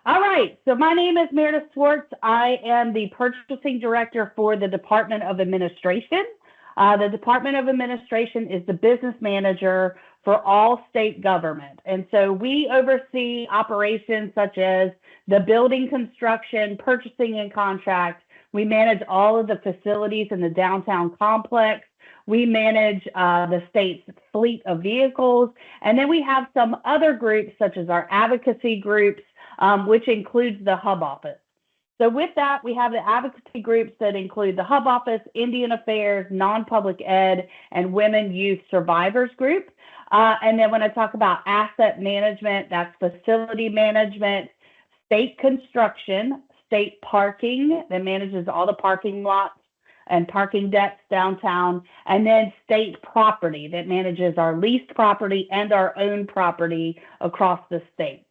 All right. So my name is Meredith Swartz. I am the purchasing director for the Department of Administration. The Department of Administration is the business manager for all state government. And so we oversee operations such as the building construction, purchasing and contract. We manage all of the facilities in the downtown complex. We manage the state's fleet of vehicles. And then we have some other groups such as our advocacy groups, which includes the Hub Office. So with that, we have the advocacy groups that include the Hub Office, Indian Affairs, Non-Public Ed, and Women Youth Survivors Group. And then when I talk about asset management, that's facility management, state construction, state parking that manages all the parking lots and parking decks downtown, and then state property that manages our leased property and our own property across the state.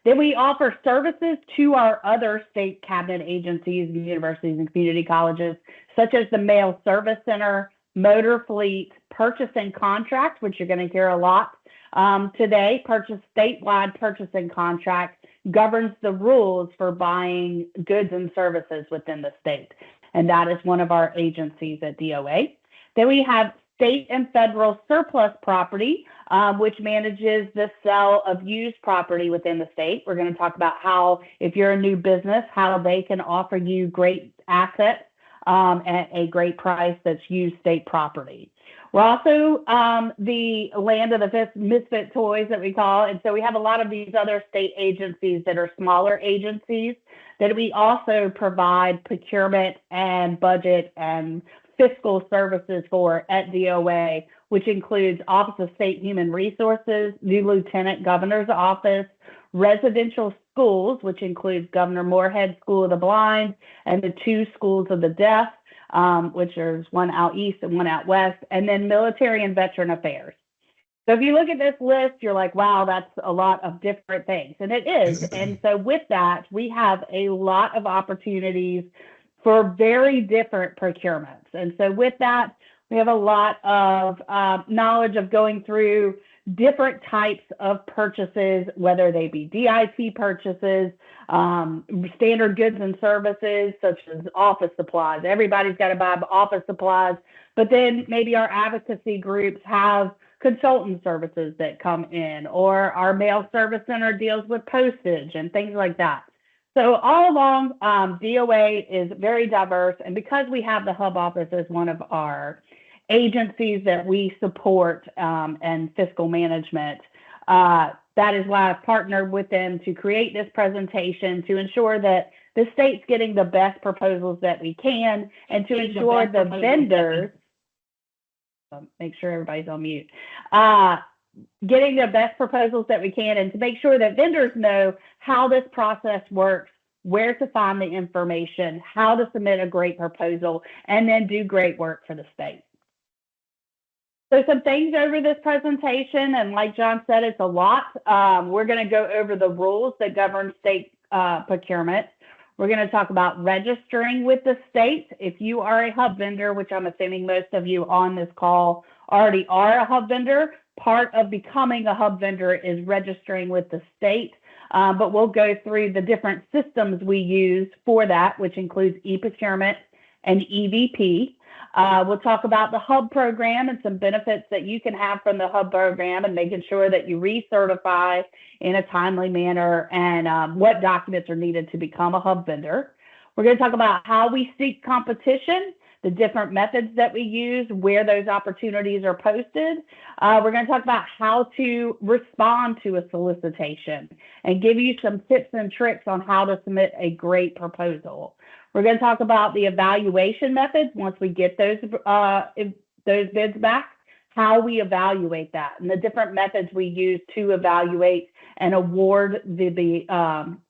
Then we offer services to our other state cabinet agencies, universities, and community colleges, such as the Mail Service Center, Motor Fleet, Purchase and Contract, which you're going to hear a lot today. Statewide Purchase and Contract governs the rules for buying goods and services within the state, and that is one of our agencies at DOA. Then we have state and federal surplus property, which manages the sale of used property within the state. We're going to talk about how, if you're a new business, how they can offer you great assets at a great price that's used state property. We're also the land of the misfit toys that we call, and so we have a lot of these other state agencies that are smaller agencies that we also provide procurement and budget and fiscal services for at DOA, which includes Office of State Human Resources, the Lieutenant Governor's Office, residential schools, which includes Governor Moorhead School of the Blind and the 2 schools of the deaf, which is one out east and one out west, and then military and veteran affairs. So if you look at this list, you're like, wow, that's a lot of different things. And it is. And so with that, we have a lot of opportunities for very different procurements. And so with that, we have a lot of knowledge of going through different types of purchases, whether they be DIT purchases, standard goods and services, such as office supplies. Everybody's got to buy office supplies, but then maybe our advocacy groups have consultant services that come in, or our mail service center deals with postage and things like that. So all along, DOA is very diverse, and because we have the Hub Office as one of our agencies that we support and fiscal management, that is why I've partnered with them to create this presentation to ensure that the state's getting the best proposals that we can, and to ensure the vendors, make sure everybody's on mute, getting the best proposals that we can, and to make sure that vendors know how this process works, where to find the information, how to submit a great proposal, and then do great work for the state. So some things over this presentation, and like John said, it's a lot. We're going to go over the rules that govern state procurement. We're going to talk about registering with the state. If you are a hub vendor, which I'm assuming most of you on this call already are a hub vendor, part of becoming a hub vendor is registering with the state. But we'll go through the different systems we use for that, which includes e-procurement and EVP. We'll talk about the HUB program and some benefits that you can have from the HUB program, and making sure that you recertify in a timely manner, and what documents are needed to become a HUB vendor. We're going to talk about how we seek competition, the different methods that we use, where those opportunities are posted. We're going to talk about how to respond to a solicitation and give you some tips and tricks on how to submit a great proposal. We're going to talk about the evaluation methods once we get those bids back, how we evaluate that, and the different methods we use to evaluate and award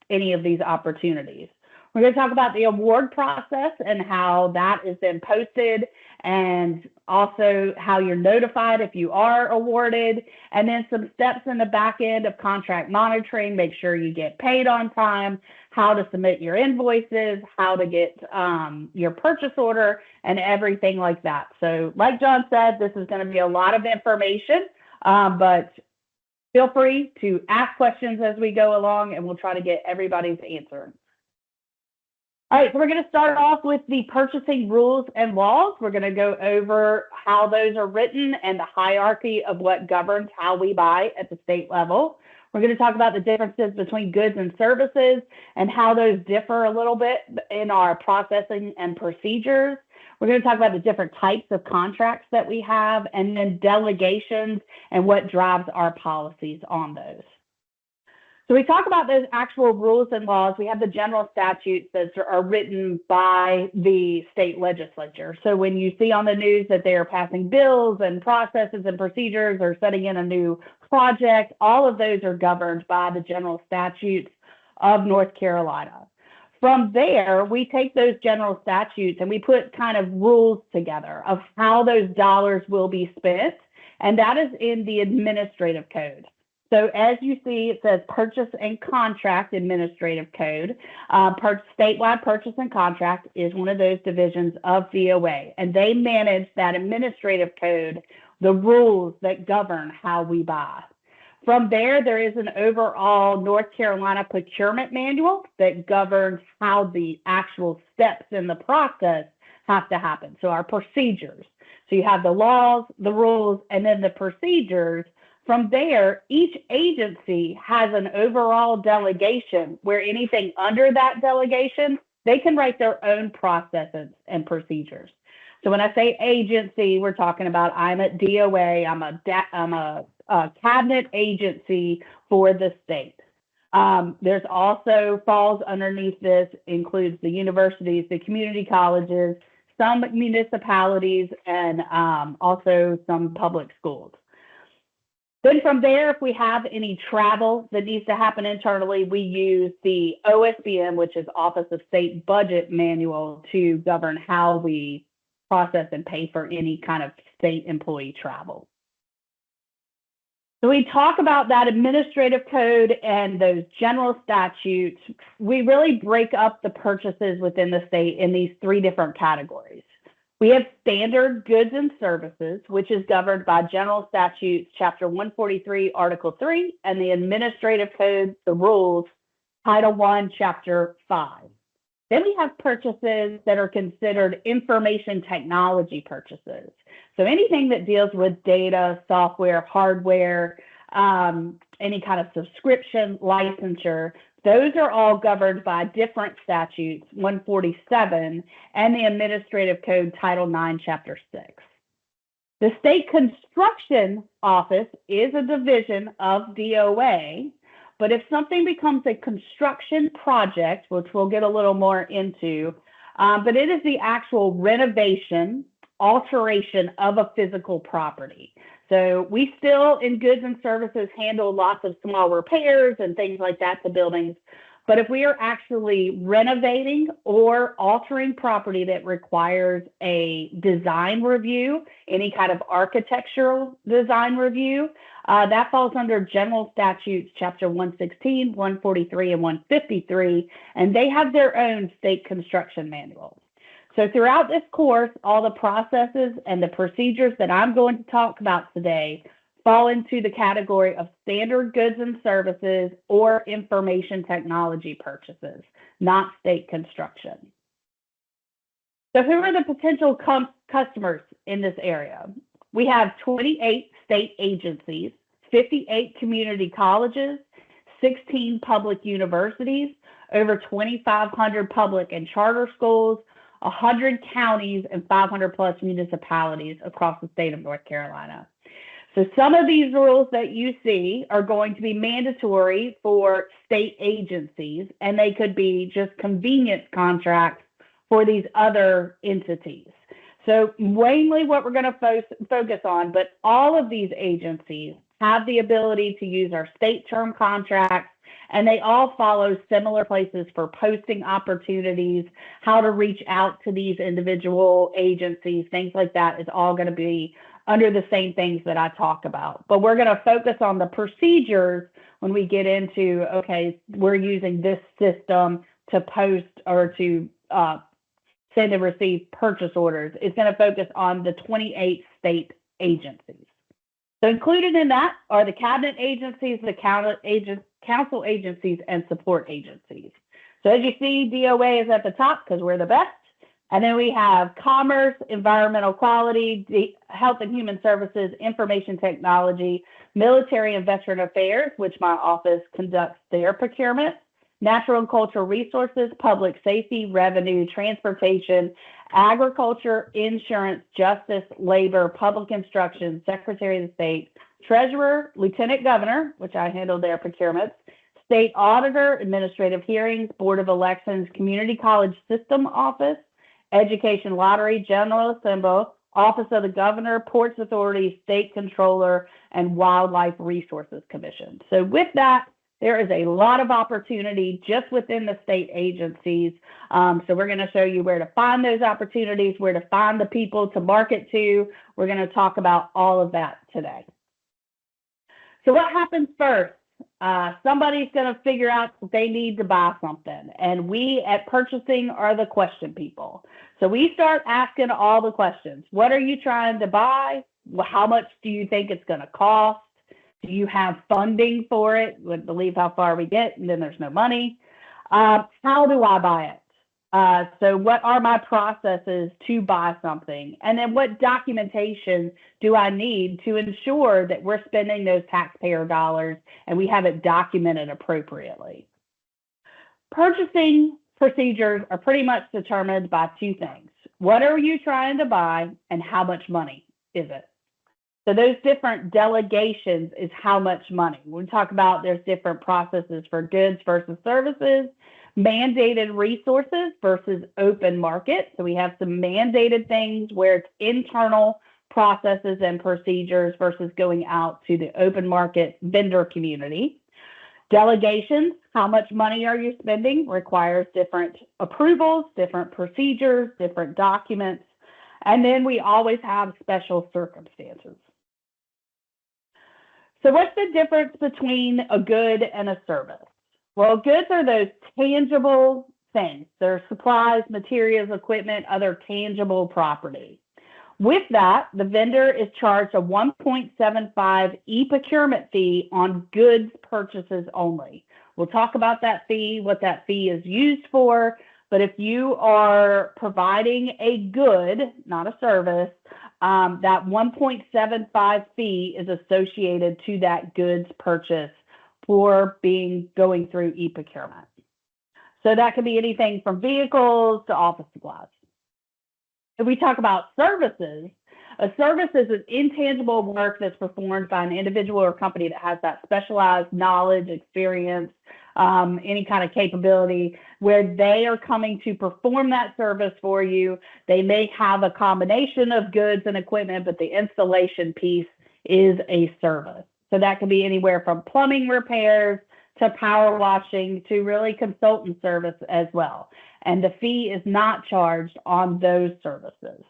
any of these opportunities. We're going to talk about the award process and how that is then posted, and also how you're notified if you are awarded, and then some steps in the back end of contract monitoring, make sure you get paid on time, how to submit your invoices, how to get your purchase order, and everything like that. So like John said, this is going to be a lot of information, but Feel free to ask questions as we go along, and we'll try to get everybody's answer. All right, so we're going to start off with the purchasing rules and laws. We're going to go over how those are written and the hierarchy of what governs how we buy at the state level. We're going to talk about the differences between goods and services and how those differ a little bit in our processing and procedures. We're going to talk about the different types of contracts that we have, and then delegations and what drives our policies on those. So we talk about those actual rules and laws. We have the general statutes that are written by the state legislature. So when you see on the news that they are passing bills and processes and procedures or setting in a new project, all of those are governed by the general statutes of North Carolina. From there, we take those general statutes and we put kind of rules together of how those dollars will be spent, and that is in the administrative code. So as you see, it says Purchase and Contract Administrative Code. Statewide Purchase and Contract is one of those divisions of DOA, and they manage that administrative code, the rules that govern how we buy. From there, there is an overall North Carolina procurement manual that governs how the actual steps in the process have to happen. So our procedures. So you have the laws, the rules, and then the procedures. From there, each agency has an overall delegation where anything under that delegation, they can write their own processes and procedures. So when I say agency, we're talking about I'm at DOA, I'm a cabinet agency for the state. There's also falls underneath this, includes the universities, the community colleges, some municipalities, and also some public schools. Then from there, if we have any travel that needs to happen internally, we use the OSBM, which is Office of State Budget Manual, to govern how we process and pay for any kind of state employee travel. So we talk about that administrative code and those general statutes. We really break up the purchases within the state in these three different categories. We have standard goods and services, which is governed by General Statutes, Chapter 143, Article 3, and the Administrative Code, the rules, Title 1, Chapter 5. Then we have purchases that are considered information technology purchases. So anything that deals with data, software, hardware, any kind of subscription, licensure, those are all governed by different statutes, 147, and the Administrative Code, Title 9, Chapter 6. The State Construction Office is a division of DOA, but if something becomes a construction project, which we'll get a little more into, but it is the actual renovation, alteration of a physical property. So we still, in goods and services, handle lots of small repairs and things like that to buildings. But if we are actually renovating or altering property that requires a design review, any kind of architectural design review, that falls under General Statutes, Chapter 116, 143, and 153, and they have their own state construction manual. So throughout this course, all the processes and the procedures that I'm going to talk about today fall into the category of standard goods and services or information technology purchases, not state construction. So who are the potential customers in this area? We have 28 state agencies, 58 community colleges, 16 public universities, over 2,500 public and charter schools, 100 counties, and 500 plus municipalities across the state of North Carolina. So some of these rules that you see are going to be mandatory for state agencies, and they could be just convenience contracts for these other entities. So mainly what we're going to focus on, but all of these agencies have the ability to use our state term contracts, and they all follow similar places for posting opportunities, how to reach out to these individual agencies, things like that is all going to be under the same things that I talk about. But we're going to focus on the procedures when we get into, okay, we're using this system to post or to send and receive purchase orders. It's going to focus on the 28 state agencies. So included in that are the cabinet agencies, the council agencies, and support agencies. So as you see, DOA is at the top because we're the best. And then we have commerce, environmental quality, health and human services, information technology, military and veteran affairs, which my office conducts their procurement, natural and cultural resources, public safety, revenue, transportation, agriculture, insurance, justice, labor, public instruction, secretary of state, treasurer, lieutenant governor, which I handle their procurements, state auditor, administrative hearings, board of elections, community college system office, education lottery, general assembly, office of the governor, ports authority, state controller, and wildlife resources commission. So with that, there is a lot of opportunity just within the state agencies. So we're going to show you where to find those opportunities, where to find the people to market to. We're going to talk about all of that today. So what happens first? Somebody's going to figure out that they need to buy something. And we at purchasing are the question people. So we start asking all the questions. What are you trying to buy? How much do you think it's going to cost? Do you have funding for it? Would believe how far we get, and then there's no money. How do I buy it? So what are my processes to buy something? And then what documentation do I need to ensure that we're spending those taxpayer dollars and we have it documented appropriately? Purchasing procedures are pretty much determined by two things. What are you trying to buy and how much money is it? So those different delegations is how much money. When we talk about there's different processes for goods versus services, mandated resources versus open market. So we have some mandated things where it's internal processes and procedures versus going out to the open market vendor community. Delegations, how much money are you spending, requires different approvals, different procedures, different documents. And then we always have special circumstances. So what's the difference between a good and a service? Well, goods are those tangible things. They're supplies, materials, equipment, other tangible property. With that, the vendor is charged a 1.75 e-procurement fee on goods purchases only. We'll talk about that fee, what that fee is used for, but if you are providing a good, not a service, that 1.75 fee is associated to that goods purchase for going through e-procurement. So that could be anything from vehicles to office supplies. If we talk about services, a service is an intangible work that's performed by an individual or company that has that specialized knowledge, experience, any kind of capability where they are coming to perform that service for you. They may have a combination of goods and equipment, but the installation piece is a service. So that could be anywhere from plumbing repairs to power washing to really consultant service as well. And the fee is not charged on those services.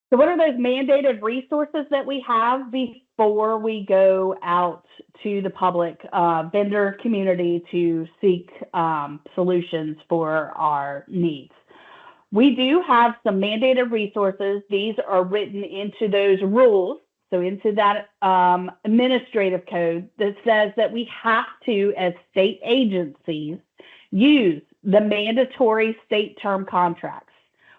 So what are those mandated resources that we have before we go out to the public vendor community to seek solutions for our needs? We do have some mandated resources. These are written into those rules, so into that administrative code that says that we have to, as state agencies, use the mandatory state term contracts.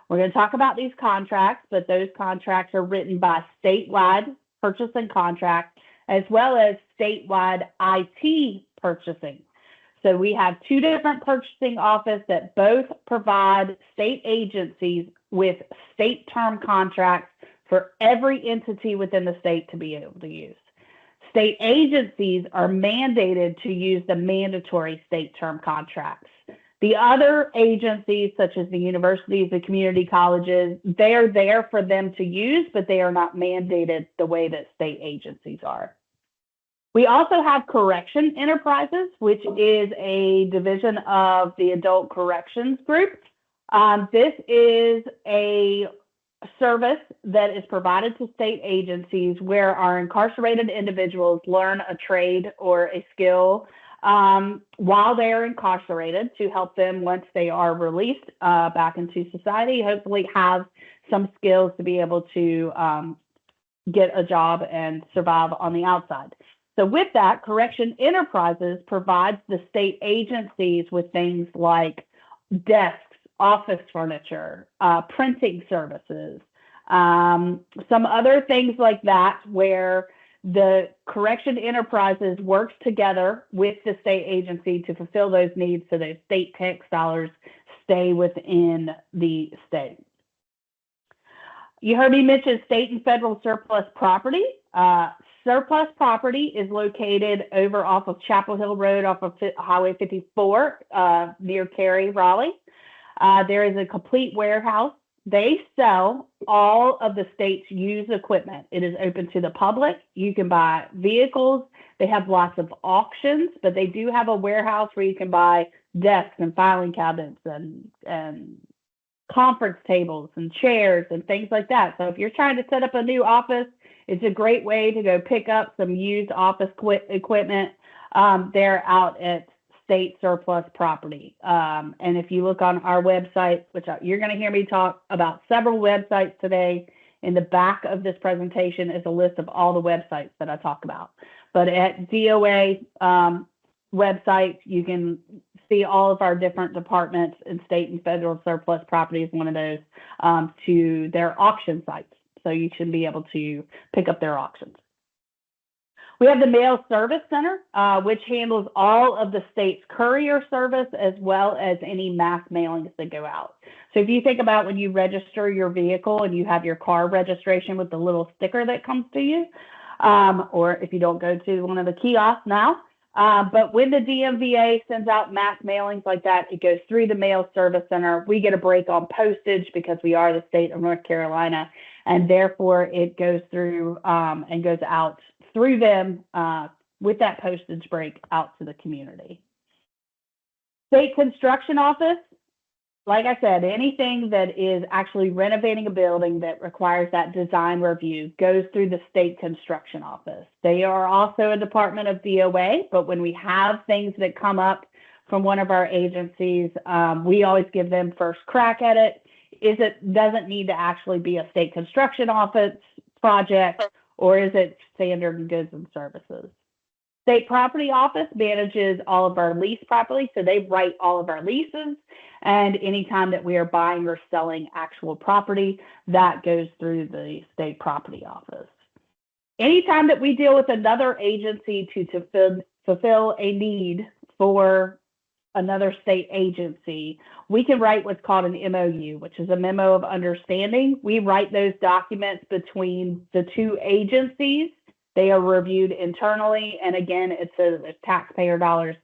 We're going to talk about these contracts, but those contracts are written by statewide purchasing contract as well as statewide IT purchasing. So we have two different purchasing offices that both provide state agencies with state term contracts for every entity within the state to be able to use. State agencies are mandated to use the mandatory state term contracts. The other agencies, such as the universities, the community colleges, they are there for them to use, but they are not mandated the way that state agencies are. We also have Correction Enterprises, which is a division of the Adult Corrections Group. This is a service that is provided to state agencies where our incarcerated individuals learn a trade or a skill while they are incarcerated to help them once they are released back into society, hopefully have some skills to be able to get a job and survive on the outside. So with that, Correction Enterprises provides the state agencies with things like desks, office furniture, printing services, some other things like that, where the Correction Enterprises works together with the state agency to fulfill those needs so those state tax dollars stay within the state. You heard me mention state and federal surplus property. Surplus property is located over off of Chapel Hill Road off of Highway 54 near Cary, Raleigh. There is a complete warehouse. They sell all of the state's used equipment. It is open to the public. You can buy vehicles. They have lots of auctions, but they do have a warehouse where you can buy desks and filing cabinets and conference tables and chairs and things like that. So if you're trying to set up a new office, it's a great way to go pick up some used office equipment. They're out at state surplus property. And if you look on our website, which you're going to hear me talk about several websites today, in the back of this presentation is a list of all the websites that I talk about. But at DOA website, you can see all of our different departments, and state and federal surplus property is one of those, to their auction sites. So you should be able to pick up their auctions. We have the Mail Service Center, which handles all of the state's courier service as well as any mass mailings that go out. So if you think about when you register your vehicle and you have your car registration with the little sticker that comes to you, or if you don't go to one of the kiosks now, but when the DMVA sends out mass mailings like that, it goes through the Mail Service Center. We get a break on postage because we are the state of North Carolina, and therefore it goes through and goes out through them with that postage break out to the community. State Construction Office, like I said, anything that is actually renovating a building that requires that design review goes through the State Construction Office. They are also a department of DOA, but when we have things that come up from one of our agencies, we always give them first crack at it. It doesn't need to actually be a State Construction Office project, or is it standard goods and services? State Property Office manages all of our lease property, so they write all of our leases, and anytime that we are buying or selling actual property, that goes through the State Property Office. Anytime that we deal with another agency to fulfill a need for another state agency, we can write what's called an MOU, which is a memo of understanding. We write those documents between the two agencies. They are reviewed internally, and again, it says that taxpayer dollars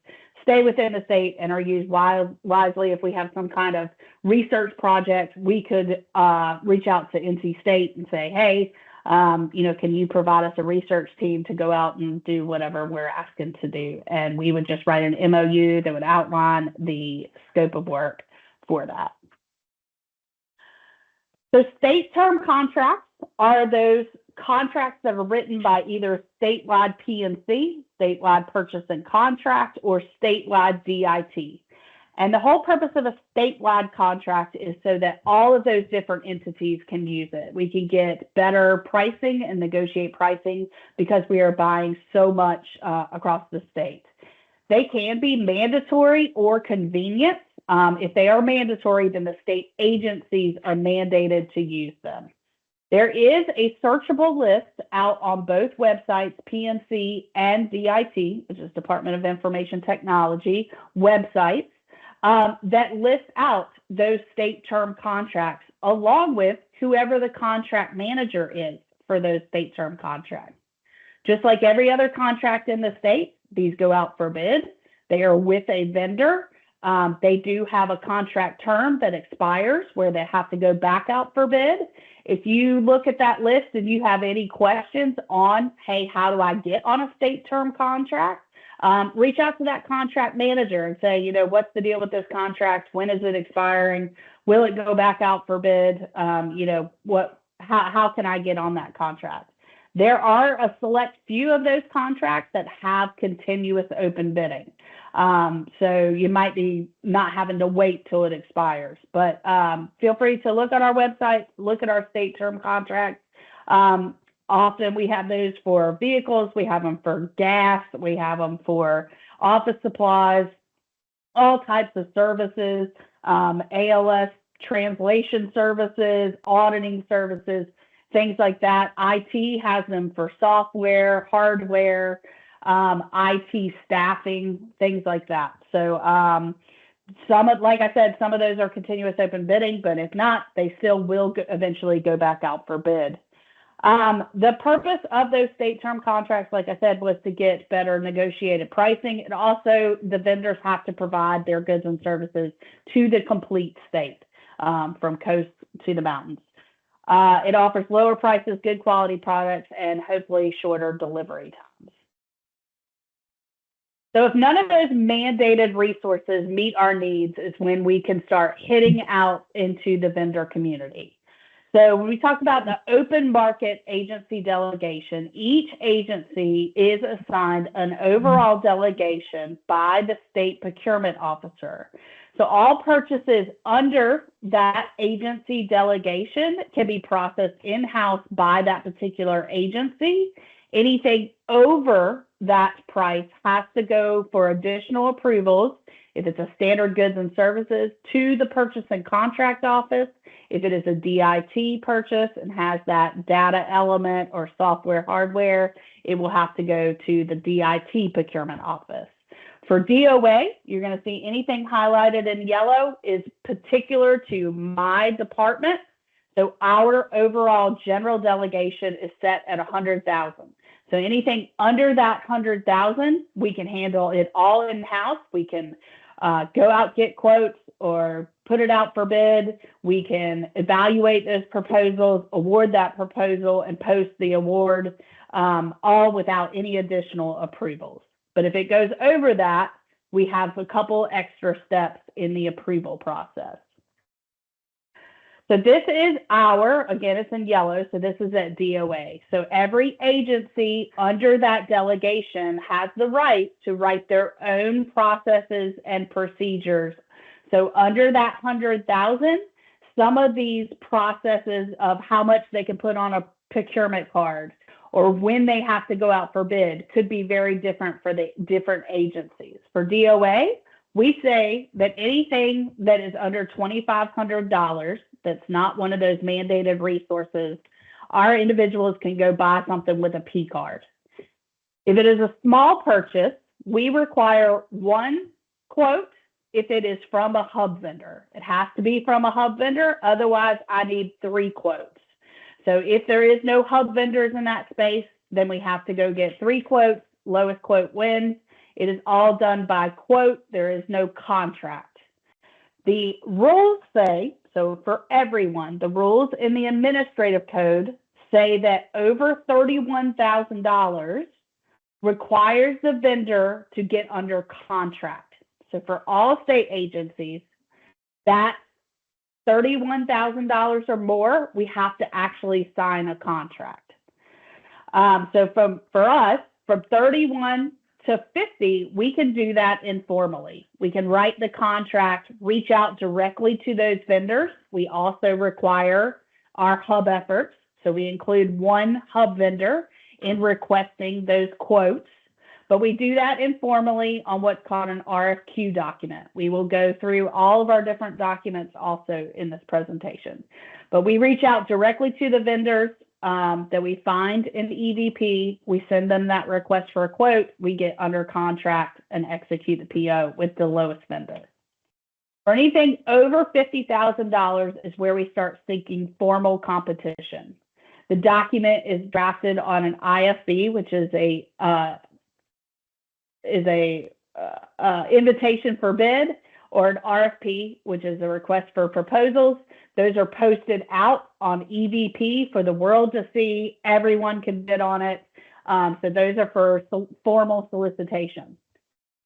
stay within the state and are used wisely. If we have some kind of research project, we could reach out to NC State and say, hey, can you provide us a research team to go out and do whatever we're asking to do? And we would just write an MOU that would outline the scope of work for that. So state term contracts are those contracts that are written by either statewide P&C, statewide purchase and contract, or statewide DIT. And the whole purpose of a statewide contract is so that all of those different entities can use it. We can get better pricing and negotiate pricing because we are buying so much across the state. They can be mandatory or convenient. If they are mandatory, then the state agencies are mandated to use them. There is a searchable list out on both websites, PNC and DIT, which is Department of Information Technology websites, that lists out those state term contracts along with whoever the contract manager is for those state term contracts. Just like every other contract in the state, these go out for bid. They are with a vendor. They do have a contract term that expires where they have to go back out for bid. If you look at that list and you have any questions on, hey, how do I get on a state term contract? Reach out to that contract manager and say, what's the deal with this contract? When is it expiring? Will it go back out for bid? How can I get on that contract? There are a select few of those contracts that have continuous open bidding. So you might be not having to wait till it expires, but feel free to look on our website, look at our state term contracts. Often we have those for vehicles, we have them for gas, we have them for office supplies, all types of services, ALS translation services, auditing services, things like that. IT has them for software, hardware, IT staffing, things like that. So like I said, some of those are continuous open bidding, but if not, they still will eventually go back out for bid. The purpose of those state term contracts, like I said, was to get better negotiated pricing. And also the vendors have to provide their goods and services to the complete state, from coast to the mountains. It offers lower prices, good quality products, and hopefully shorter delivery times. So if none of those mandated resources meet our needs is when we can start hitting out into the vendor community. So when we talk about the open market agency delegation, each agency is assigned an overall delegation by the state procurement officer. So all purchases under that agency delegation can be processed in-house by that particular agency. Anything over that price has to go for additional approvals, if it's a standard goods and services, to the purchase and contract office. If it is a DIT purchase and has that data element or software hardware, it will have to go to the DIT procurement office. For DOA, you're going to see anything highlighted in yellow is particular to my department. So our overall general delegation is set at 100,000. So anything under that 100,000, we can handle it all in-house. We can go out, get quotes, or put it out for bid. We can evaluate those proposals, award that proposal, and post the award, all without any additional approvals. But if it goes over that, we have a couple extra steps in the approval process. So this is again, it's in yellow, so this is at DOA. So every agency under that delegation has the right to write their own processes and procedures. So under that 100,000, some of these processes of how much they can put on a procurement card or when they have to go out for bid could be very different for the different agencies. For DOA, we say that anything that is under $2,500, that's not one of those mandated resources, our individuals can go buy something with a P card. If it is a small purchase, we require one quote if it is from a hub vendor. It has to be from a hub vendor, otherwise I need 3 quotes. So if there is no hub vendors in that space, then we have to go get 3 quotes, lowest quote wins. It is all done by quote, there is no contract. The rules say, so for everyone, the rules in the administrative code say that over $31,000 requires the vendor to get under contract. So for all state agencies, that $31,000 or more, we have to actually sign a contract. So for us, from 31 to 50, we can do that informally. We can write the contract, reach out directly to those vendors. We also require our hub efforts. So we include one hub vendor in requesting those quotes, but we do that informally on what's called an RFQ document. We will go through all of our different documents also in this presentation, but we reach out directly to the vendors that we find in the EVP. We send them that request for a quote. We get under contract and execute the PO with the lowest vendor. For anything over $50,000 is where we start seeking formal competition. The document is drafted on an IFB, which is a invitation for bid, or an RFP, which is a request for proposals. Those are posted out on EVP for the world to see. Everyone can bid on it. So those are for formal solicitation.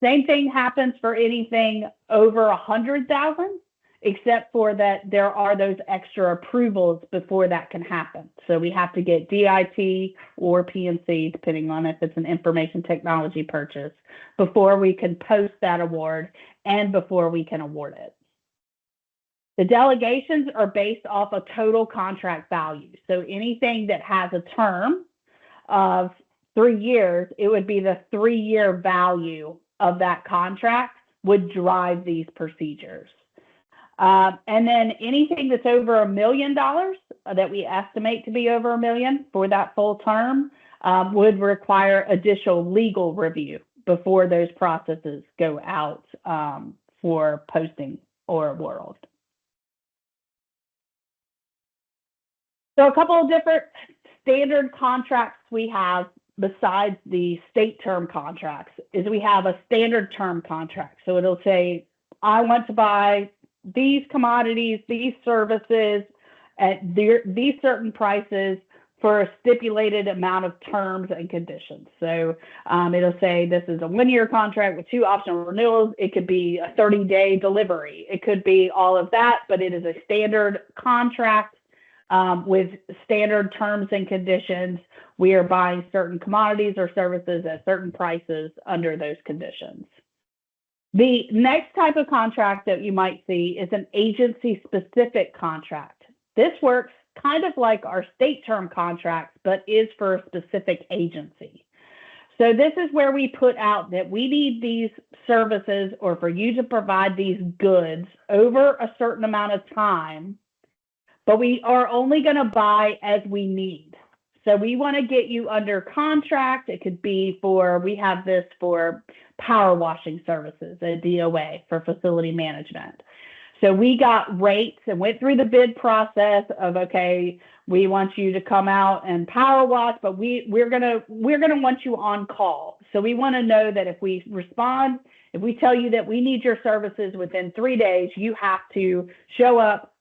Same thing happens for anything over 100,000, except for that there are those extra approvals before that can happen. So we have to get DIT or PNC, depending on if it's an information technology purchase, before we can post that award and before we can award it. The delegations are based off a total contract value. So anything that has a term of 3 years, it would be the 3-year value of that contract would drive these procedures. And then anything that's over $1 million that we estimate to be over $1 million for that full term would require additional legal review before those processes go out for posting or award. So a couple of different standard contracts we have besides the state term contracts is we have a standard term contract. So it'll say, I want to buy these commodities, these services at these certain prices for a stipulated amount of terms and conditions. So it'll say this is a 1-year contract with 2 optional renewals. It could be a 30-day delivery. It could be all of that, but it is a standard contract with standard terms and conditions. We are buying certain commodities or services at certain prices under those conditions. The next type of contract that you might see is an agency-specific contract. This works kind of like our state term contracts, but is for a specific agency. So this is where we put out that we need these services or for you to provide these goods over a certain amount of time, but we are only going to buy as we need. So we want to get you under contract. It could be for, we have this for power washing services, a DOA for facility management. So we got rates and went through the bid process of, okay, we want you to come out and power wash, but we're gonna want you on call. So we want to know that if we respond, if we tell you that we need your services within 3 days, you have to show up,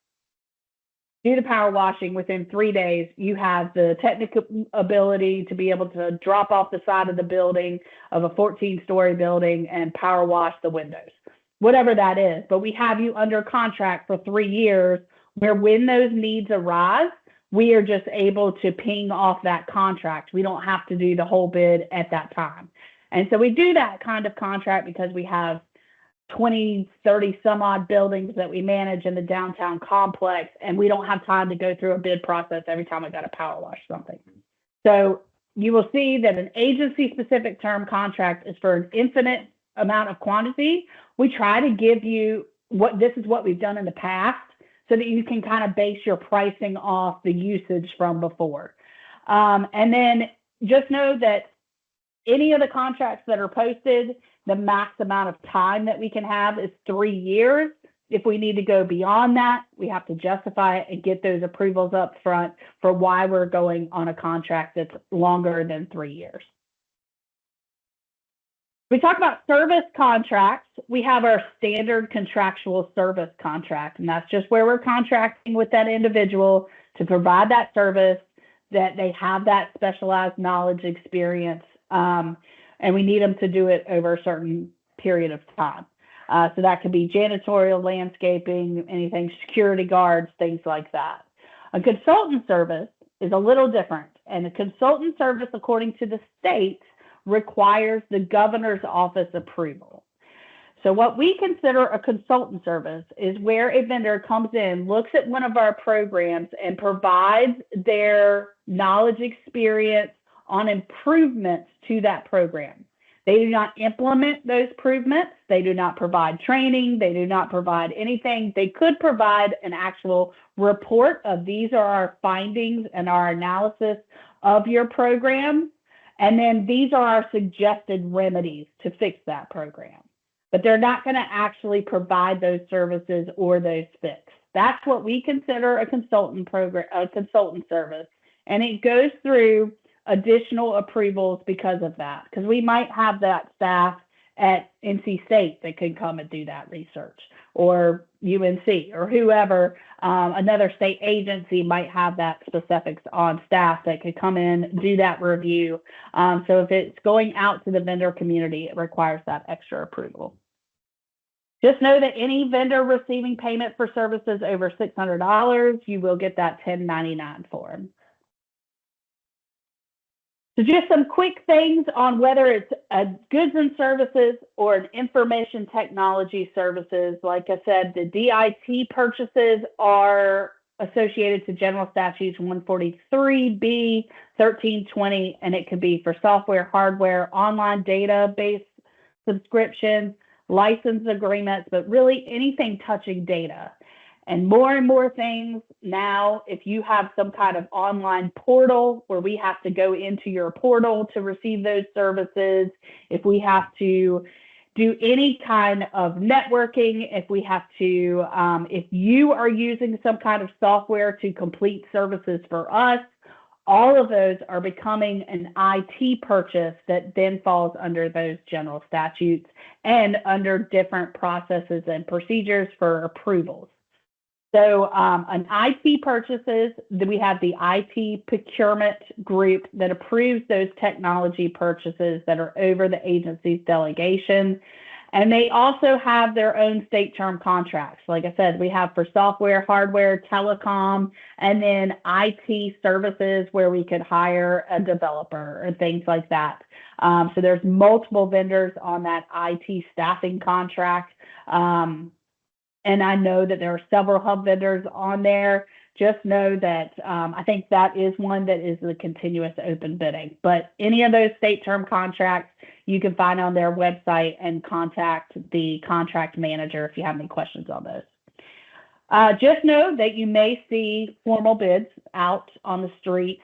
do the power washing within 3 days. You have the technical ability to be able to drop off the side of the building of a 14-story building and power wash the windows, whatever that is. But we have you under contract for 3 years where when those needs arise, we are just able to ping off that contract. We don't have to do the whole bid at that time. And so we do that kind of contract because we have 20, 30 some odd buildings that we manage in the downtown complex, and we don't have time to go through a bid process every time I got to power wash something. So you will see that an agency specific term contract is for an infinite amount of quantity. We try to give you this is what we've done in the past so that you can kind of base your pricing off the usage from before. And then just know that any of the contracts that are posted, the max amount of time that we can have is 3 years. If we need to go beyond that, we have to justify it and get those approvals up front for why we're going on a contract that's longer than 3 years. We talk about service contracts. We have our standard contractual service contract, and that's just where we're contracting with that individual to provide that service, that they have that specialized knowledge, experience, and we need them to do it over a certain period of time. So that could be janitorial, landscaping, anything, security guards, things like that. A consultant service is a little different, and a consultant service, according to the state, requires the governor's office approval. So what we consider a consultant service is where a vendor comes in, looks at one of our programs, and provides their knowledge, experience on improvements to that program. They do not implement those improvements. They do not provide training. They do not provide anything. They could provide an actual report of these are our findings and our analysis of your program. And then these are our suggested remedies to fix that program. But they're not going to actually provide those services or those fixes. That's what we consider a consultant program, a consultant service. And it goes through additional approvals because of that, because we might have that staff at NC State that could come and do that research, or UNC, or whoever, another state agency might have that specifics on staff that could come in, do that review. So if it's going out to the vendor community, it requires that extra approval. Just know that any vendor receiving payment for services over $600, you will get that 1099 form. So just some quick things on whether it's goods and services or an information technology services. Like I said, the DIT purchases are associated to General Statutes 143B, 1320, and it could be for software, hardware, online database subscriptions, license agreements, but really anything touching data. And more things now, if you have some kind of online portal where we have to go into your portal to receive those services, if we have to do any kind of networking, if we have to, if you are using some kind of software to complete services for us, all of those are becoming an IT purchase that then falls under those general statutes and under different processes and procedures for approvals. So an IT purchases, we have the IT procurement group that approves those technology purchases that are over the agency's delegation. And they also have their own state term contracts. Like I said, we have for software, hardware, telecom, and then IT services where we could hire a developer and things like that. So there's multiple vendors on that IT staffing contract. And I know that there are several hub vendors on there. Just know that I think that is one that is the continuous open bidding. But any of those state term contracts, you can find on their website and contact the contract manager if you have any questions on those. Just know that you may see formal bids out on the street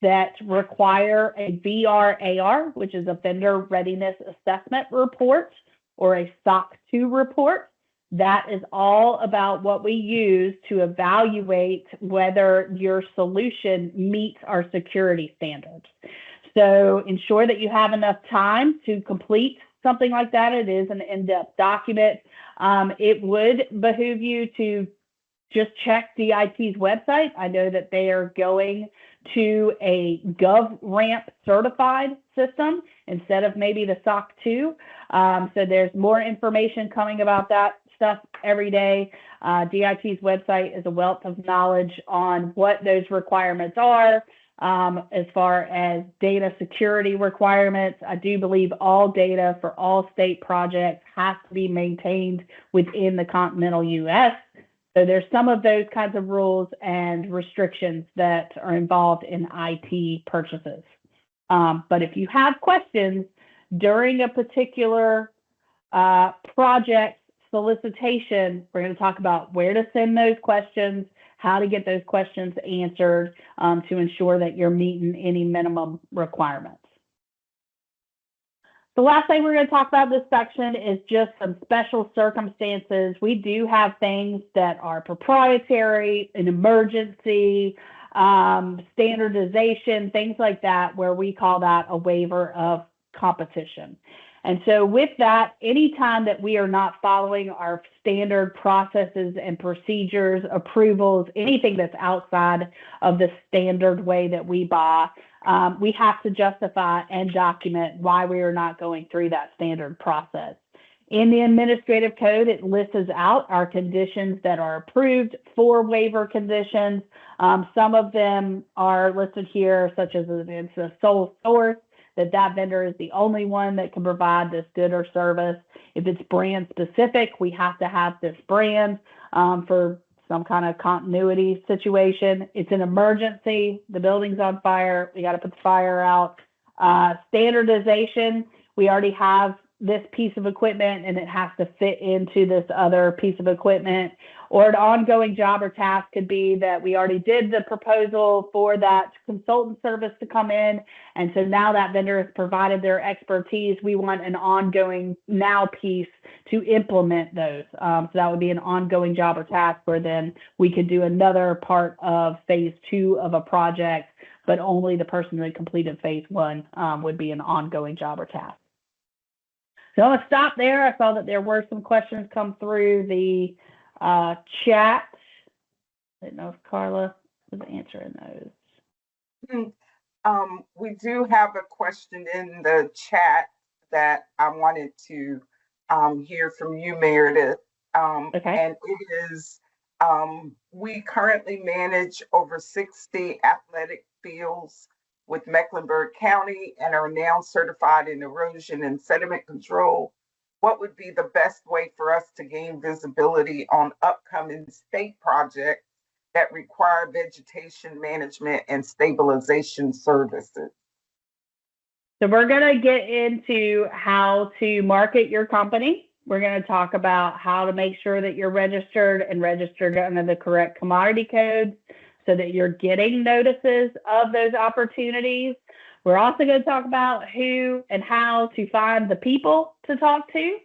that require a VRAR, which is a Vendor Readiness Assessment Report, or a SOC 2 report. That is all about what we use to evaluate whether your solution meets our security standards. So ensure that you have enough time to complete something like that. It is an in-depth document. It would behoove you to just check DIT's website. I know that they are going to a GovRAMP certified system instead of maybe the SOC 2. So there's more information coming about that stuff every day. DIT's website is a wealth of knowledge on what those requirements are. As far as data security requirements, I do believe all data for all state projects has to be maintained within the continental U.S. So there's some of those kinds of rules and restrictions that are involved in IT purchases. But if you have questions during a particular project solicitation, we're going to talk about where to send those questions, how to get those questions answered to ensure that you're meeting any minimum requirements. The last thing we're going to talk about this section is just some special circumstances. We do have things that are proprietary, an emergency, standardization, things like that, where we call that a waiver of competition. And so with that, anytime that we are not following our standard processes and procedures, approvals, anything that's outside of the standard way that we buy, we have to justify and document why we are not going through that standard process. In the administrative code, it lists out our conditions that are approved for waiver conditions. Some of them are listed here, such as it's a sole source, that vendor is the only one that can provide this good or service. If it's brand specific, we have to have this brand for some kind of continuity situation. It's an emergency. The building's on fire. We got to put the fire out. Standardization, we already have this piece of equipment and it has to fit into this other piece of equipment. Or an ongoing job or task could be that we already did the proposal for that consultant service to come in. And so now that vendor has provided their expertise. We want an ongoing now piece to implement those. So that would be an ongoing job or task where then we could do another part of phase 2 of a project, but only the person that completed phase 1 would be an ongoing job or task. So I'm going to stop there. I saw that there were some questions come through the chat. I didn't know if Carla was answering those. We do have a question in the chat that I wanted to hear from you, Meredith. Okay. And it is, we currently manage over 60 athletic fields with Mecklenburg County and are now certified in erosion and sediment control. What would be the best way for us to gain visibility on upcoming state projects that require vegetation management and stabilization services. So we're going to get into how to market your company. We're going to talk about how to make sure that you're registered and registered under the correct commodity codes so that you're getting notices of those opportunities. We're also going to talk about who and how to find the people to talk to.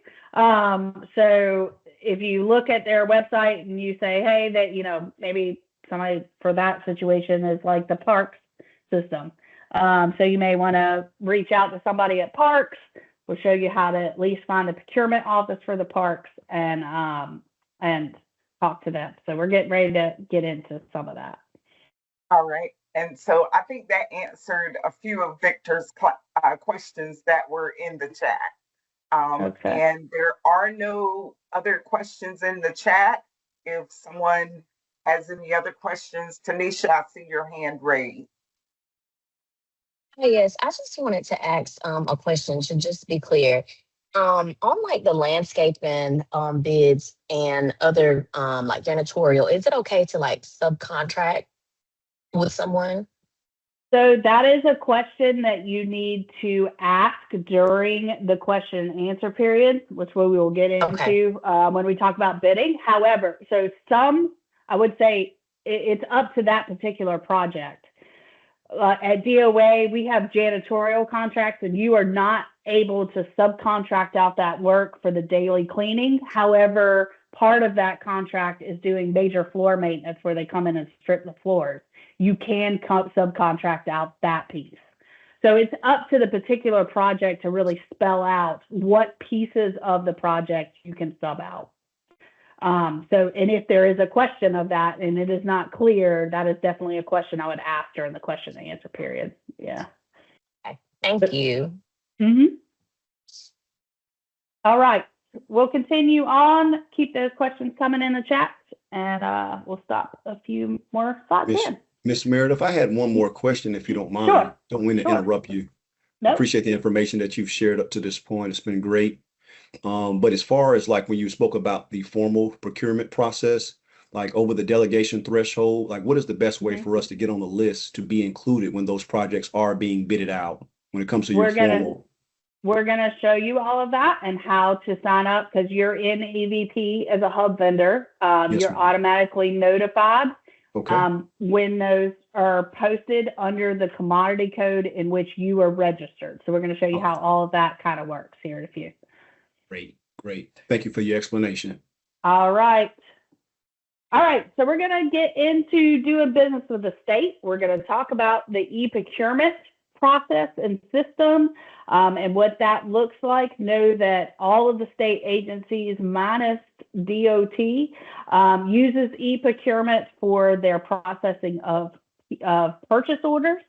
So if you look at their website and you say, hey, that, you know, maybe somebody for that situation is like the parks system. So you may want to reach out to somebody at Parks. We'll show you how to at least find the procurement office for the parks and talk to them. So we're getting ready to get into some of that. All right. And so I think that answered a few of Victor's questions that were in the chat. Okay. And there are no other questions in the chat. If someone has any other questions, Tanisha, I see your hand raised. Yes, I just wanted to ask a question to just be clear. On like the landscaping bids and other like janitorial, is it okay to like subcontract with someone? So that is a question that you need to ask during the question and answer period, which we will get into when we talk about bidding. However, so I would say it's up to that particular project. At DOA, we have janitorial contracts, and you are not able to subcontract out that work for the daily cleaning. However, part of that contract is doing major floor maintenance where they come in and strip the floors. You can subcontract out that piece. So it's up to the particular project to really spell out what pieces of the project you can sub out. And if there is a question of that and it is not clear, that is definitely a question I would ask during the question and answer period. Yeah. Okay. Thank you. Mm-hmm. All right. We'll continue on. Keep those questions coming in the chat, and we'll stop a few more spots in. Ms. Meredith, I had one more question, if you don't mind. Sure. Don't mean to interrupt you. Nope. Appreciate the information that you've shared up to this point. It's been great. But as far as like when you spoke about the formal procurement process, like over the delegation threshold, like what is the best way for us to get on the list to be included when those projects are being bidded out when it comes to your formal? We're going to show you all of that and how to sign up because you're in EVP as a hub vendor. Yes, you're ma'am. automatically notified Okay. when those are posted under the commodity code in which you are registered. So we're going to show you how all of that kind of works here in a few. Great. Thank you for your explanation. All right. So we're going to get into doing business with the state. We're going to talk about the e-procurement process and system and what that looks like. Know that all of the state agencies minus DOT uses e-procurement for their processing of purchase orders.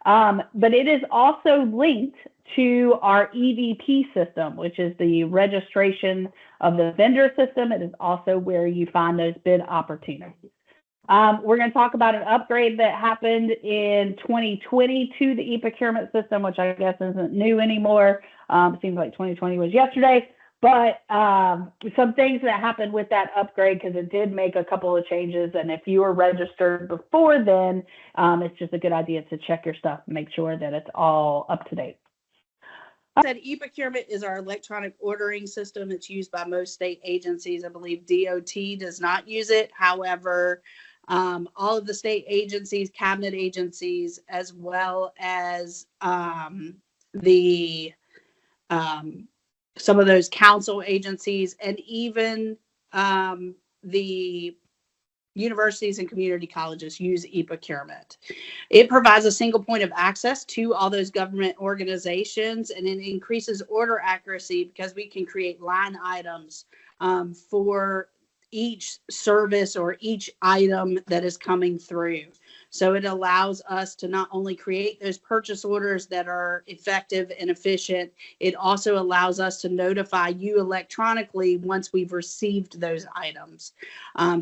But it is also linked to our EVP system, which is the registration of the vendor system. It is also where you find those bid opportunities. We're going to talk about an upgrade that happened in 2020 to the e-procurement system, which I guess isn't new anymore. It seems like 2020 was yesterday. But some things that happened with that upgrade, because it did make a couple of changes. And if you were registered before then, it's just a good idea to check your stuff and make sure that it's all up to date. Said e-procurement is our electronic ordering system. It's used by most state agencies. I believe DOT does not use it. However, all of the state agencies, cabinet agencies, as well as some of those council agencies, and even the universities and community colleges use e-procurement. It provides a single point of access to all those government organizations, and it increases order accuracy because we can create line items for each service or each item that is coming through. So it allows us to not only create those purchase orders that are effective and efficient, it also allows us to notify you electronically once we've received those items.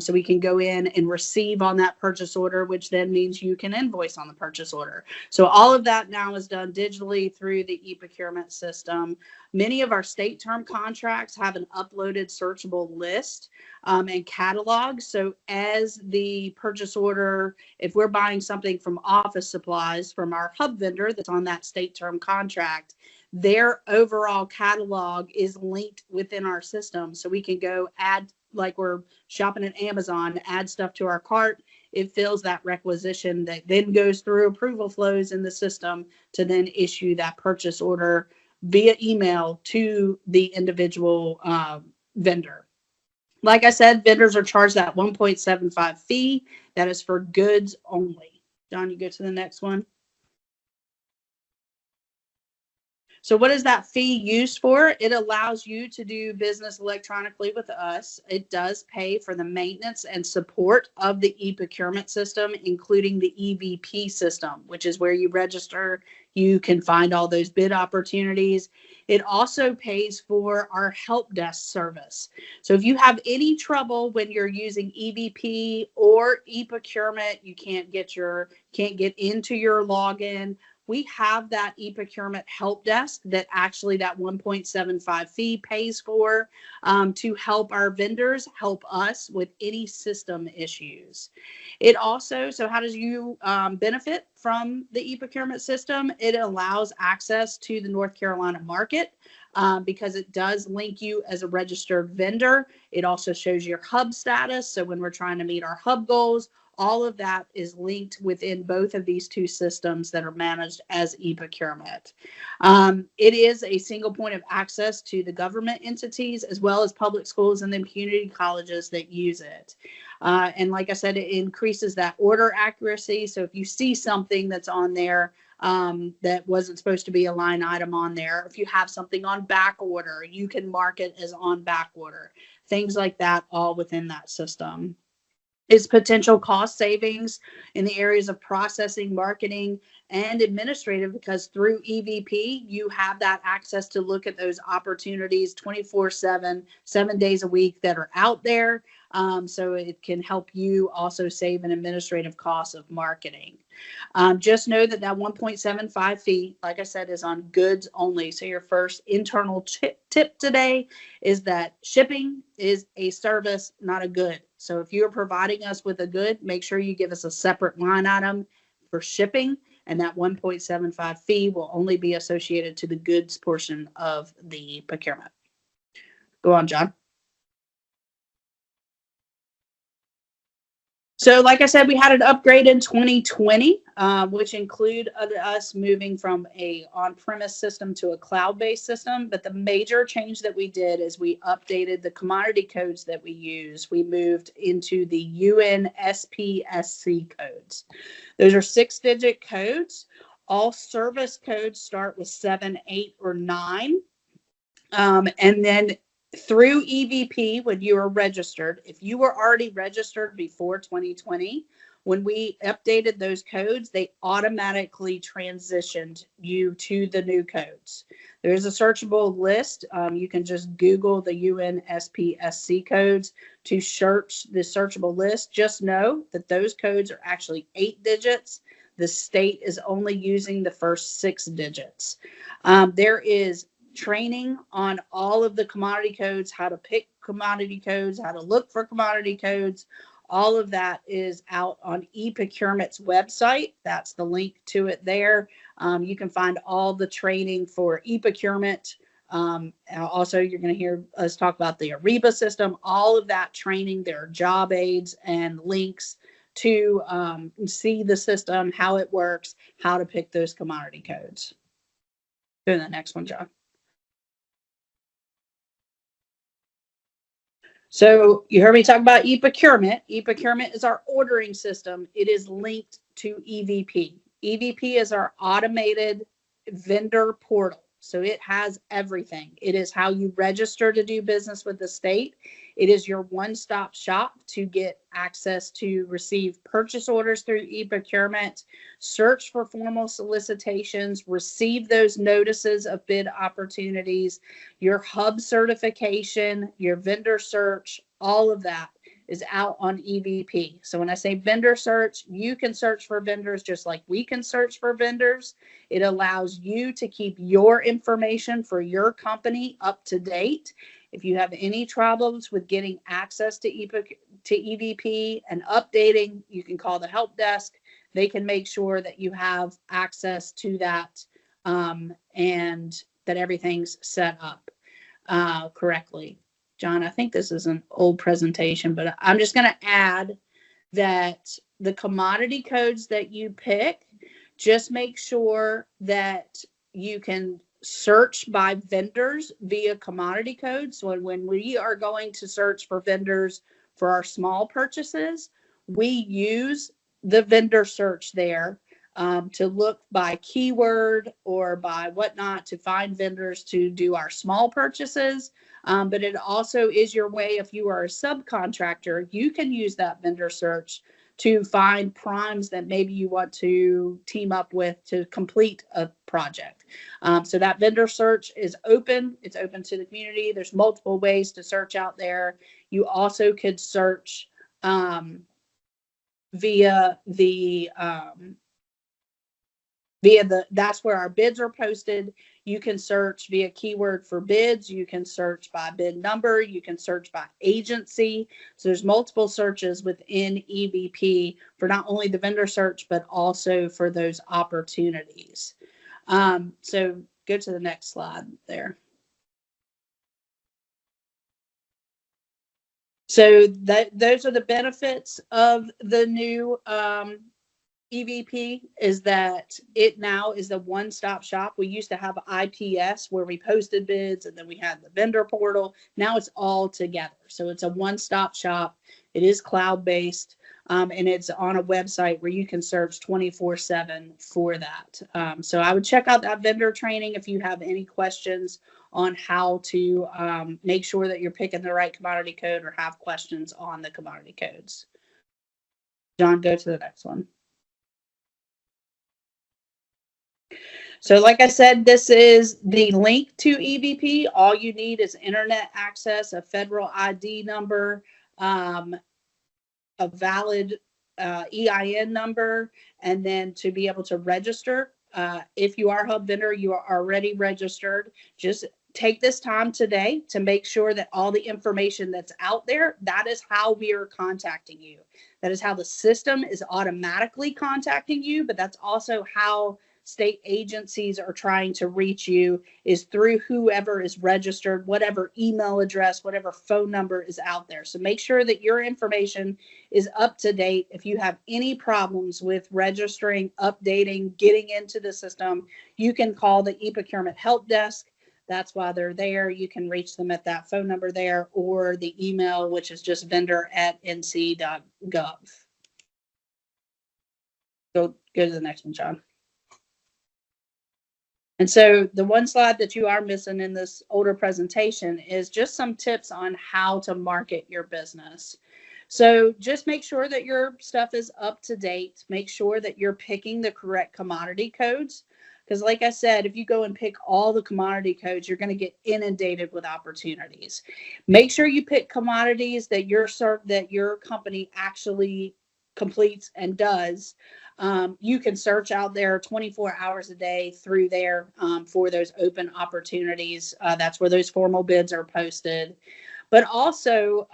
So we can go in and receive on that purchase order, which then means you can invoice on the purchase order. So all of that now is done digitally through the e-procurement system. Many of our state term contracts have an uploaded searchable list and catalog. So as the purchase order, if we're buying something from office supplies from our hub vendor that's on that state term contract, their overall catalog is linked within our system. So we can go add, like we're shopping at Amazon, add stuff to our cart. It fills that requisition that then goes through approval flows in the system to then issue that purchase order via email to the individual vendor. Like I said, vendors are charged that 1.75 fee. That is for goods only. John, you go to the next one. So what is that fee used for? It allows you to do business electronically with us. It does pay for the maintenance and support of the e-procurement system, including the EVP system, which is where you register. You can find all those bid opportunities. It also pays for our help desk service. So if you have any trouble when you're using EVP or e-procurement, you can't get into your login, we have that e-procurement help desk that actually that 1.75 fee pays for to help our vendors help us with any system issues. It also, so how does you benefit from the e-procurement system? It allows access to the North Carolina market because it does link you as a registered vendor. It also shows your hub status. So when we're trying to meet our hub goals, all of that is linked within both of these two systems that are managed as e-procurement. It is a single point of access to the government entities as well as public schools and then community colleges that use it. And like I said, it increases that order accuracy. So if you see something that's on there that wasn't supposed to be a line item on there, if you have something on back order, you can mark it as on back order. Things like that, all within that system. Is potential cost savings in the areas of processing, marketing, and administrative, because through EVP, you have that access to look at those opportunities 24/7, 7 days a week that are out there. So it can help you also save an administrative cost of marketing. Just know that that 1.75 fee, like I said, is on goods only. So your first internal tip today is that shipping is a service, not a good. So if you're providing us with a good, make sure you give us a separate line item for shipping, and that 1.75 fee will only be associated to the goods portion of the procurement. Go on, John. So like I said, we had an upgrade in 2020, which include us moving from a on-premise system to a cloud-based system. But the major change that we did is we updated the commodity codes that we use. We moved into the UNSPSC codes. Those are 6-digit codes. All service codes start with 7, 8, or 9. And then through EVP, when you are registered, if you were already registered before 2020, when we updated those codes, they automatically transitioned you to the new codes. There is a searchable list. You can just Google the UNSPSC codes to search the searchable list. Just know that those codes are actually 8 digits. The state is only using the first 6 digits. There is training on all of the commodity codes, how to pick commodity codes, how to look for commodity codes. All of that is out on eProcurement's website. That's the link to it there. You can find all the training for eProcurement. Also, you're going to hear us talk about the Ariba system. All of that training, there are job aids and links to see the system, how it works, how to pick those commodity codes. Go to the next one, John. So you heard me talk about eProcurement. eProcurement is our ordering system. It is linked to EVP. EVP is our automated vendor portal. So it has everything. It is how you register to do business with the state. It is your one-stop shop to get access to receive purchase orders through e-procurement, search for formal solicitations, receive those notices of bid opportunities, your hub certification, your vendor search, all of that is out on EVP. So when I say vendor search, you can search for vendors just like we can search for vendors. It allows you to keep your information for your company up to date. If you have any problems with getting access to EVP and updating, you can call the help desk. They can make sure that you have access to that and that everything's set up correctly. John, I think this is an old presentation, but I'm just going to add that the commodity codes that you pick, just make sure that you can search by vendors via commodity codes. So when we are going to search for vendors for our small purchases, we use the vendor search there to look by keyword or by whatnot to find vendors to do our small purchases. But it also is your way, if you are a subcontractor, you can use that vendor search to find primes that maybe you want to team up with to complete a project. So that vendor search is open. It's open to the community. There's multiple ways to search out there. You also could search via the that's where our bids are posted. You can search via keyword for bids. You can search by bid number. You can search by agency. So there's multiple searches within EVP for not only the vendor search, but also for those opportunities. So go to the next slide there. So those are the benefits of the new EVP, is that it now is a one-stop shop. We used to have IPS where we posted bids and then we had the vendor portal. Now it's all together. So it's a one-stop shop. It is cloud-based and it's on a website where you can search 24/7 for that. So I would check out that vendor training if you have any questions on how to make sure that you're picking the right commodity code or have questions on the commodity codes. John, go to the next one. So like I said, this is the link to EVP. All you need is internet access, a federal ID number, a valid EIN number, and then to be able to register. If you are a hub vendor, you are already registered. Just take this time today to make sure that all the information that's out there, that is how we are contacting you. That is how the system is automatically contacting you, but that's also how state agencies are trying to reach you, is through whoever is registered, whatever email address, whatever phone number is out there. So make sure that your information is up to date. If you have any problems with registering, updating, getting into the system, you can call the e-procurement help desk. That's why they're there. You can reach them at that phone number there, or the email, which is just vendor@nc.gov. Go to the next one, John. And so the one slide that you are missing in this older presentation is just some tips on how to market your business. So just make sure that your stuff is up to date. Make sure that you're picking the correct commodity codes. Because like I said, if you go and pick all the commodity codes, you're going to get inundated with opportunities. Make sure you pick commodities that your company actually completes and does. You can search out there 24 hours a day through there for those open opportunities. That's where those formal bids are posted. But also,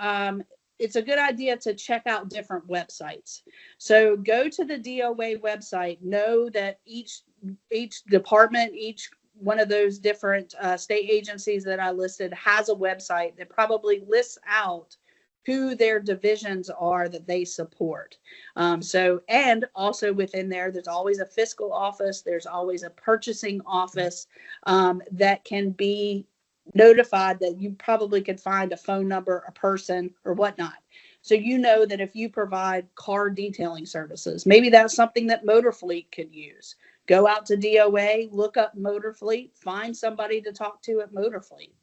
it's a good idea to check out different websites. So go to the DOA website. Know that each department, each one of those different state agencies that I listed has a website that probably lists out who their divisions are that they support. And also within there's always a fiscal office. There's always a purchasing office that can be notified, that you probably could find a phone number, a person, or whatnot. So you know that if you provide car detailing services, maybe that's something that Motor Fleet could use. Go out to DOA, look up Motor Fleet, find somebody to talk to at Motor Fleet.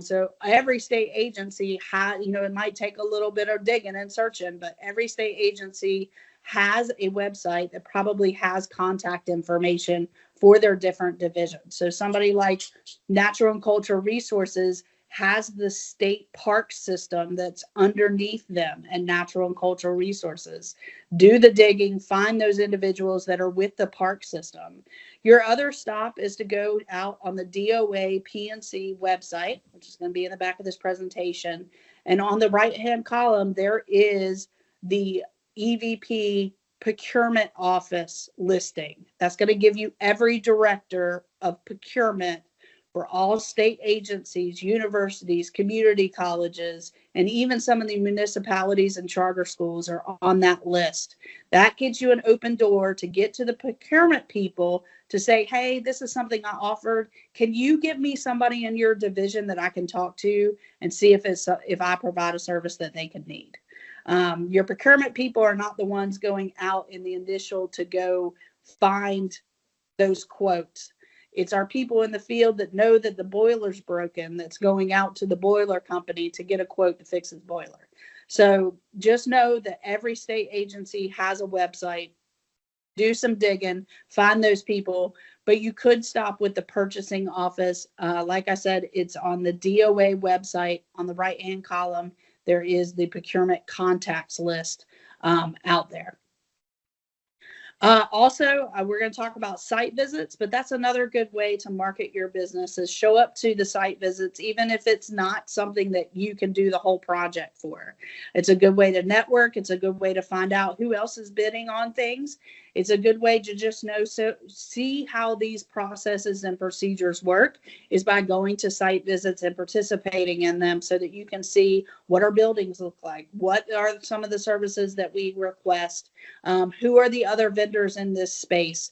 So every state agency has, it might take a little bit of digging and searching, but every state agency has a website that probably has contact information for their different divisions. So somebody like Natural and Cultural Resources has the state park system that's underneath them and Natural and Cultural Resources. Do the digging, find those individuals that are with the park system. Your other stop is to go out on the DOA PNC website, which is going to be in the back of this presentation. And on the right-hand column, there is the EVP procurement office listing. That's going to give you every director of procurement for all state agencies, universities, community colleges, and even some of the municipalities and charter schools are on that list. That gives you an open door to get to the procurement people to say, hey, this is something I offered. Can you give me somebody in your division that I can talk to and see if I provide a service that they could need? Your procurement people are not the ones going out in the initial to go find those quotes. It's our people in the field that know that the boiler's broken that's going out to the boiler company to get a quote to fix his boiler. So just know that every state agency has a website. Do some digging, find those people, but you could stop with the purchasing office. Like I said, it's on the DOA website on the right-hand column. There is the procurement contacts list out there. Also, we're going to talk about site visits, but that's another good way to market your business is show up to the site visits, even if it's not something that you can do the whole project for. It's a good way to network. It's a good way to find out who else is bidding on things. It's a good way to just see how these processes and procedures work is by going to site visits and participating in them so that you can see what our buildings look like, what are some of the services that we request, who are the other vendors in this space,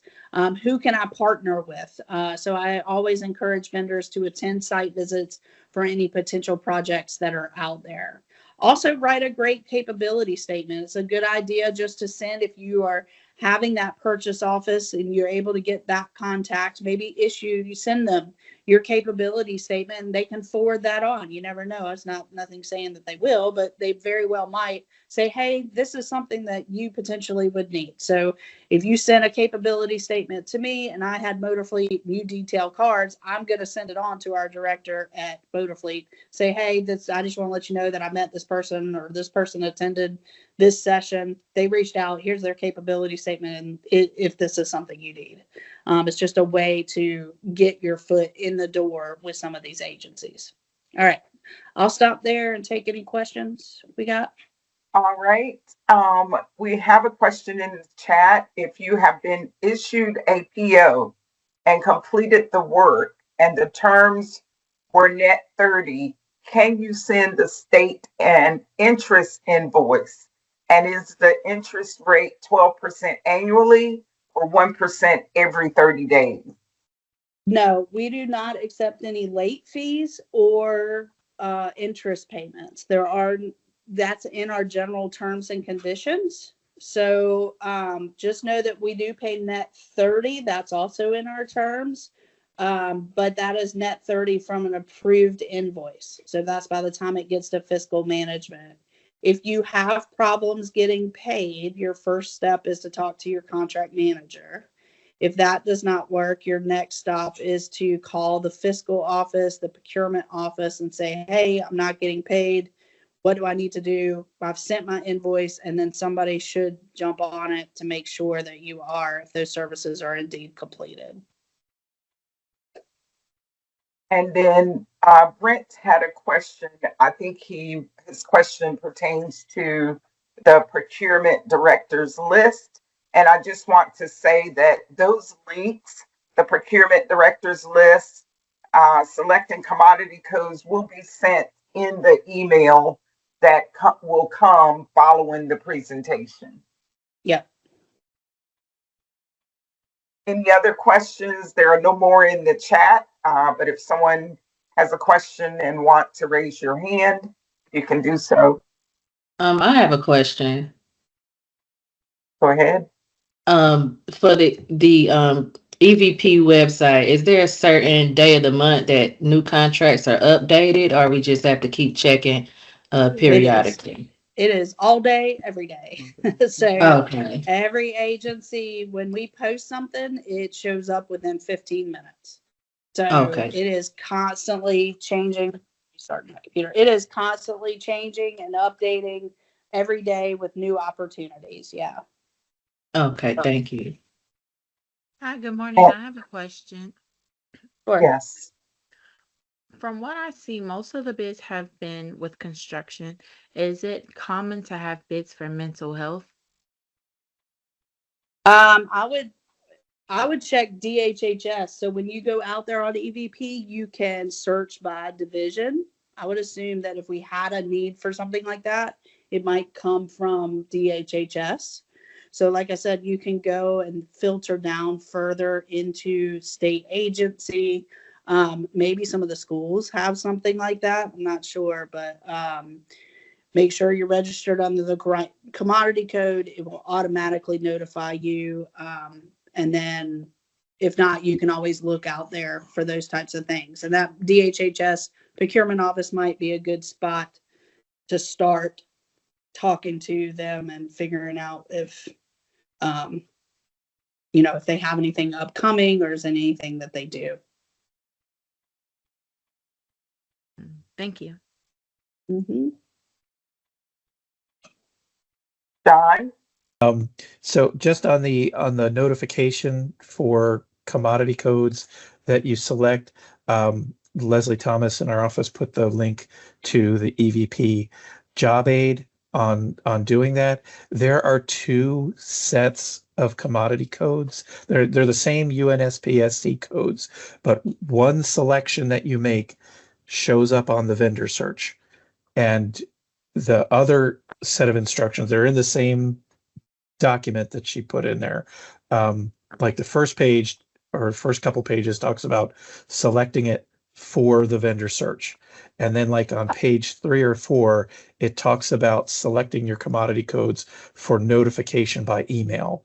who can I partner with. So I always encourage vendors to attend site visits for any potential projects that are out there. Also, write a great capability statement. It's a good idea just to send if you are having that purchase office and you're able to get that contact, maybe you send them your capability statement and they can forward that on. You never know. It's nothing saying that they will, but they very well might say, hey, this is something that you potentially would need. So if you send a capability statement to me and I had Motor Fleet, you detail cards, I'm going to send it on to our director at Motor Fleet. Say, hey, I just want to let you know that I met this person or this person attended this session. They reached out. Here's their capability statement. And if this is something you need, it's just a way to get your foot in the door with some of these agencies. All right. I'll stop there and take any questions we got. All right. We have a question in the chat. If you have been issued a PO and completed the work and the terms were net 30, can you send the state an interest invoice? And is the interest rate 12% annually or 1% every 30 days? No, we do not accept any late fees or interest payments. That's in our general terms and conditions. So just know that we do pay net 30. That's also in our terms. But that is net 30 from an approved invoice. So that's by the time it gets to fiscal management. If you have problems getting paid, your first step is to talk to your contract manager. If that does not work, your next stop is to call the fiscal office, the procurement office, and say, hey, I'm not getting paid. What do I need to do? I've sent my invoice, and then somebody should jump on it to make sure that you are, if those services are indeed completed. And then Brent had a question. I think his question pertains to the procurement directors list. And I just want to say that those links, the procurement directors list, selecting commodity codes will be sent in the email that will come following the presentation. Yep. Any other questions? There are no more in the chat, but if someone has a question and want to raise your hand, you can do so. I have a question. Go ahead. For the EVP website, is there a certain day of the month that new contracts are updated, or we just have to keep checking periodically? It is all day, every day. So Okay. every agency, when we post something, it shows up within 15 minutes. So Okay. it is constantly changing. Start my computer. It is constantly changing and updating every day with new opportunities. Yeah. Okay, thank you. Hi, good morning. I have a question. Sure. Yes. From what I see, most of the bids have been with construction. Is it common to have bids for mental health? I would check DHHS. So when you go out there on EVP, you can search by division. I would assume that if we had a need for something like that, it might come from DHHS. So like I said, you can go and filter down further into state agency. Maybe some of the schools have something like that. I'm not sure, but make sure you're registered under the commodity code. It will automatically notify you. And then if not, you can always look out there for those types of things. And that DHHS procurement office might be a good spot to start talking to them and figuring out if, if they have anything upcoming or is anything that they do. Thank you. Mm-hmm. Don? So just on the notification for commodity codes that you select, Leslie Thomas in our office put the link to the EVP job aid on doing that. There are two sets of commodity codes. They're the same UNSPSC codes, but one selection that you make shows up on the vendor search, and the other set of instructions, they're in the same document that she put in there. Like the first page or first couple pages talks about selecting it for the vendor search. And then like on page 3 or 4, it talks about selecting your commodity codes for notification by email.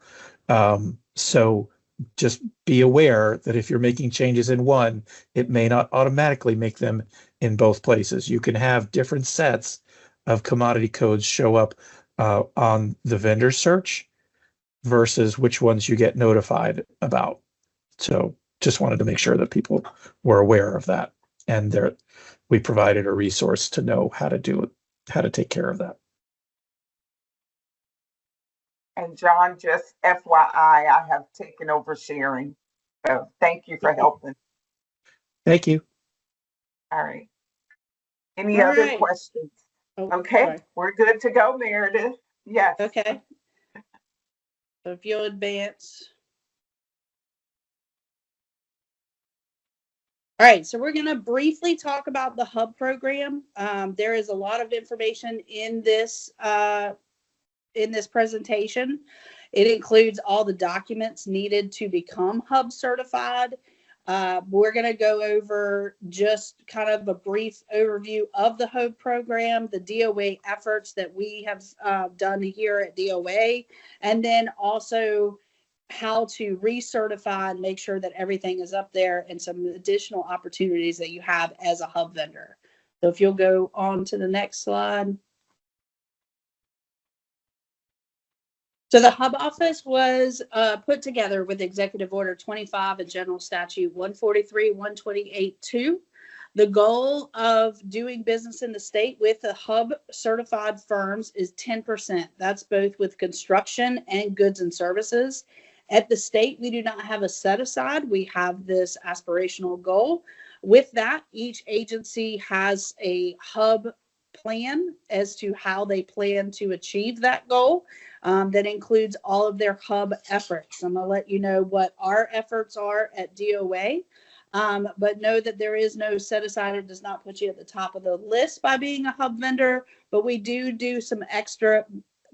So just be aware that if you're making changes in one, it may not automatically make them in both places. You can have different sets of commodity codes show up on the vendor search versus which ones you get notified about. So just wanted to make sure that people were aware of that, and we provided a resource to know how to do it, how to take care of that. And John, just FYI, I have taken over sharing. So thank you for helping. Thank you. All right. Any All other right. questions? Oh, Okay, sorry. we're good to go, Meredith. Yes. Okay. So if you'll advance. All right, so we're going to briefly talk about the HUB program. There is a lot of information in this presentation. It includes all the documents needed to become HUB certified. We're going to go over just kind of a brief overview of the HUB program, the DOA efforts that we have done here at DOA, and then also how to recertify and make sure that everything is up there and some additional opportunities that you have as a HUB vendor. So if you'll go on to the next slide. So the HUB office was put together with Executive Order 25 and General Statute 143, 128-2. The goal of doing business in the state with the HUB certified firms is 10%. That's both with construction and goods and services. At the state, we do not have a set aside. We have this aspirational goal. With that, each agency has a HUB plan as to how they plan to achieve that goal. That includes all of their HUB efforts. I'm going to let you know what our efforts are at DOA, but know that there is no set aside. It does not put you at the top of the list by being a HUB vendor, but we do some extra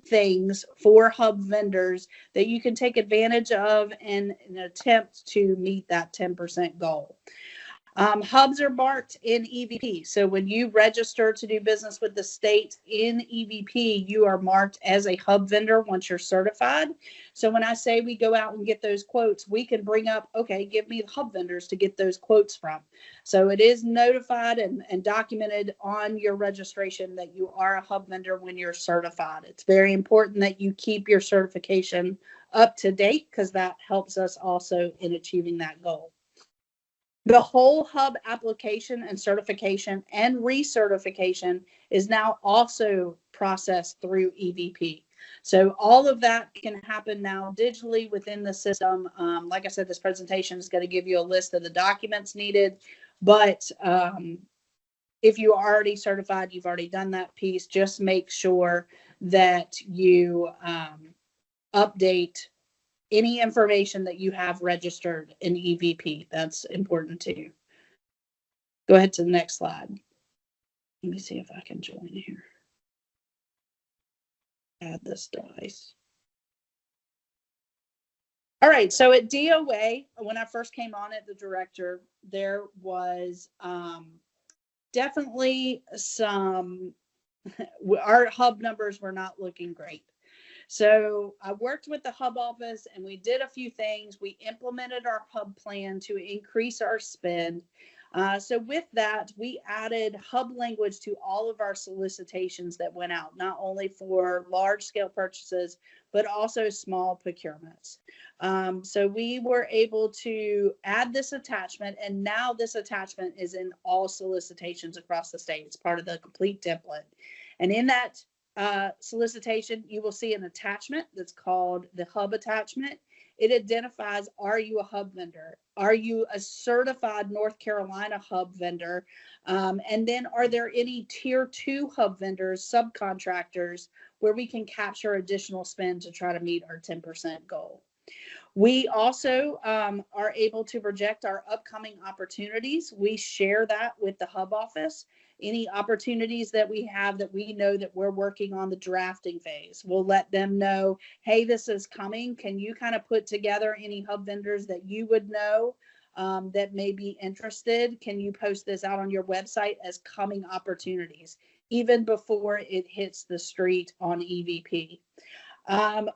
things for HUB vendors that you can take advantage of in an attempt to meet that 10% goal. Hubs are marked in EVP. So when you register to do business with the state in EVP, you are marked as a hub vendor once you're certified. So when I say we go out and get those quotes, we can bring up, okay, give me the hub vendors to get those quotes from. So it is notified and documented on your registration that you are a hub vendor when you're certified. It's very important that you keep your certification up to date because that helps us also in achieving that goal. The whole hub application and certification and recertification is now also processed through EVP. So all of that can happen now digitally within the system. Like I said, this presentation is going to give you a list of the documents needed, but if you are already certified, you've already done that piece, just make sure that you update any information that you have registered in EVP. That's important too. Go ahead to the next slide. Let me see if I can join here. Add this device. All right, so at DOA, when I first came on as the director, there was definitely some, our hub numbers were not looking great. So I worked with the hub office and we did a few things. We implemented our hub plan to increase our spend. So with that, we added hub language to all of our solicitations that went out, not only for large scale purchases, but also small procurements. So we were able to add this attachment, and now this attachment is in all solicitations across the state. It's part of the complete template. And in that solicitation, you will see an attachment that's called the hub attachment. It identifies, are you a hub vendor? Are you a certified North Carolina hub vendor? And then are there any tier 2 hub vendors, subcontractors, where we can capture additional spend to try to meet our 10% goal? We also are able to project our upcoming opportunities. We share that with the hub office. Any opportunities that we have that we know that we're working on the drafting phase, we'll let them know, hey, this is coming. Can you kind of put together any hub vendors that you would know that may be interested? Can you post this out on your website as coming opportunities, even before it hits the street on EVP?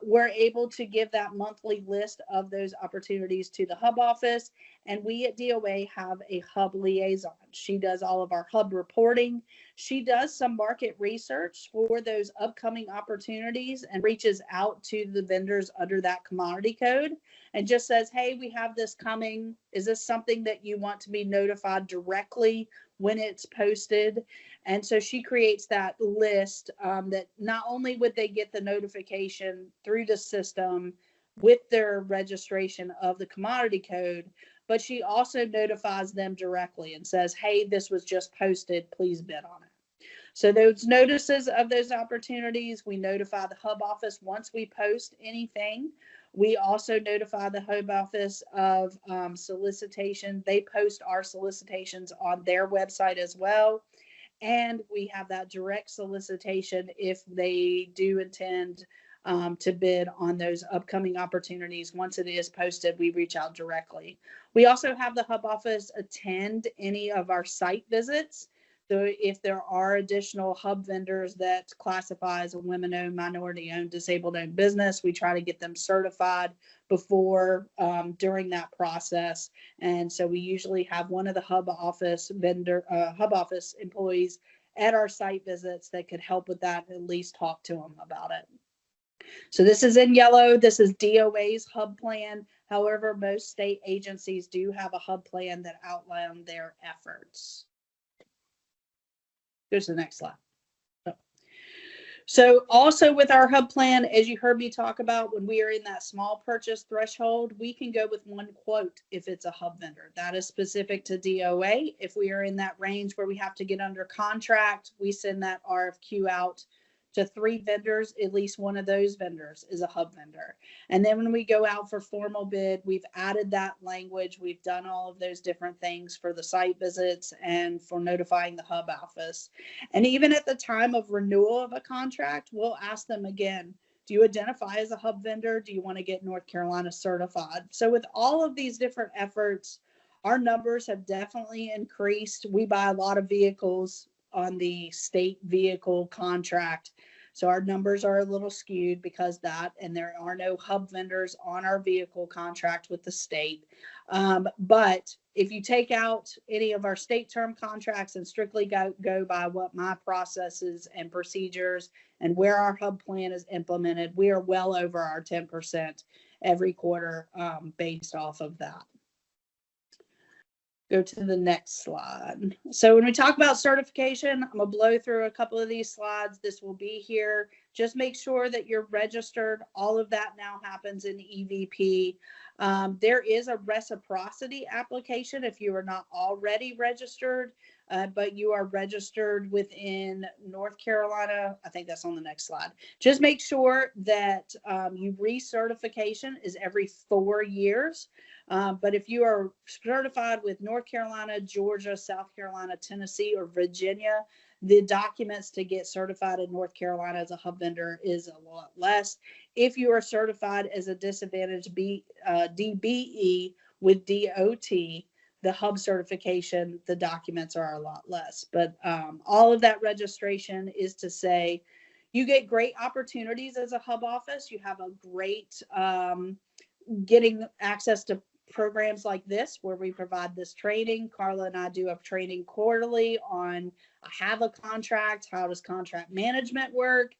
We're able to give that monthly list of those opportunities to the hub office, and we at DOA have a hub liaison. She does all of our hub reporting. She does some market research for those upcoming opportunities and reaches out to the vendors under that commodity code and just says, hey, we have this coming. Is this something that you want to be notified directly when it's posted? And so she creates that list that not only would they get the notification through the system with their registration of the commodity code, but she also notifies them directly and says, hey, this was just posted, please bid on it. So those notices of those opportunities, we notify the hub office once we post anything. We also notify the hub office of solicitation. They post our solicitations on their website as well. And we have that direct solicitation if they do intend to bid on those upcoming opportunities. Once it is posted, we reach out directly. We also have the hub office attend any of our site visits. So if there are additional hub vendors that classify as a women-owned, minority-owned, disabled-owned business, we try to get them certified before, during that process. And so we usually have one of the hub office employees at our site visits that could help with that, and at least talk to them about it. So this is in yellow. This is DOA's hub plan. However, most state agencies do have a hub plan that outline their efforts. Go to the next slide. So also with our hub plan, as you heard me talk about, when we are in that small purchase threshold, we can go with one quote if it's a hub vendor. That is specific to DOA. If we are in that range where we have to get under contract, we send that RFQ out to 3 vendors. At least one of those vendors is a hub vendor. And then when we go out for formal bid, we've added that language. We've done all of those different things for the site visits and for notifying the hub office. And even at the time of renewal of a contract, we'll ask them again, do you identify as a hub vendor? Do you want to get North Carolina certified? So with all of these different efforts, Our numbers have definitely increased. We buy a lot of vehicles on the state vehicle contract. So our numbers are a little skewed because that, and there are no hub vendors on our vehicle contract with the state. But if you take out any of our state term contracts and strictly go by what my processes and procedures and where our hub plan is implemented, we are well over our 10% every quarter based off of that. Go to the next slide. So when we talk about certification, I'm gonna blow through a couple of these slides. This will be here. Just make sure that you're registered. All of that now happens in EVP. There is a reciprocity application if you are not already registered, but you are registered within North Carolina. I think that's on the next slide. Just make sure that you recertification is every 4 years. But if you are certified with North Carolina, Georgia, South Carolina, Tennessee, or Virginia, the documents to get certified in North Carolina as a hub vendor is a lot less. If you are certified as a disadvantaged DBE with DOT, the hub certification, the documents are a lot less. But all of that registration is to say you get great opportunities as a hub office. You have a great getting access to programs like this where we provide this training. Carla and I do a training quarterly on have a contract, how does contract management work.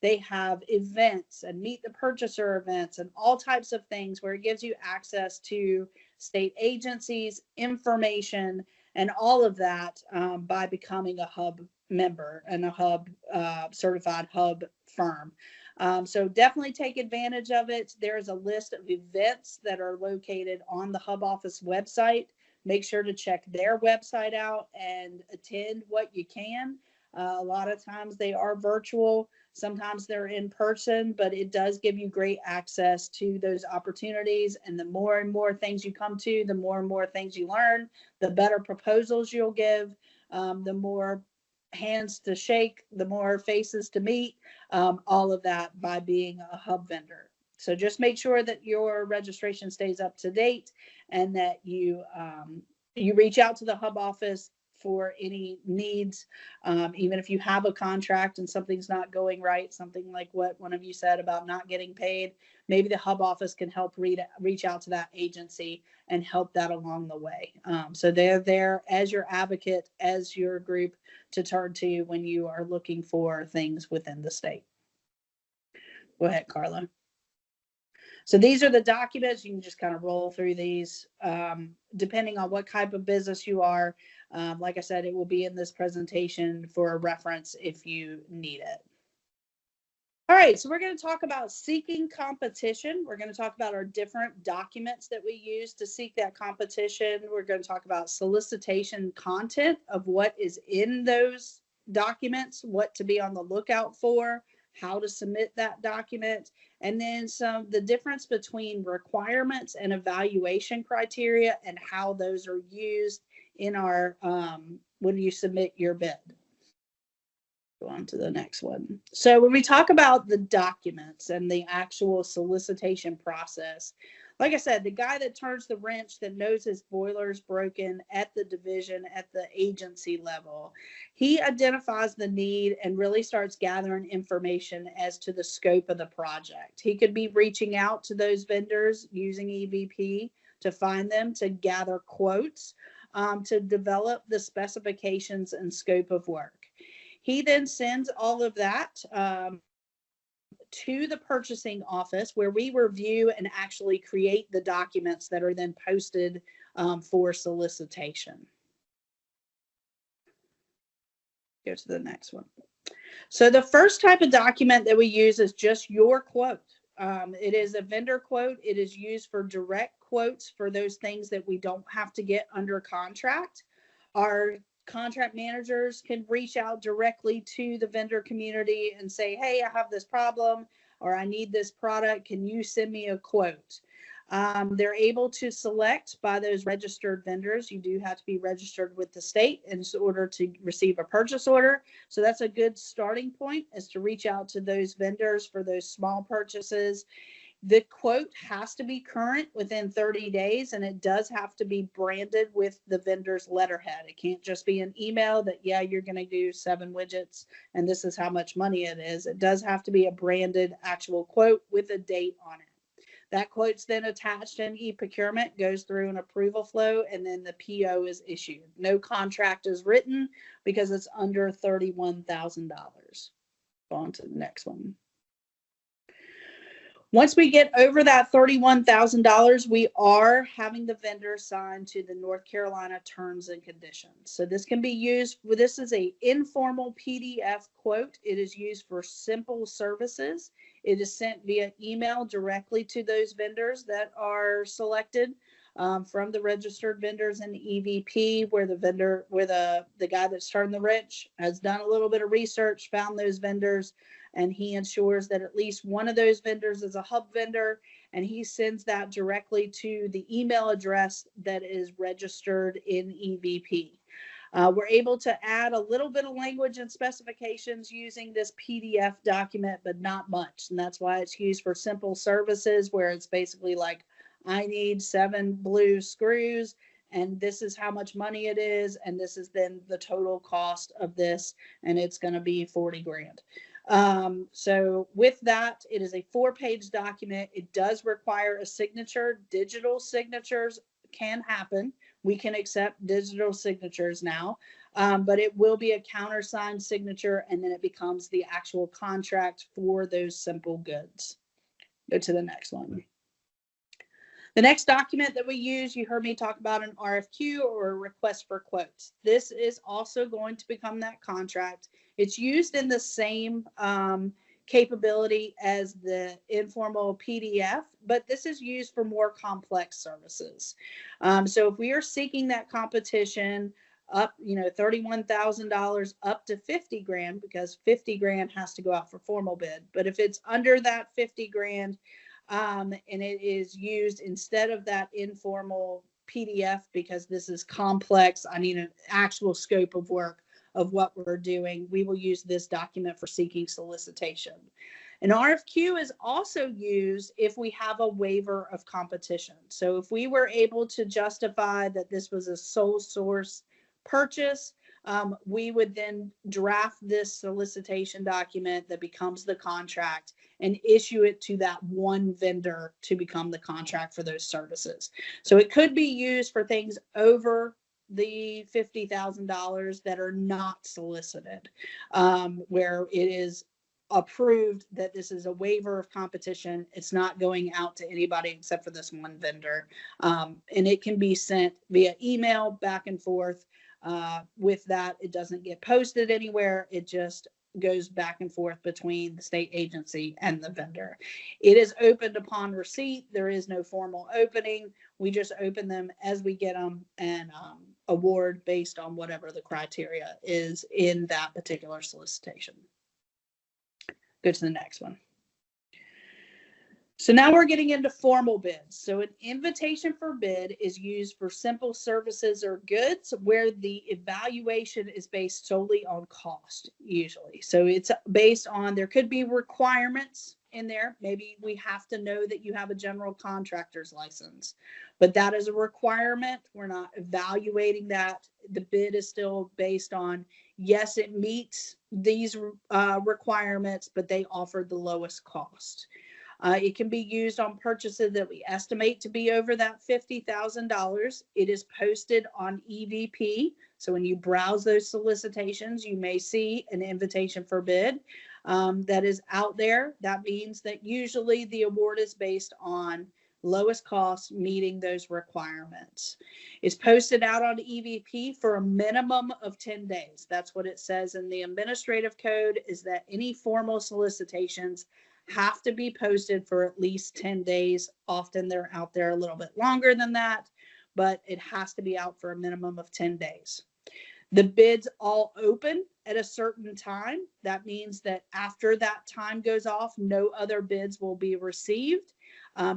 They have events and meet the purchaser events and all types of things where it gives you access to state agencies, information, and all of that by becoming a hub member and a hub certified hub firm. So definitely take advantage of it. There's a list of events that are located on the hub office website. Make sure to check their website out and attend what you can. A lot of times they are virtual. Sometimes they're in person, but it does give you great access to those opportunities. And the more and more things you come to, the more and more things you learn, the better proposals you'll give, the more hands to shake, the more faces to meet, all of that by being a hub vendor. So just make sure that your registration stays up to date and that you reach out to the hub office for any needs. Even if you have a contract and something's not going right, something like what one of you said about not getting paid, maybe the hub office can help reach out to that agency and help that along the way. So they're there as your advocate, as your group to turn to when you are looking for things within the state. Go ahead, Carla. So these are the documents. You can just kind of roll through these depending on what type of business you are. Like I said, it will be in this presentation for a reference if you need it. All right, so we're going to talk about seeking competition. We're going to talk about our different documents that we use to seek that competition. We're going to talk about solicitation content of what is in those documents, what to be on the lookout for, how to submit that document, and then the difference between requirements and evaluation criteria and how those are used in our when you submit your bid. Go on to the next one. So when we talk about the documents and the actual solicitation process, like I said, the guy that turns the wrench, that knows his boiler's broken at the division, at the agency level, he identifies the need and really starts gathering information as to the scope of the project. He could be reaching out to those vendors using EVP to find them, to gather quotes, to develop the specifications and scope of work. He then sends all of that to the purchasing office where we review and actually create the documents that are then posted for solicitation. Go to the next one. So the first type of document that we use is just your quote. It is a vendor quote. It is used for direct quotes for those things that we don't have to get under contract. Our contract managers can reach out directly to the vendor community and say, hey, I have this problem or I need this product. Can you send me a quote? They're able to select by those registered vendors. You do have to be registered with the state in order to receive a purchase order. So that's a good starting point, is to reach out to those vendors for those small purchases. The quote has to be current within 30 days, and it does have to be branded with the vendor's letterhead. It can't just be an email that, yeah, you're going to do 7 widgets and this is how much money it is. It does have to be a branded actual quote with a date on it. That quote's then attached in e-procurement, goes through an approval flow, and then the PO is issued. No contract is written because it's under $31,000. On to the next one. Once we get over that $31,000, we are having the vendor sign to the North Carolina terms and conditions. So this can be used, this is an informal PDF quote. It is used for simple services. It is sent via email directly to those vendors that are selected from the registered vendors in the EVP, where the vendor, where the guy that's starting the wrench has done a little bit of research, found those vendors, and he ensures that at least one of those vendors is a hub vendor, and he sends that directly to the email address that is registered in EVP. We're able to add a little bit of language and specifications using this PDF document, but not much. And that's why it's used for simple services, where it's basically like, I need 7 blue screws, and this is how much money it is, and this is then the total cost of this, and it's going to be 40 grand. So with that, it is a 4-page document. It does require a signature. Digital signatures can happen. We can accept digital signatures now, but it will be a countersigned signature, and then it becomes the actual contract for those simple goods. Go to the next one. The next document that we use, you heard me talk about an RFQ, or a request for quotes. This is also going to become that contract. It's used in the same capability as the informal PDF, but this is used for more complex services. So if we are seeking that competition up, $31,000 up to 50 grand, because 50 grand has to go out for formal bid. But if it's under that 50 grand, and it is used instead of that informal PDF, because this is complex, I need an actual scope of work of what we're doing, we will use this document for seeking solicitation. An RFQ is also used if we have a waiver of competition. So if we were able to justify that this was a sole source purchase, we would then draft this solicitation document that becomes the contract and issue it to that one vendor to become the contract for those services. So it could be used for things over the $50,000 that are not solicited, where it is approved that this is a waiver of competition. It's not going out to anybody except for this one vendor. And it can be sent via email back and forth. With that, it doesn't get posted anywhere. It just goes back and forth between the state agency and the vendor. It is opened upon receipt. There is no formal opening. We just open them as we get them and award based on whatever the criteria is in that particular solicitation. Go to the next one. So now we're getting into formal bids. So an invitation for bid is used for simple services or goods where the evaluation is based solely on cost, usually. So it's based on, there could be requirements in there. Maybe we have to know that you have a general contractor's license, but that is a requirement. We're not evaluating that. The bid is still based on, yes, it meets these requirements, but they offered the lowest cost. It can be used on purchases that we estimate to be over that $50,000. It is posted on EVP. So when you browse those solicitations, you may see an invitation for bid that is out there. That means that usually the award is based on lowest cost meeting those requirements. It's posted out on EVP for a minimum of 10 days. That's what it says in the administrative code, is that any formal solicitations have to be posted for at least 10 days. Often they're out there a little bit longer than that, but it has to be out for a minimum of 10 days. The bids all open at a certain time. That means that after that time goes off, no other bids will be received.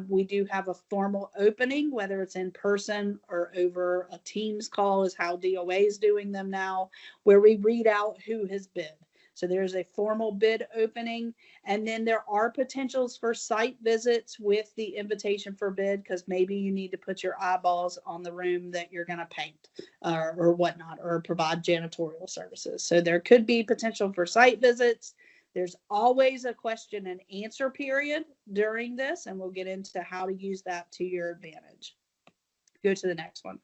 We do have a formal opening, whether it's in person or over a Teams call, is how DOA is doing them now, where we read out who has bid. So there's a formal bid opening, and then there are potentials for site visits with the invitation for bid, because maybe you need to put your eyeballs on the room that you're going to paint or whatnot, or provide janitorial services. So there could be potential for site visits. There's always a question and answer period during this, and we'll get into how to use that to your advantage. Go to the next one.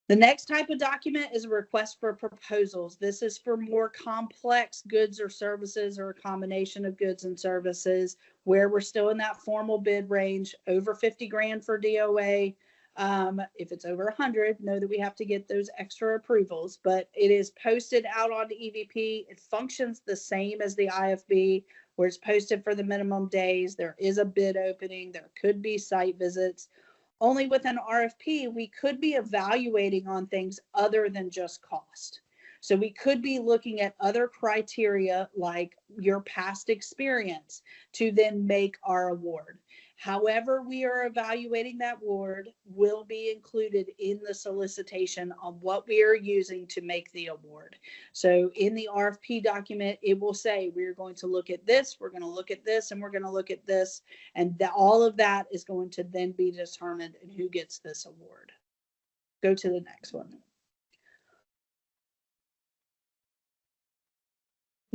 The next type of document is a request for proposals. This is for more complex goods or services, or a combination of goods and services, where we're still in that formal bid range, over 50 grand for DOA. If it's over 100, know that we have to get those extra approvals, but it is posted out on the EVP. It functions the same as the IFB, where it's posted for the minimum days. There is a bid opening. There could be site visits. Only with an RFP, we could be evaluating on things other than just cost. So we could be looking at other criteria like your past experience to then make our award. However we are evaluating that award will be included in the solicitation on what we are using to make the award. So in the RFP document, it will say we're going to look at this, we're going to look at this, and we're going to look at this. And all of that is going to then be determined in who gets this award. Go to the next one.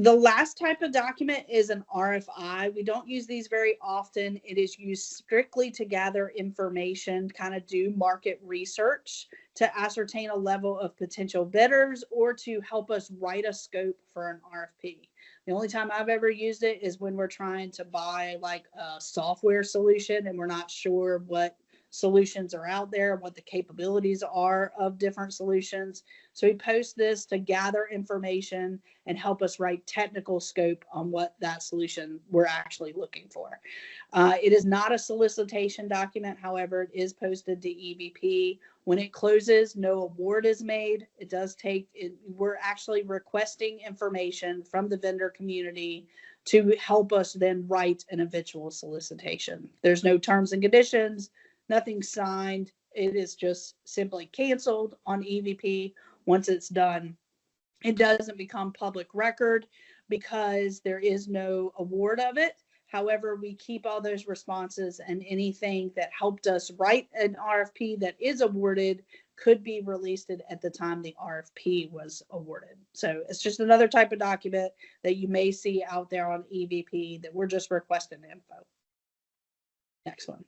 The last type of document is an RFI. We don't use these very often. It is used strictly to gather information, kind of do market research to ascertain a level of potential bidders, or to help us write a scope for an RFP. The only time I've ever used it is when we're trying to buy like a software solution and we're not sure what solutions are out there, what the capabilities are of different solutions. So we post this to gather information and help us write technical scope on what that solution we're actually looking for. It is not a solicitation document. However, it is posted to EVP. When it closes, no award is made. It does take, we're actually requesting information from the vendor community to help us then write an eventual solicitation. There's no terms and conditions, nothing signed. It is just simply canceled on EVP once it's done. It doesn't become public record because there is no award of it. However, we keep all those responses, and anything that helped us write an RFP that is awarded could be released at the time the RFP was awarded. So it's just another type of document that you may see out there on EVP that we're just requesting info. Next one.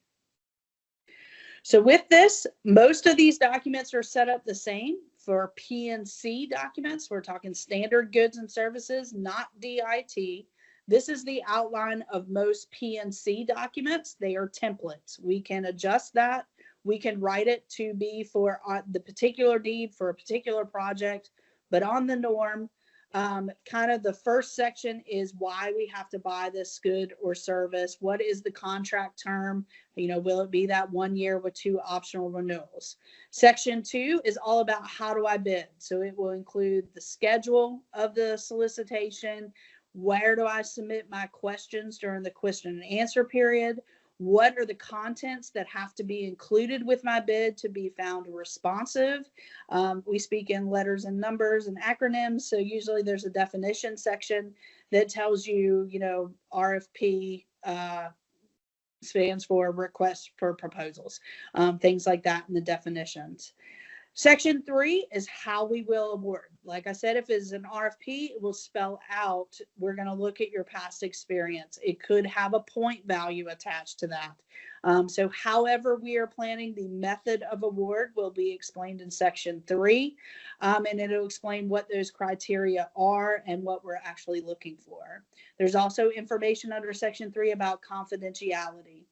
So with this, most of these documents are set up the same. For P&C documents, we're talking standard goods and services, not DIT. This is the outline of most P&C documents. They are templates. We can adjust that. We can write it to be for the particular need for a particular project, but on the norm, kind of the first section is why we have to buy this good or service. What is the contract term? You know, will it be that 1 year with 2 optional renewals? Section 2 is all about how do I bid? So it will include the schedule of the solicitation. Where do I submit my questions during the question and answer period? What are the contents that have to be included with my bid to be found responsive? We speak in letters and numbers and acronyms. So usually there's a definition section that tells you, you know, RFP stands for request for proposals, things like that in the definitions. Section 3 is how we will award. Like I said, if it's an RFP, it will spell out, we're going to look at your past experience. It could have a point value attached to that. So however we are planning, the method of award will be explained in Section 3, and it'll explain what those criteria are and what we're actually looking for. There's also information under Section 3 about confidentiality.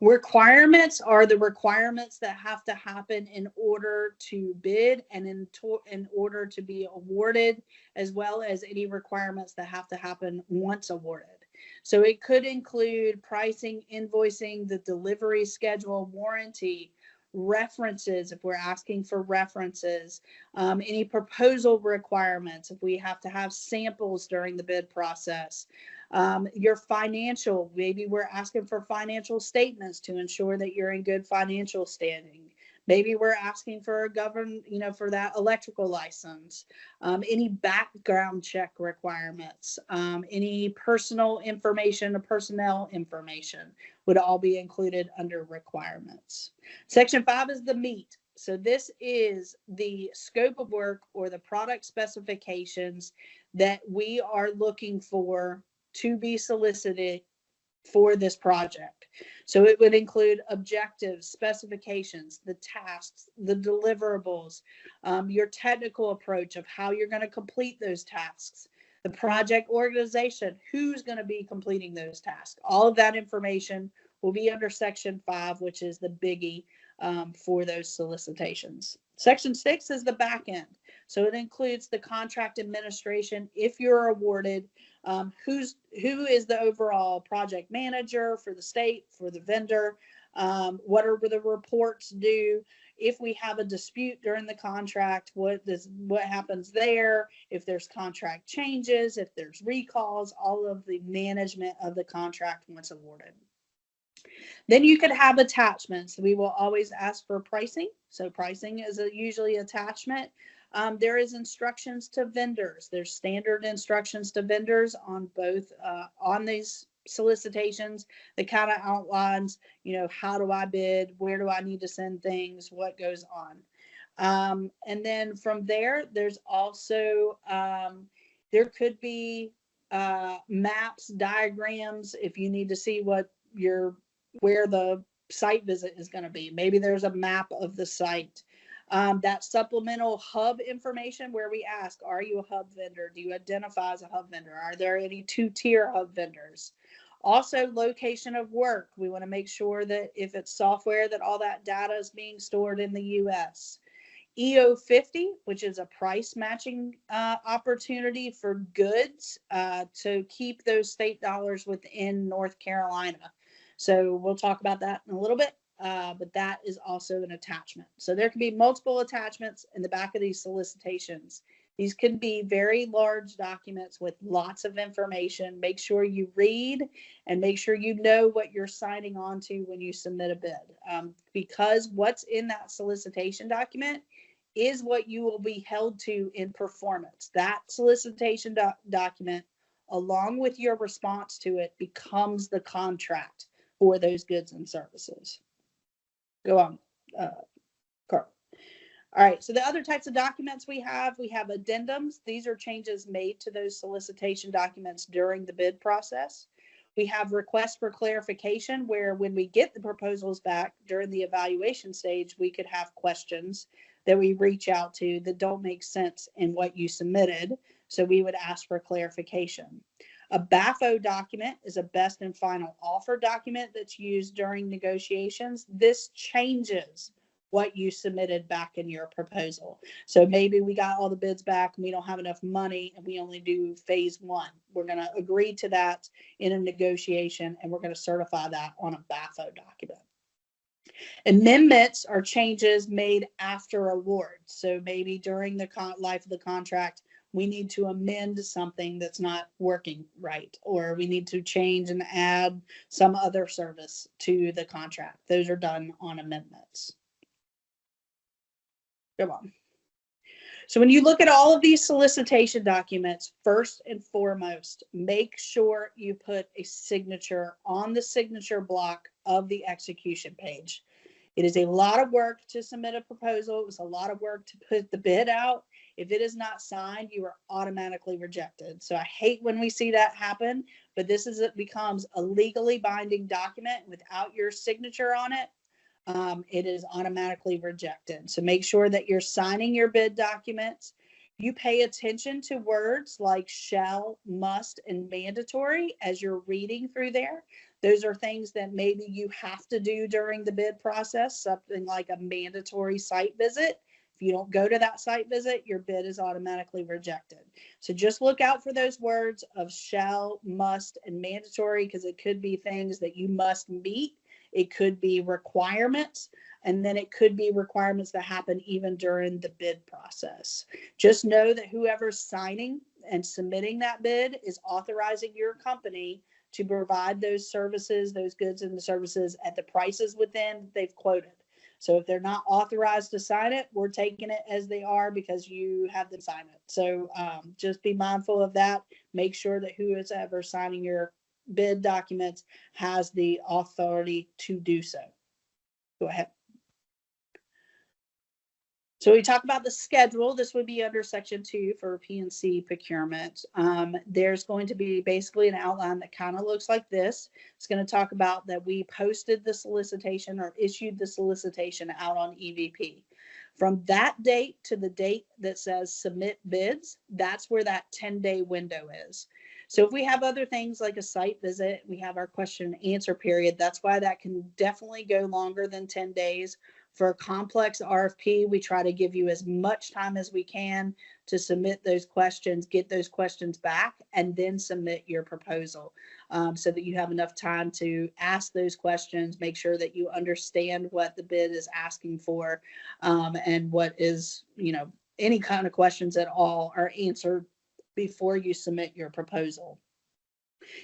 Requirements are the requirements that have to happen in order to bid and in order to be awarded, as well as any requirements that have to happen once awarded. So it could include pricing, invoicing, the delivery schedule, warranty, references if we're asking for references, any proposal requirements if we have to have samples during the bid process. Your financial, maybe we're asking for financial statements to ensure that you're in good financial standing. Maybe we're asking for a for that electrical license, any background check requirements, any personal information or personnel information would all be included under requirements. Section 5 is the meat. So this is the scope of work or the product specifications that we are looking for to be solicited for this project. So it would include objectives, specifications, the tasks, the deliverables, your technical approach of how you're going to complete those tasks, the project organization, who's going to be completing those tasks. All of that information will be under Section 5, which is the biggie for those solicitations. Section 6 is the back end. So it includes the contract administration if you're awarded, who is the overall project manager for the state, for the vendor, what are the reports due, if we have a dispute during the contract, what happens there, if there's contract changes, if there's recalls, all of the management of the contract once awarded. Then you could have attachments. We will always ask for pricing. So pricing is usually attachment. There is instructions to vendors. There's standard instructions to vendors on both on these solicitations that kind of outlines, how do I bid? Where do I need to send things? What goes on? And then from there, there's also, there could be maps, diagrams, if you need to see where the site visit is going to be. Maybe there's a map of the site. That supplemental hub information where we ask, are you a hub vendor? Do you identify as a hub vendor? Are there any 2-tier hub vendors? Also, location of work. We want to make sure that if it's software, that all that data is being stored in the US. EO50, which is a price matching opportunity for goods to keep those state dollars within North Carolina. So we'll talk about that in a little bit, but that is also an attachment. So there can be multiple attachments in the back of these solicitations. These can be very large documents with lots of information. Make sure you read and make sure you know what you're signing on to when you submit a bid, because what's in that solicitation document is what you will be held to in performance. That solicitation document, along with your response to it, becomes the contract for those goods and services. Go on, Carl. All right, so the other types of documents we have addendums. These are changes made to those solicitation documents during the bid process. We have requests for clarification, where when we get the proposals back during the evaluation stage, we could have questions that we reach out to that don't make sense in what you submitted. So we would ask for clarification. A BAFO document is a best and final offer document that's used during negotiations. This changes what you submitted back in your proposal. So maybe we got all the bids back and we don't have enough money and we only do phase 1. We're going to agree to that in a negotiation and we're going to certify that on a BAFO document. Amendments are changes made after award. So maybe during the life of the contract, we need to amend something that's not working right, or we need to change and add some other service to the contract. Those are done on amendments. Come on. So when you look at all of these solicitation documents, first and foremost, make sure you put a signature on the signature block of the execution page. It is a lot of work to submit a proposal. It was a lot of work to put the bid out. If it is not signed, you are automatically rejected. So I hate when we see that happen, but it becomes a legally binding document. Without your signature on it, it is automatically rejected. So make sure that you're signing your bid documents. You pay attention to words like shall, must, and mandatory as you're reading through there. Those are things that maybe you have to do during the bid process, something like a mandatory site visit. If you don't go to that site visit, your bid is automatically rejected. So just look out for those words of shall, must, and mandatory, because it could be things that you must meet. It could be requirements, and then it could be requirements that happen even during the bid process. Just know that whoever's signing and submitting that bid is authorizing your company to provide those services, those goods and the services at the prices within they've quoted. So if they're not authorized to sign it, we're taking it as they are because you have them sign it. So just be mindful of that. Make sure that who is ever signing your bid documents has the authority to do so. Go ahead. So we talk about the schedule. This would be under section 2 for PNC procurement. There's going to be basically an outline that kind of looks like this. It's going to talk about that we posted the solicitation or issued the solicitation out on EVP. From that date to the date that says submit bids, that's where that 10-day window is. So if we have other things like a site visit, we have our question and answer period. That's why that can definitely go longer than 10 days. For a complex RFP, we try to give you as much time as we can to submit those questions, get those questions back, and then submit your proposal so that you have enough time to ask those questions, make sure that you understand what the bid is asking for, and what is, any kind of questions at all are answered before you submit your proposal.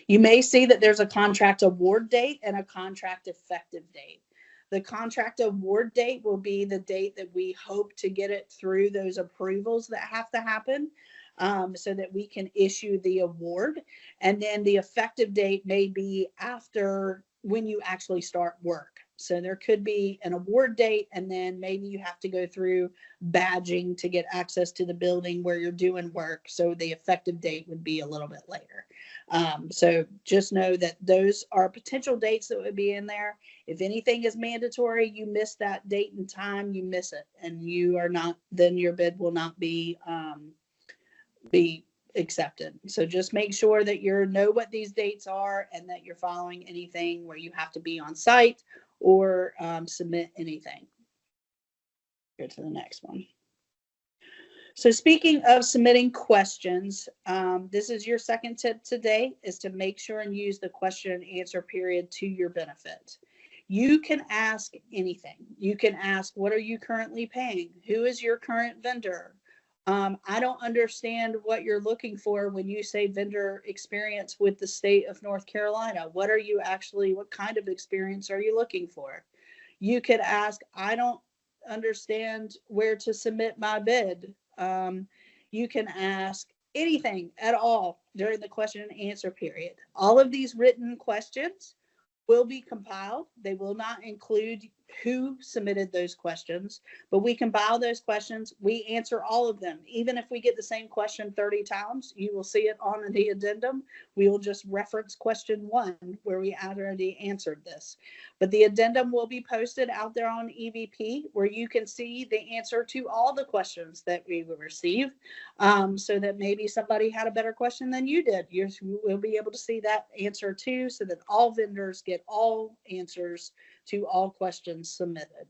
You may see that there's a contract award date and a contract effective date. The contract award date will be the date that we hope to get it through those approvals that have to happen so that we can issue the award. And then the effective date may be after when you actually start work. So there could be an award date, and then maybe you have to go through badging to get access to the building where you're doing work. So the effective date would be a little bit later. So just know that those are potential dates that would be in there. If anything is mandatory, you miss that date and time, you miss it, and you are not, then your bid will not be accepted. So just make sure that you know what these dates are and that you're following anything where you have to be on site or submit anything. Go to the next one. So speaking of submitting questions, this is your second tip today, is to make sure and use the question and answer period to your benefit. You can ask anything. You can ask, what are you currently paying? Who is your current vendor? I don't understand what you're looking for when you say vendor experience with the state of North Carolina. What kind of experience are you looking for? You could ask, I don't understand where to submit my bid. You can ask anything at all during the question and answer period. All of these written questions will be compiled. They will not include who submitted those questions, but we compile those questions. We answer all of them. Even if we get the same question 30 times, you will see it on the addendum. We will just reference question 1 where we already answered this. But the addendum will be posted out there on EVP where you can see the answer to all the questions that we will receive, so that maybe somebody had a better question than you did. You will be able to see that answer too, so that all vendors get all answers to all questions submitted.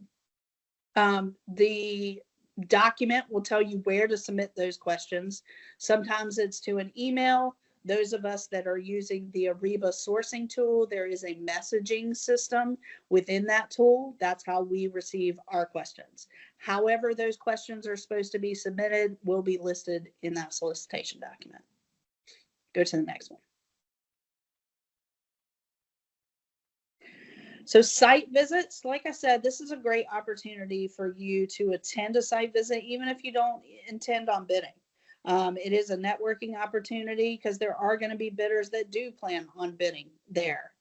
The document will tell you where to submit those questions. Sometimes it's to an email. Those of us that are using the Ariba sourcing tool, there is a messaging system within that tool. That's how we receive our questions. However, those questions are supposed to be submitted will be listed in that solicitation document. Go to the next one. So site visits, like I said, this is a great opportunity for you to attend a site visit, even if you don't intend on bidding. It is a networking opportunity because there are going to be bidders that do plan on bidding there.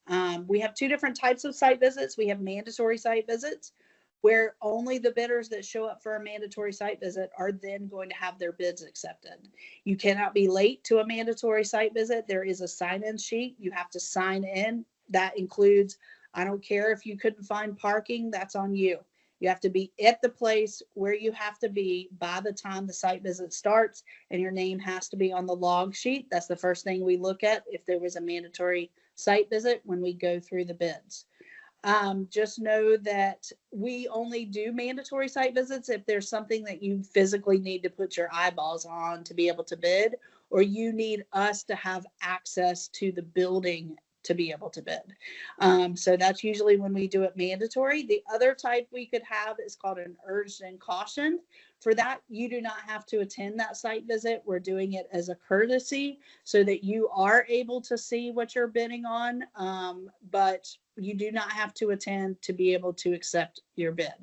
We have 2 different types of site visits. We have mandatory site visits, where only the bidders that show up for a mandatory site visit are then going to have their bids accepted. You cannot be late to a mandatory site visit. There is a sign-in sheet. You have to sign in. That includes, I don't care if you couldn't find parking, that's on you. You have to be at the place where you have to be by the time the site visit starts, and your name has to be on the log sheet. That's the first thing we look at if there was a mandatory site visit when we go through the bids. Just know that we only do mandatory site visits if there's something that you physically need to put your eyeballs on to be able to bid, or you need us to have access to the building to be able to bid. So that's usually when we do it mandatory. The other type we could have is called an urged and cautioned. For that, you do not have to attend that site visit. We're doing it as a courtesy so that you are able to see what you're bidding on, but you do not have to attend to be able to accept your bid.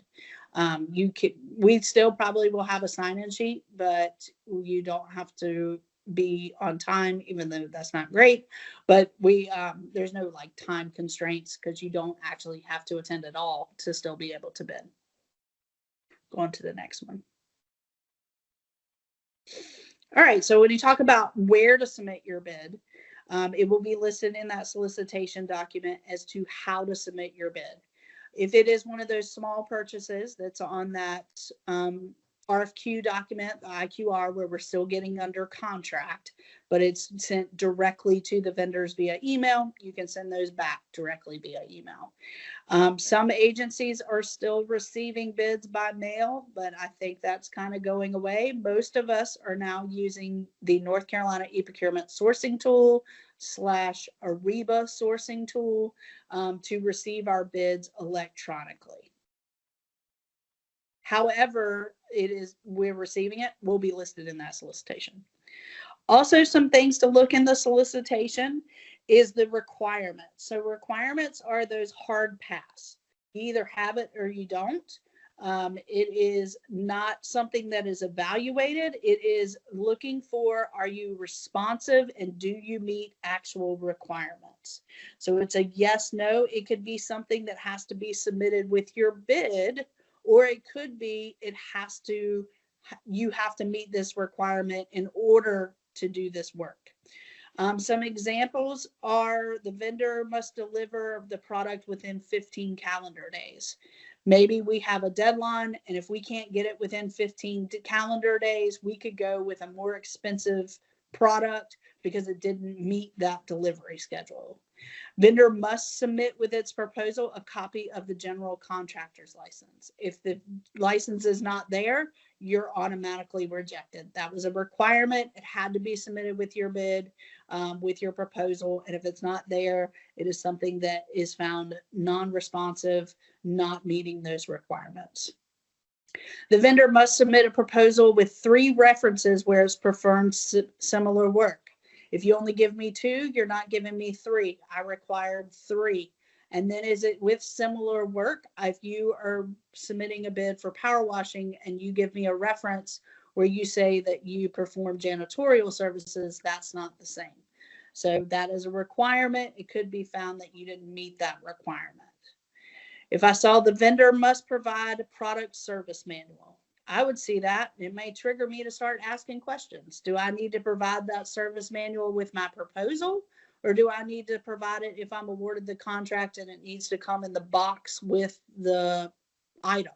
We still probably will have a sign-in sheet, but you don't have to be on time, even though that's not great. But there's no like time constraints because you don't actually have to attend at all to still be able to bid. Go on to the next one. All right, so when you talk about where to submit your bid, it will be listed in that solicitation document as to how to submit your bid. If it is one of those small purchases that's on that RFQ document, the IQR, where we're still getting under contract, but it's sent directly to the vendors via email, you can send those back directly via email. Some agencies are still receiving bids by mail, but I think that's kind of going away. Most of us are now using the North Carolina e-procurement sourcing tool / Ariba sourcing tool to receive our bids electronically. However, we're receiving it, will be listed in that solicitation. Also, some things to look in the solicitation is the requirements. So requirements are those hard pass. You either have it or you don't. It is not something that is evaluated. It is looking for, are you responsive and do you meet actual requirements? So it's a yes, no. It could be something that has to be submitted with your bid, or it could be you have to meet this requirement in order to do this work. Some examples are the vendor must deliver the product within 15 calendar days. Maybe we have a deadline, and if we can't get it within 15 calendar days, we could go with a more expensive product because it didn't meet that delivery schedule. Vendor must submit with its proposal a copy of the general contractor's license. If the license is not there, you're automatically rejected. That was a requirement. It had to be submitted with your bid, with your proposal. And if it's not there, it is something that is found non-responsive, not meeting those requirements. The vendor must submit a proposal with 3 references where it's performed similar work. If you only give me 2, you're not giving me 3. I required 3. And then is it with similar work? If you are submitting a bid for power washing and you give me a reference where you say that you perform janitorial services, that's not the same. So that is a requirement. It could be found that you didn't meet that requirement. If I saw the vendor must provide a product service manual, I would see that. It may trigger me to start asking questions. Do I need to provide that service manual with my proposal? Or do I need to provide it if I'm awarded the contract and it needs to come in the box with the item?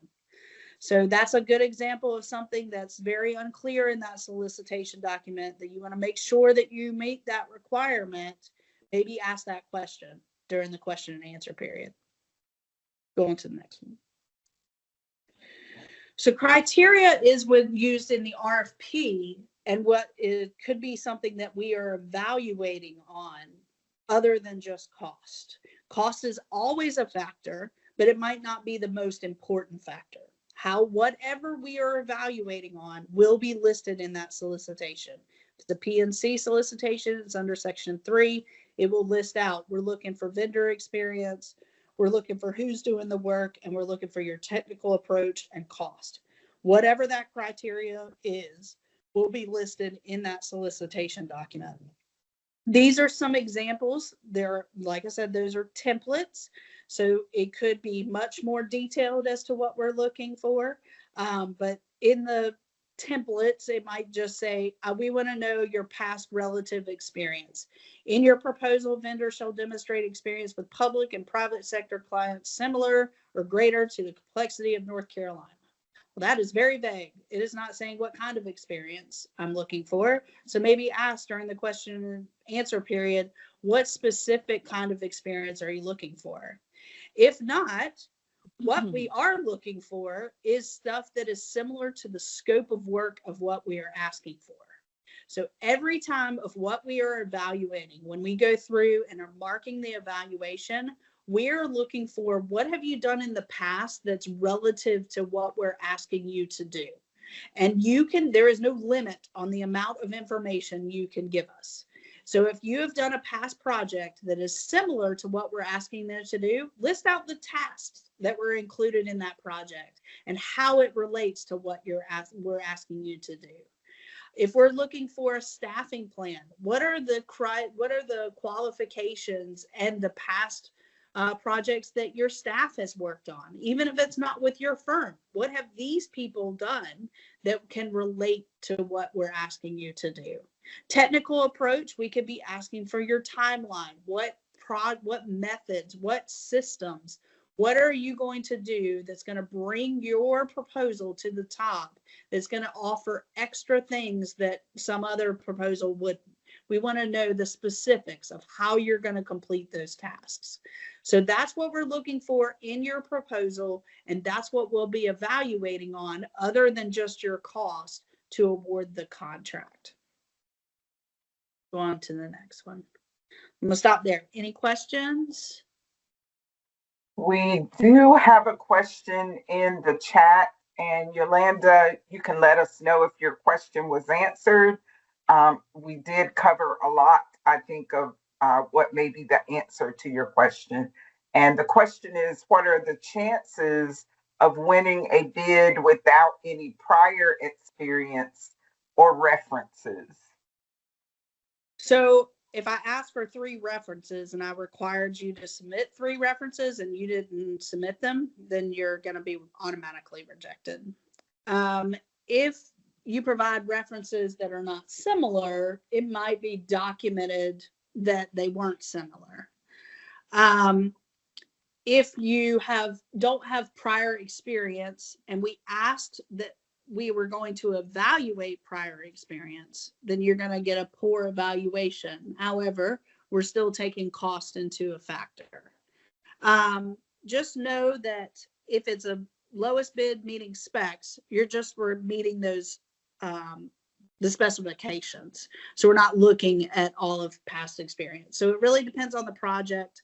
So that's a good example of something that's very unclear in that solicitation document that you want to make sure that you meet that requirement. Maybe ask that question during the question and answer period. Go on to the next one. So criteria is when used in the RFP, and what it could be something that we are evaluating on other than just cost. Cost is always a factor, but it might not be the most important factor. Whatever we are evaluating on will be listed in that solicitation. If the P&C solicitation is under section 3, it will list out, we're looking for vendor experience, we're looking for who's doing the work, and we're looking for your technical approach and cost. Whatever that criteria is, will be listed in that solicitation document. These are some examples. Like I said, those are templates. So it could be much more detailed as to what we're looking for. But in the templates, it might just say, we want to know your past relative experience. In your proposal, vendor shall demonstrate experience with public and private sector clients similar or greater to the complexity of North Carolina. Well, that is very vague. It is not saying what kind of experience I'm looking for. So maybe ask during the question and answer period, what specific kind of experience are you looking for? If not, what we are looking for is stuff that is similar to the scope of work of what we are asking for. So every time of what we are evaluating, when we go through and are marking the evaluation, we're looking for what have you done in the past that's relative to what we're asking you to do. And there is no limit on the amount of information you can give us. So if you have done a past project that is similar to what we're asking them to do, list out the tasks that were included in that project and how it relates to what we're asking you to do. If we're looking for a staffing plan, what are the qualifications and the past projects that your staff has worked on, even if it's not with your firm? What have these people done that can relate to what we're asking you to do? Technical approach, we could be asking for your timeline. What methods, what systems, what are you going to do that's going to bring your proposal to the top, that's going to offer extra things that some other proposal wouldn't? We want to know the specifics of how you're going to complete those tasks. So that's what we're looking for in your proposal, and that's what we'll be evaluating on, other than just your cost to award the contract. Go on to the next one. I'm gonna stop there. Any questions? We do have a question in the chat, and Yolanda, you can let us know if your question was answered. We did cover a lot, I think, of what may be the answer to your question. And the question is, what are the chances of winning a bid without any prior experience or references? So if I asked for 3 references and I required you to submit 3 references and you didn't submit them, then you're going to be automatically rejected. If you provide references that are not similar, it might be documented that they weren't similar. If you don't have prior experience and we asked that we were going to evaluate prior experience, then you're going to get a poor evaluation. However, we're still taking cost into a factor. Just know that if it's a lowest bid meeting specs, we're meeting those the specifications. So we're not looking at all of past experience. So it really depends on the project,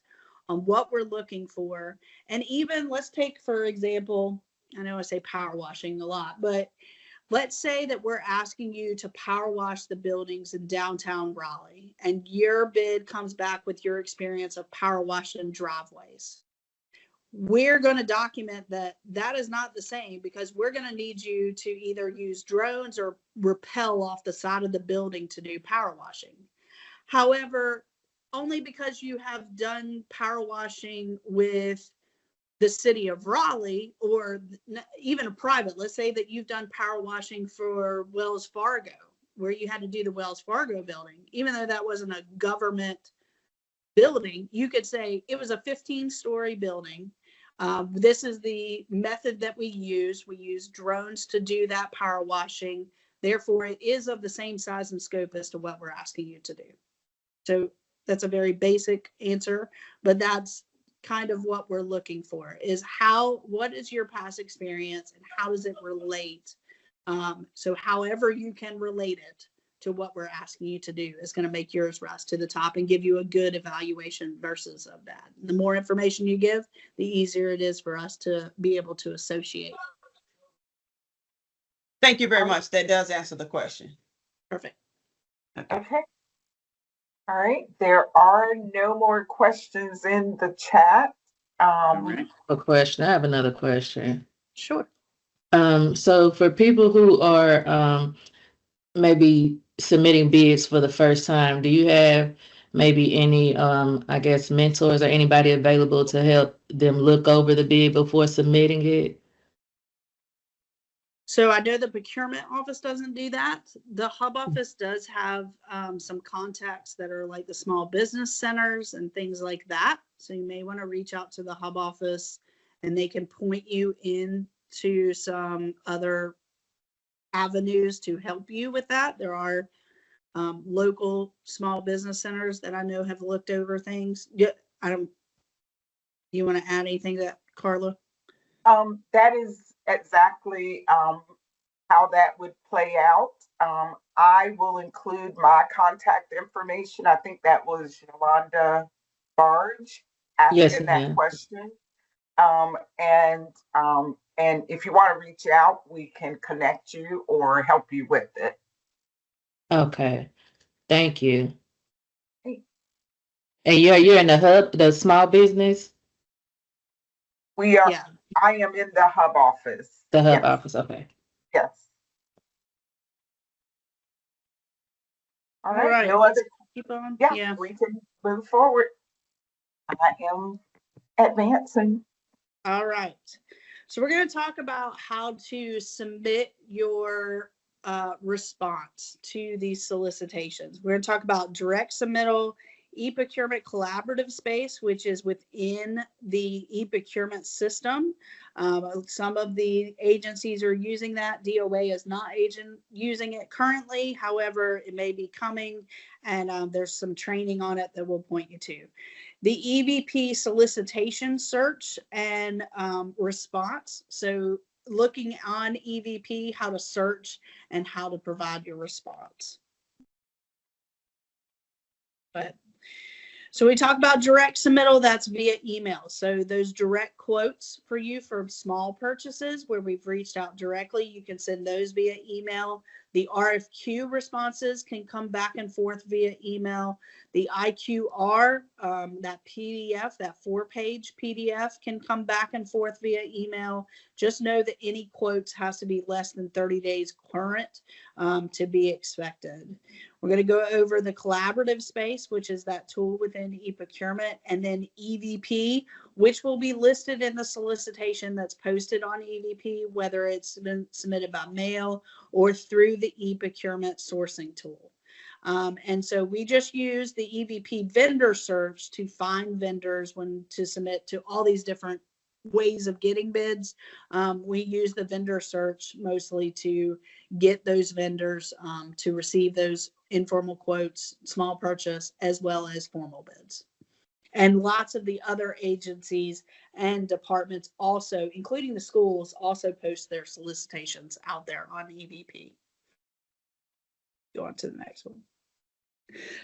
on what we're looking for. And even let's take, for example, I know I say power washing a lot, but let's say that we're asking you to power wash the buildings in downtown Raleigh, and your bid comes back with your experience of power washing driveways. We're going to document that that is not the same, because we're going to need you to either use drones or rappel off the side of the building to do power washing. However, only because you have done power washing with the city of Raleigh, or even a private, let's say that you've done power washing for Wells Fargo, where you had to do the Wells Fargo building, even though that wasn't a government building, you could say it was a 15-story building. This is the method that we use. We use drones to do that power washing. Therefore, it is of the same size and scope as to what we're asking you to do. So that's a very basic answer, but that's kind of what we're looking for, is what is your past experience and how does it relate? So however you can relate it to what we're asking you to do is going to make yours rise to the top and give you a good evaluation versus a bad. The more information you give, the easier it is for us to be able to associate. Thank you very much. That does answer the question. Perfect. Okay. All right. There are no more questions in the chat. A question. I have another question. Sure. So for people who are maybe submitting bids for the first time, do you have maybe any I guess mentors or anybody available to help them look over the bid before submitting it? So I know the procurement office doesn't do that. The hub office does have some contacts that are like the small business centers and things like that. So you may want to reach out to the hub office and they can point you into some other avenues to help you with that. There are local small business centers that I know have looked over things. Yeah, you want to add anything to that, Carla? That is exactly how that would play out. I will include my contact information. I think that was Yolanda Barge Yes, asking that ma'am. question. And if you want to reach out, we can connect you or help you with it. Okay. Thank you. Hey. And you're in the hub, the small business, We are. Yeah. I am in the hub office. the hub Yes. office. Okay. Yes. All All right. right. No Let's other. keep on. Yeah, Yeah. we can move forward. I am advancing. All right. So we're going to talk about how to submit your response to these solicitations. We're going to talk about direct submittal, e-procurement collaborative space, which is within the e-procurement system. Some of the agencies are using that. DOA is not using it currently. However, it may be coming, and there's some training on it that we'll point you to. The EVP solicitation search and response. So looking on EVP, how to search and how to provide your response. But so we talk about direct submittal, that's via email. So those direct quotes for you for small purchases where we've reached out directly, you can send those via email. The RFQ responses can come back and forth via email. The IQR, that PDF, that 4-page PDF can come back and forth via email. Just know that any quotes has to be less than 30 days current to be expected. We're going to go over the collaborative space, which is that tool within e-procurement, and then EVP, which will be listed in the solicitation that's posted on EVP, whether it's been submitted by mail or through the e-procurement sourcing tool. And so we just use the EVP vendor search to find vendors when to submit to all these different ways of getting bids. We use the vendor search mostly to get those vendors to receive those informal quotes, small purchase, as well as formal bids. And lots of the other agencies and departments also, including the schools, also post their solicitations out there on EVP. Go on to the next one.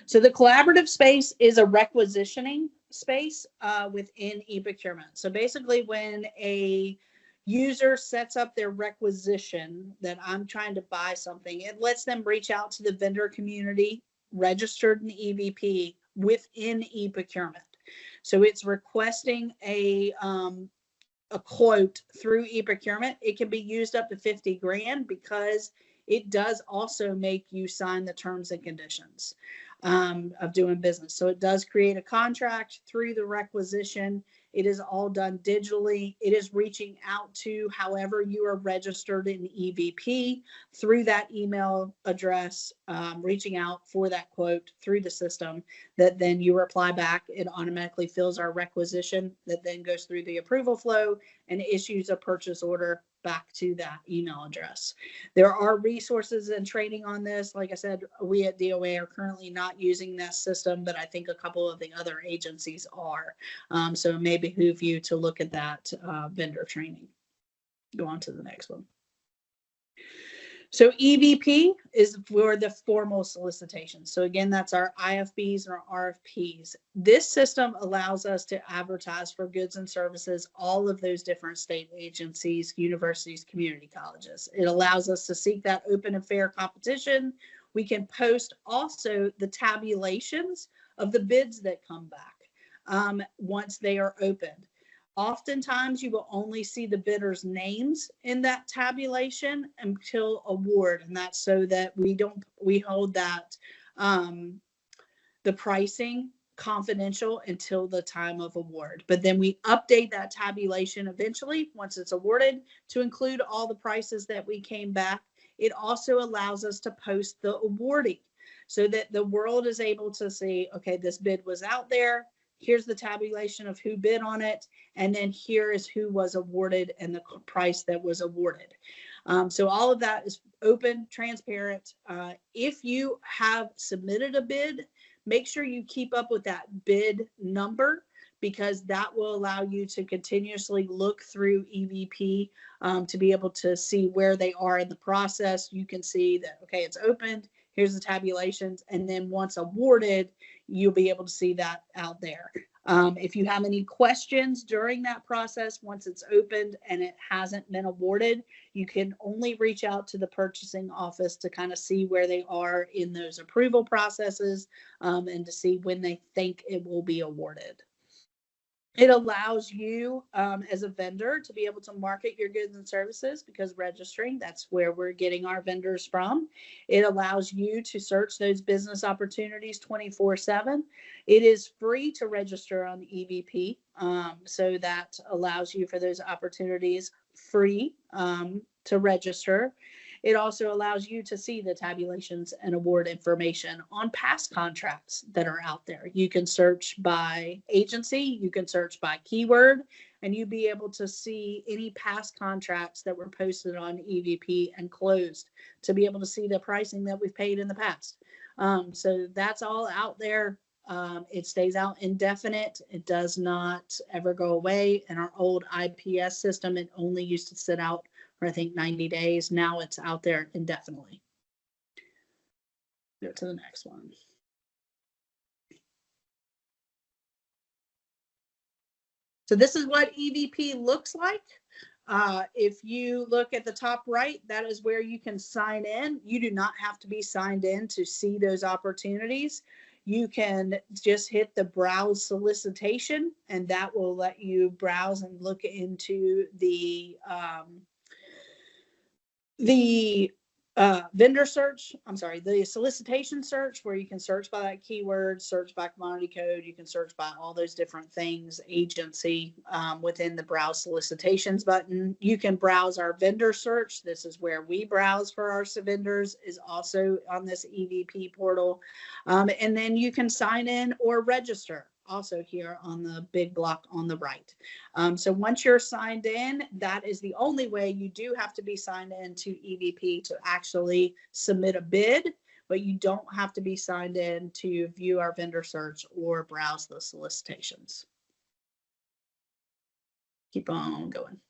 So the collaborative space is a requisitioning space within e-procurement. So basically when a user sets up their requisition that I'm trying to buy something, it lets them reach out to the vendor community registered in EVP within e-procurement. So it's requesting a quote through e-procurement. It can be used up to 50 grand because it does also make you sign the terms and conditions of doing business. So it does create a contract through the requisition. It is all done digitally. It is reaching out to however you are registered in EVP through that email address, reaching out for that quote through the system that then you reply back. It automatically fills our requisition that then goes through the approval flow and issues a purchase order back to that email address. There are resources and training on this. Like I said, we at DOA are currently not using this system, but I think a couple of the other agencies are. So it may behoove you to look at that vendor training. Go on to the next one. So EVP is for the formal solicitation. So again, that's our IFBs and our RFPs. This system allows us to advertise for goods and services, all of those different state agencies, universities, community colleges. It allows us to seek that open and fair competition. We can post also the tabulations of the bids that come back once they are opened. Oftentimes you will only see the bidders' names in that tabulation until award, and that's so that we hold that the pricing confidential until the time of award. But then we update that tabulation eventually once it's awarded to include all the prices that we came back. It also allows us to post the awarding so that the world is able to see, okay, this bid was out there. Here's the tabulation of who bid on it. And then here is who was awarded and the price that was awarded. So all of that is open, transparent. If you have submitted a bid, make sure you keep up with that bid number because that will allow you to continuously look through EVP to be able to see where they are in the process. You can see that, okay, it's opened, here's the tabulations, and then once awarded, you'll be able to see that out there. If you have any questions during that process, once it's opened and it hasn't been awarded, you can only reach out to the purchasing office to kind of see where they are in those approval processes and to see when they think it will be awarded. It allows you as a vendor to be able to market your goods and services, because registering, that's where we're getting our vendors from. It allows you to search those business opportunities 24/7. It is free to register on EVP. So that allows you for those opportunities free to register. It also allows you to see the tabulations and award information on past contracts that are out there. You can search by agency, you can search by keyword, and you'll be able to see any past contracts that were posted on EVP and closed to be able to see the pricing that we've paid in the past. So that's all out there. It stays out indefinite. It does not ever go away. In our old IPS system, it only used to sit out for I think 90 days. Now it's out there indefinitely. Go to the next one. So this is what EVP looks like. If you look at the top right, that is where you can sign in. You do not have to be signed in to see those opportunities. You can just hit the browse solicitation, and that will let you browse and look into the vendor search, the solicitation search, where you can search by that keyword, search by commodity code. You can search by all those different things, agency, within the browse solicitations button. You can browse our vendor search. This is where we browse for our vendors, is also on this EVP portal. And then you can sign in or register, also here on the big block on the right. So once you're signed in, that is the only way. You do have to be signed in to EVP to actually submit a bid, but you don't have to be signed in to view our vendor search or browse the solicitations. Keep on going.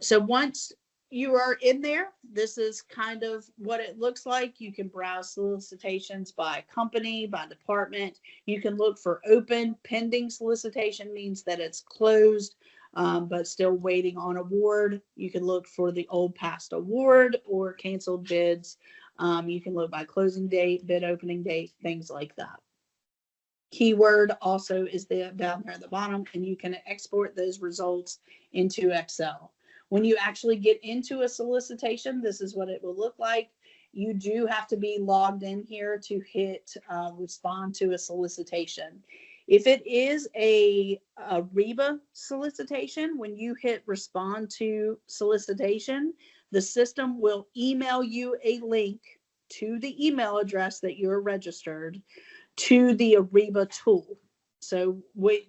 So once you are in there, this is kind of what it looks like. You can browse solicitations by company, by department. You can look for open. Pending solicitation means that it's closed, but still waiting on award. You can look for the old past award or canceled bids. You can look by closing date, bid opening date, things like that. Keyword also is down there at the bottom, and you can export those results into Excel. When you actually get into a solicitation, this is what it will look like. You do have to be logged in here to hit respond to a solicitation. If it is a REBA solicitation, when you hit respond to solicitation, the system will email you a link to the email address that you're registered to the Ariba tool. So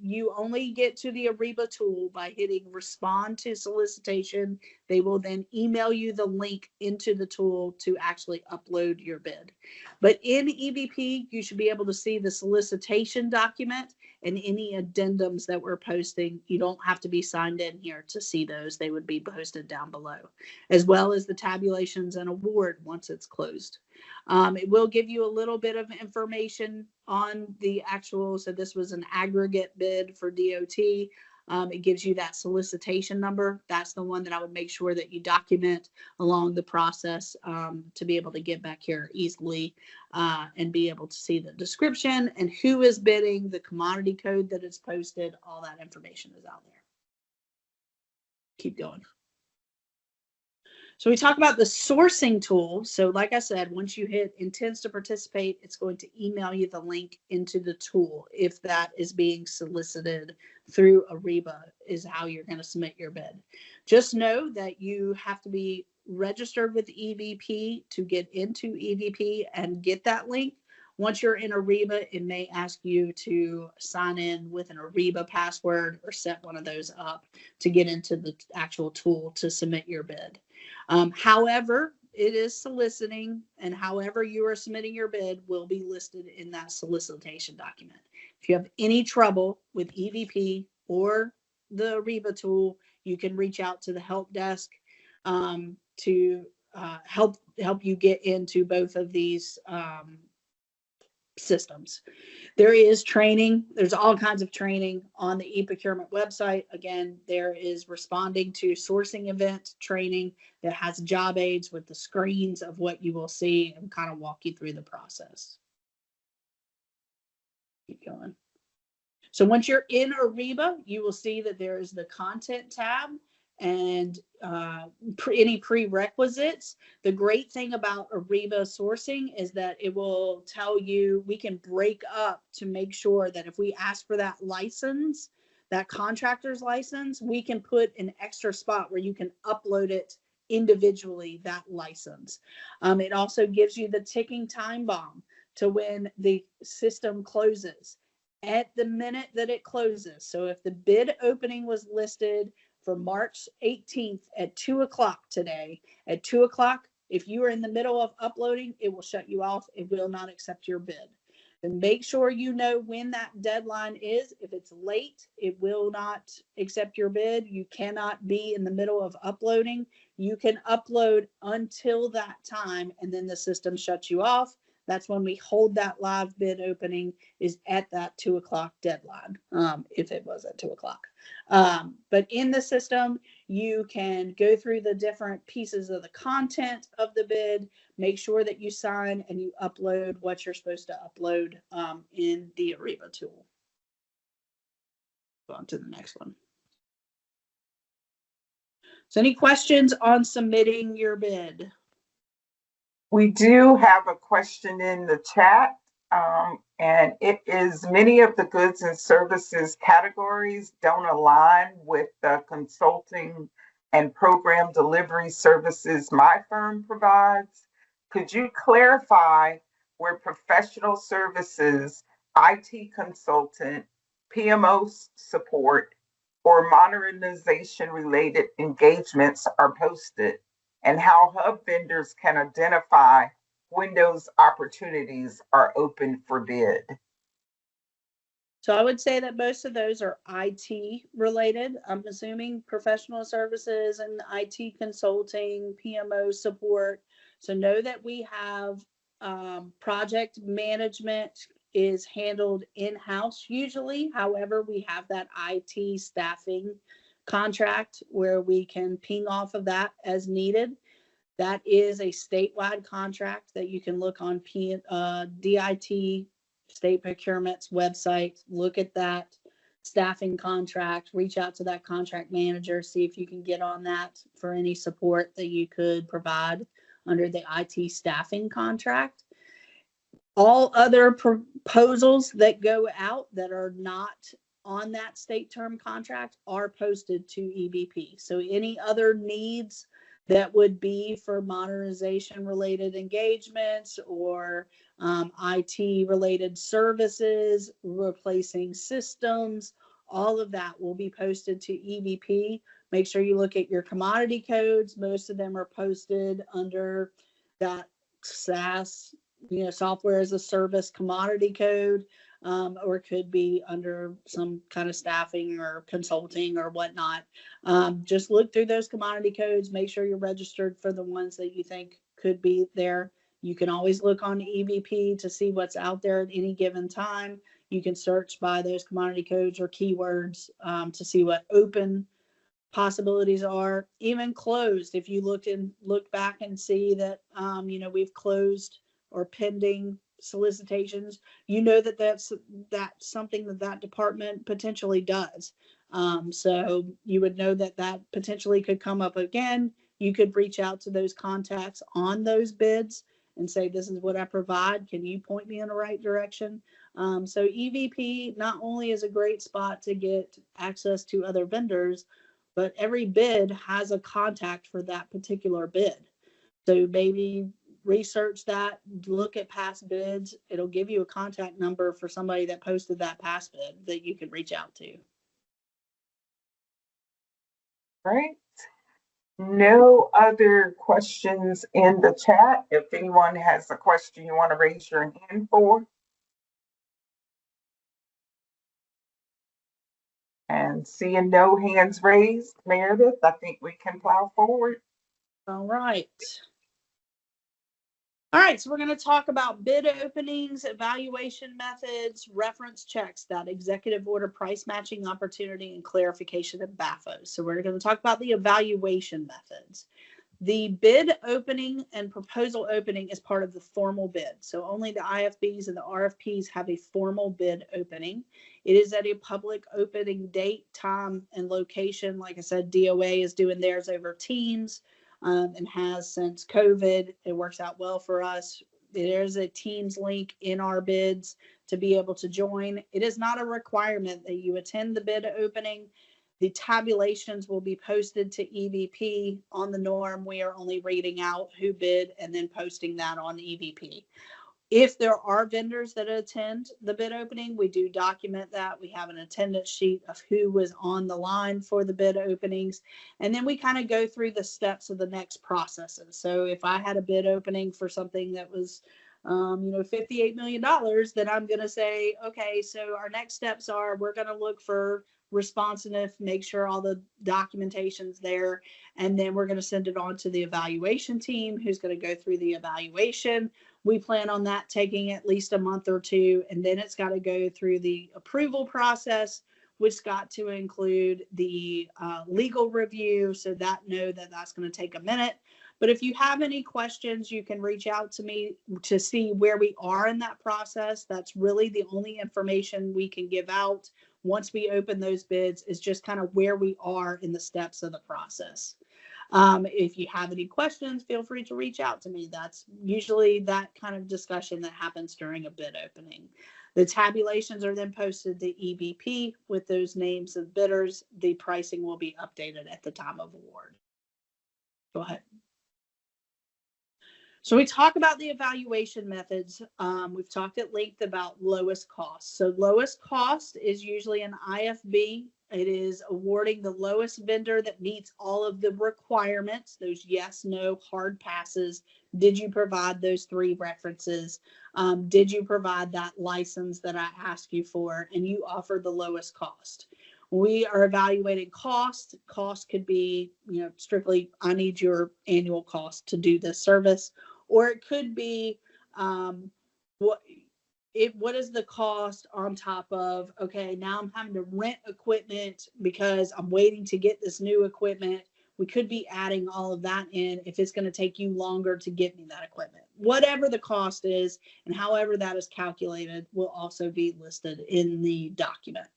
you only get to the Ariba tool by hitting respond to solicitation. They will then email you the link into the tool to actually upload your bid. But in EVP, you should be able to see the solicitation document and any addendums that we're posting. You don't have to be signed in here to see those. They would be posted down below, as well as the tabulations and award once it's closed. It will give you a little bit of information on the actual, so this was an aggregate bid for DOT. It gives you that solicitation number. That's the one that I would make sure that you document along the process to be able to get back here easily and be able to see the description and who is bidding, the commodity code that is posted, all that information is out there. Keep going. So we talk about the sourcing tool. So like I said, once you hit intends to participate, it's going to email you the link into the tool. If that is being solicited through Ariba, is how you're going to submit your bid. Just know that you have to be registered with EVP to get into EVP and get that link. Once you're in Ariba, it may ask you to sign in with an Ariba password or set one of those up to get into the actual tool to submit your bid. However, it is soliciting, and however you are submitting your bid will be listed in that solicitation document. If you have any trouble with EVP or the Ariba tool, you can reach out to the help desk to help you get into both of these systems. There is training. There's all kinds of training on the e-procurement website. Again, there is responding to sourcing event training that has job aids with the screens of what you will see and kind of walk you through the process. Keep going. So once you're in Ariba, you will see that there is the content tab and any prerequisites. The great thing about Ariba sourcing is that it will tell you, we can break up to make sure that if we ask for that license, that contractor's license, we can put an extra spot where you can upload it individually, that license. It also gives you the ticking time bomb to when the system closes. At the minute that it closes. So if the bid opening was listed for March 18th at 2 o'clock today, at 2 o'clock, if you are in the middle of uploading, it will shut you off. It will not accept your bid. And make sure you know when that deadline is. If it's late, it will not accept your bid. You cannot be in the middle of uploading. You can upload until that time, and then the system shuts you off. That's when we hold that live bid opening, is at that 2 o'clock deadline, if it was at 2 o'clock. But in the system, you can go through the different pieces of the content of the bid, make sure that you sign and you upload what you're supposed to upload in the Ariba tool. Go on to the next one. So any questions on submitting your bid? We do have a question in the chat, and it is, many of the goods and services categories don't align with the consulting and program delivery services my firm provides. Could you clarify where professional services, IT consultant, PMO support, or modernization related engagements are posted, and how hub vendors can identify when those opportunities are open for bid? So I would say that most of those are IT related. I'm assuming professional services and IT consulting, PMO support. So know that we have project management is handled in-house usually. However, we have that IT staffing contract where we can ping off of that as needed. That is a statewide contract that you can look on DIT, State Procurement's website, look at that staffing contract, reach out to that contract manager, see if you can get on that for any support that you could provide under the IT staffing contract. All other proposals that go out that are not on that state term contract are posted to EVP. So any other needs that would be for modernization related engagements or IT related services, replacing systems, all of that will be posted to EVP. Make sure you look at your commodity codes. Most of them are posted under that SaaS, software as a service commodity code, or it could be under some kind of staffing or consulting or whatnot. Just look through those commodity codes, make sure you're registered for the ones that you think could be there. You can always look on EVP to see what's out there at any given time. You can search by those commodity codes or keywords to see what open possibilities are, even closed. If you look back and see that we've closed or pending solicitations, that's something that department potentially does. So you would know that potentially could come up again. You could reach out to those contacts on those bids and say, this is what I provide. Can you point me in the right direction? So EVP not only is a great spot to get access to other vendors, but every bid has a contact for that particular bid. So maybe research that, look at past bids. It'll give you a contact number for somebody that posted that past bid that you can reach out to. Great. No other questions in the chat. If anyone has a question you want to raise your hand for. And seeing no hands raised, Meredith, I think we can plow forward. All right. All right, so we're going to talk about bid openings, evaluation methods, reference checks, that executive order price matching opportunity, and clarification of BAFOs. So we're going to talk about the evaluation methods. The bid opening and proposal opening is part of the formal bid. So only the IFBs and the RFPs have a formal bid opening. It is at a public opening date, time, and location. Like I said, DOA is doing theirs over Teams. And has since COVID. It works out well for us. There's a Teams link in our bids to be able to join. It is not a requirement that you attend the bid opening. The tabulations will be posted to EVP on the norm. We are only reading out who bid and then posting that on EVP. If there are vendors that attend the bid opening, we do document that. We have an attendance sheet of who was on the line for the bid openings. And then we kind of go through the steps of the next processes. So if I had a bid opening for something that was, $58 million, then I'm going to say, okay, so our next steps are we're going to look for responsiveness, make sure all the documentation's there. And then we're going to send it on to the evaluation team who's going to go through the evaluation. We plan on that taking at least a month or two, and then it's got to go through the approval process, which's got to include the legal review. So that's going to take a minute. But if you have any questions, you can reach out to me to see where we are in that process. That's really the only information we can give out once we open those bids, is just kind of where we are in the steps of the process. If you have any questions, feel free to reach out to me. That's usually that kind of discussion that happens during a bid opening. The tabulations are then posted to EVP with those names of bidders. The pricing will be updated at the time of award. Go ahead. So we talk about the evaluation methods. We've talked at length about lowest cost. So lowest cost is usually an IFB. It is awarding the lowest vendor that meets all of the requirements, those yes, no, hard passes. Did you provide those 3 references? Did you provide that license that I asked you for? And you offered the lowest cost. We are evaluating cost. Cost could be, strictly, I need your annual cost to do this service. Or it could be, what is the cost on top of, okay, now I'm having to rent equipment because I'm waiting to get this new equipment. We could be adding all of that in if it's going to take you longer to get me that equipment. Whatever the cost is and however that is calculated will also be listed in the document.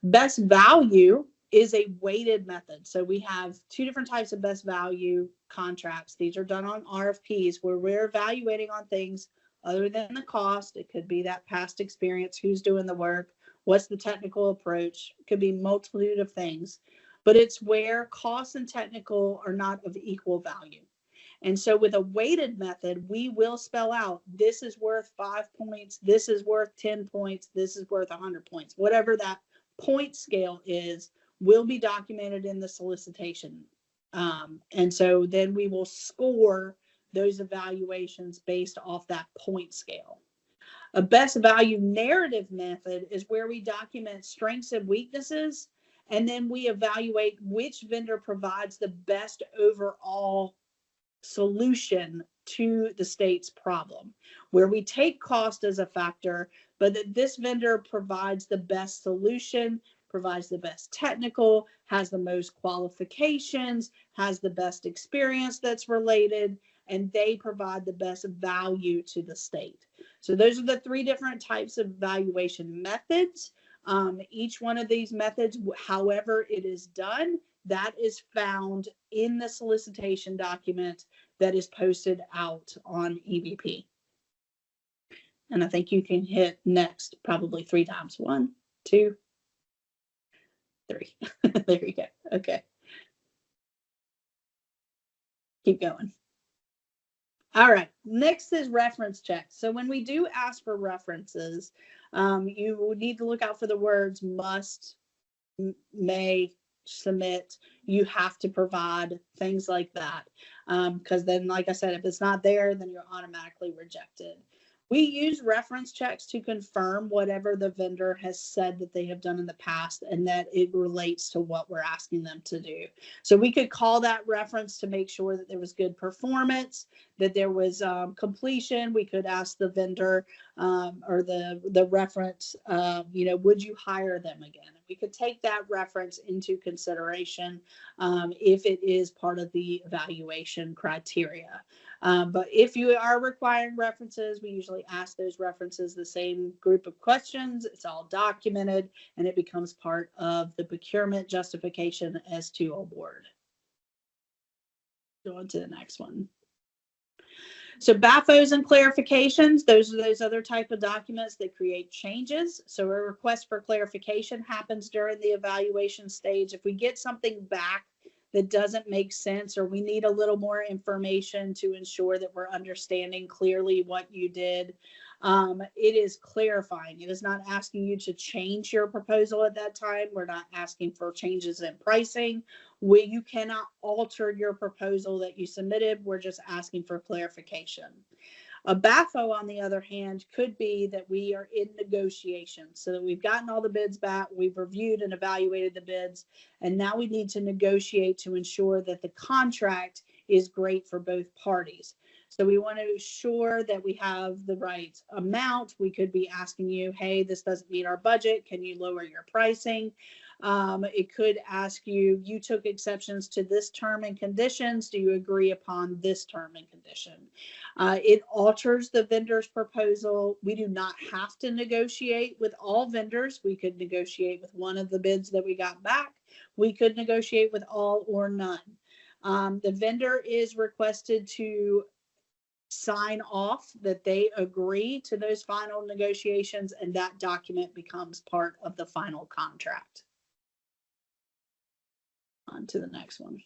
Best value is a weighted method. So we have 2 different types of best value contracts. These are done on RFPs where we're evaluating on things other than the cost. It could be that past experience, who's doing the work, what's the technical approach. It could be multitude of things, but it's where cost and technical are not of equal value. And so with a weighted method, we will spell out, this is worth 5 points, this is worth 10 points, this is worth 100 points. Whatever that point scale is will be documented in the solicitation. And so then we will score those evaluations based off that point scale. A best value narrative method is where we document strengths and weaknesses, and then we evaluate which vendor provides the best overall solution to the state's problem, where we take cost as a factor, but that this vendor provides the best solution, provides the best technical, has the most qualifications, has the best experience that's related, and they provide the best value to the state. So those are the 3 different types of evaluation methods. Each one of these methods, however it is done, that is found in the solicitation document that is posted out on EVP. And I think you can hit next probably 3 times. 1, 2, 3. There you go. Okay. Keep going. All right. Next is reference checks. So when we do ask for references, you need to look out for the words must, may, submit, you have to provide things like that. Because then, like I said, if it's not there, then you're automatically rejected. We use reference checks to confirm whatever the vendor has said that they have done in the past and that it relates to what we're asking them to do. So we could call that reference to make sure that there was good performance, that there was completion. We could ask the vendor or the reference, would you hire them again? We could take that reference into consideration if it is part of the evaluation criteria. But if you are requiring references, we usually ask those references the same group of questions. It's all documented, and it becomes part of the procurement justification as to award. Go on to the next one. So BAFOs and clarifications, those are those other type of documents that create changes. So a request for clarification happens during the evaluation stage. If we get something back that doesn't make sense, or we need a little more information to ensure that we're understanding clearly what you did, it is clarifying. It is not asking you to change your proposal at that time. We're not asking for changes in pricing. You cannot alter your proposal that you submitted. We're just asking for clarification. A BAFO, on the other hand, could be that we are in negotiations, so that we've gotten all the bids back, we've reviewed and evaluated the bids, and now we need to negotiate to ensure that the contract is great for both parties. So we want to ensure that we have the right amount. We could be asking you, hey, this doesn't meet our budget. Can you lower your pricing? It could ask you, you took exceptions to this term and conditions. Do you agree upon this term and condition? It alters the vendor's proposal. We do not have to negotiate with all vendors. We could negotiate with one of the bids that we got back. We could negotiate with all or none. The vendor is requested to sign off that they agree to those final negotiations, and that document becomes part of the final contract. On to the next one.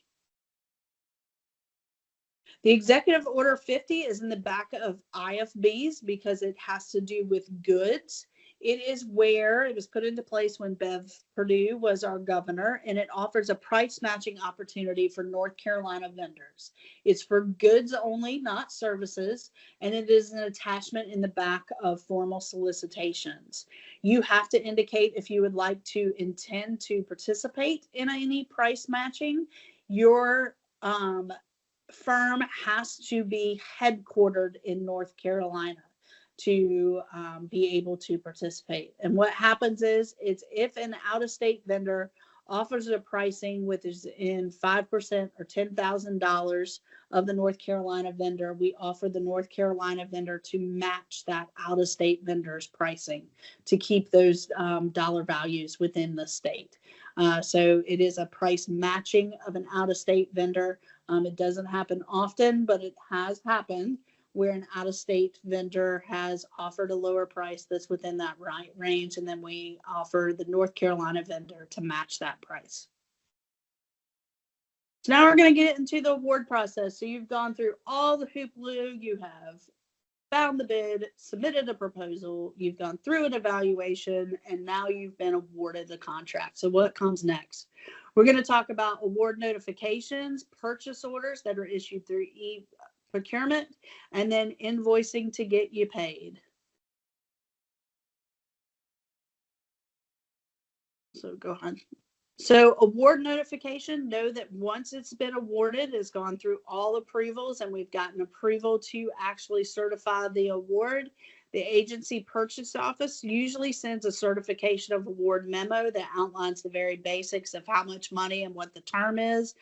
The Executive Order 50 is in the back of IFBs because it has to do with goods. It is where it was put into place when Bev Perdue was our governor, and it offers a price matching opportunity for North Carolina vendors. It's for goods only, not services, and it is an attachment in the back of formal solicitations. You have to indicate if you would like to intend to participate in any price matching. Your firm has to be headquartered in North Carolina to be able to participate. And what happens is, it's if an out-of-state vendor offers a pricing within 5% or $10,000 of the North Carolina vendor, we offer the North Carolina vendor to match that out-of-state vendor's pricing to keep those dollar values within the state. So it is a price matching of an out-of-state vendor. It doesn't happen often, but it has happened where an out-of-state vendor has offered a lower price that's within that range, and then we offer the North Carolina vendor to match that price. So now we're going to get into the award process. So you've gone through all the hoopla. You have found the bid, submitted a proposal, you've gone through an evaluation, and now you've been awarded the contract. So what comes next? We're going to talk about award notifications, purchase orders that are issued through procurement, and then invoicing to get you paid. So go on. So award notification, know that once it's been awarded, it's gone through all approvals, and we've gotten approval to actually certify the award. The agency purchase office usually sends a certification of award memo that outlines the very basics of how much money and what the term is,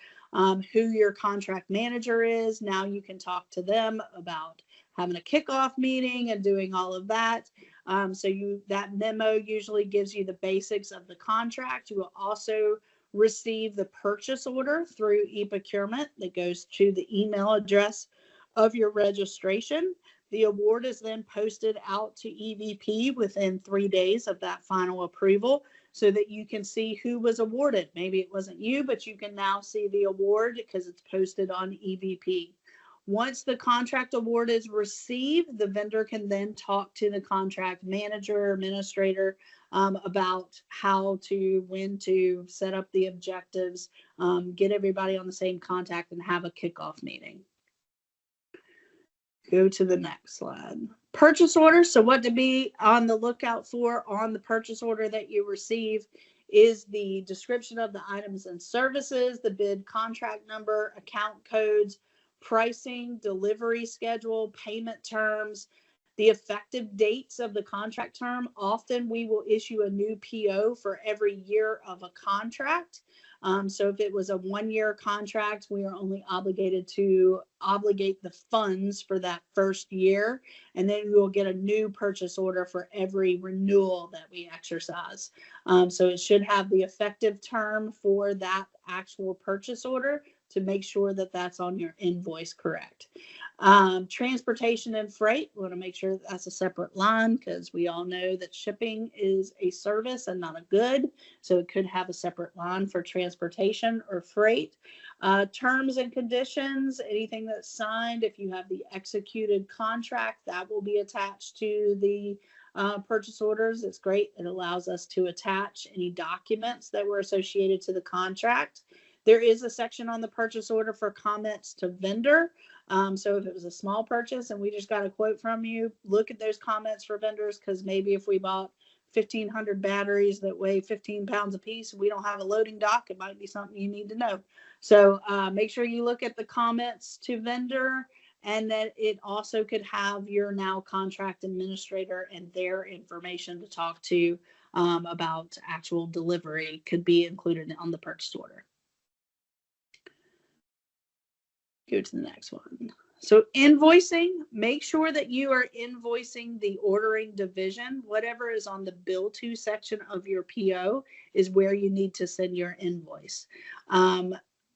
who your contract manager is. Now you can talk to them about having a kickoff meeting and doing all of that. That memo usually gives you the basics of the contract. You will also receive the purchase order through eProcurement that goes to the email address of your registration. The award is then posted out to EVP within 3 days of that final approval, so that you can see who was awarded. Maybe it wasn't you, but you can now see the award because it's posted on EVP. Once the contract award is received, the vendor can then talk to the contract manager or administrator about when to set up the objectives, get everybody on the same contact, and have a kickoff meeting. Go to the next slide. Purchase order. So what to be on the lookout for on the purchase order that you receive is the description of the items and services, the bid contract number, account codes, pricing, delivery schedule, payment terms, the effective dates of the contract term. Often we will issue a new PO for every year of a contract. So if it was a 1-year contract, we are only obligated to obligate the funds for that first year. And then we will get a new purchase order for every renewal that we exercise. So it should have the effective term for that actual purchase order to make sure that that's on your invoice correct. Transportation and freight, we want to make sure that's a separate line because we all know that shipping is a service and not a good. So it could have a separate line for transportation or freight. Terms and conditions, anything that's signed, if you have the executed contract, that will be attached to the purchase orders. It's great. It allows us to attach any documents that were associated to the contract. There is a section on the purchase order for comments to vendor. So if it was a small purchase and we just got a quote from you, look at those comments for vendors, because maybe if we bought 1,500 batteries that weigh 15 pounds a piece, we don't have a loading dock, it might be something you need to know. So make sure you look at the comments to vendor, and that it also could have your now contract administrator and their information to talk to about actual delivery could be included on the purchase order. Go to the next one. So invoicing, make sure that you are invoicing the ordering division. Whatever is on the bill to section of your PO is where you need to send your invoice.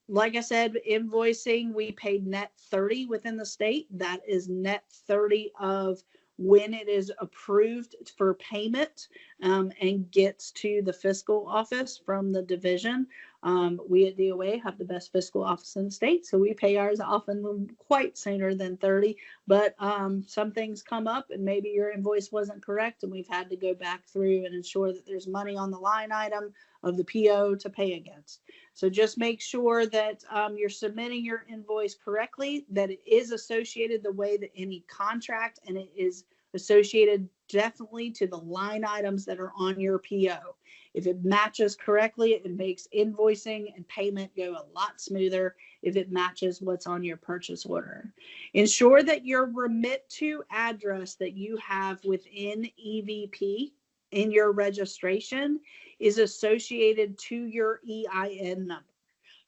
Like I said, invoicing, we paid net 30 within the state. That is net 30 of when it is approved for payment and gets to the fiscal office from the division. We at DOA have the best fiscal office in the state, so we pay ours often quite sooner than 30. But some things come up and maybe your invoice wasn't correct, and we've had to go back through and ensure that there's money on the line item of the PO to pay against. So just make sure that you're submitting your invoice correctly, that it is associated the way that any contract, and it is associated definitely to the line items that are on your PO. If it matches correctly, it makes invoicing and payment go a lot smoother if it matches what's on your purchase order. Ensure that your remit to address that you have within EVP in your registration is associated to your EIN number.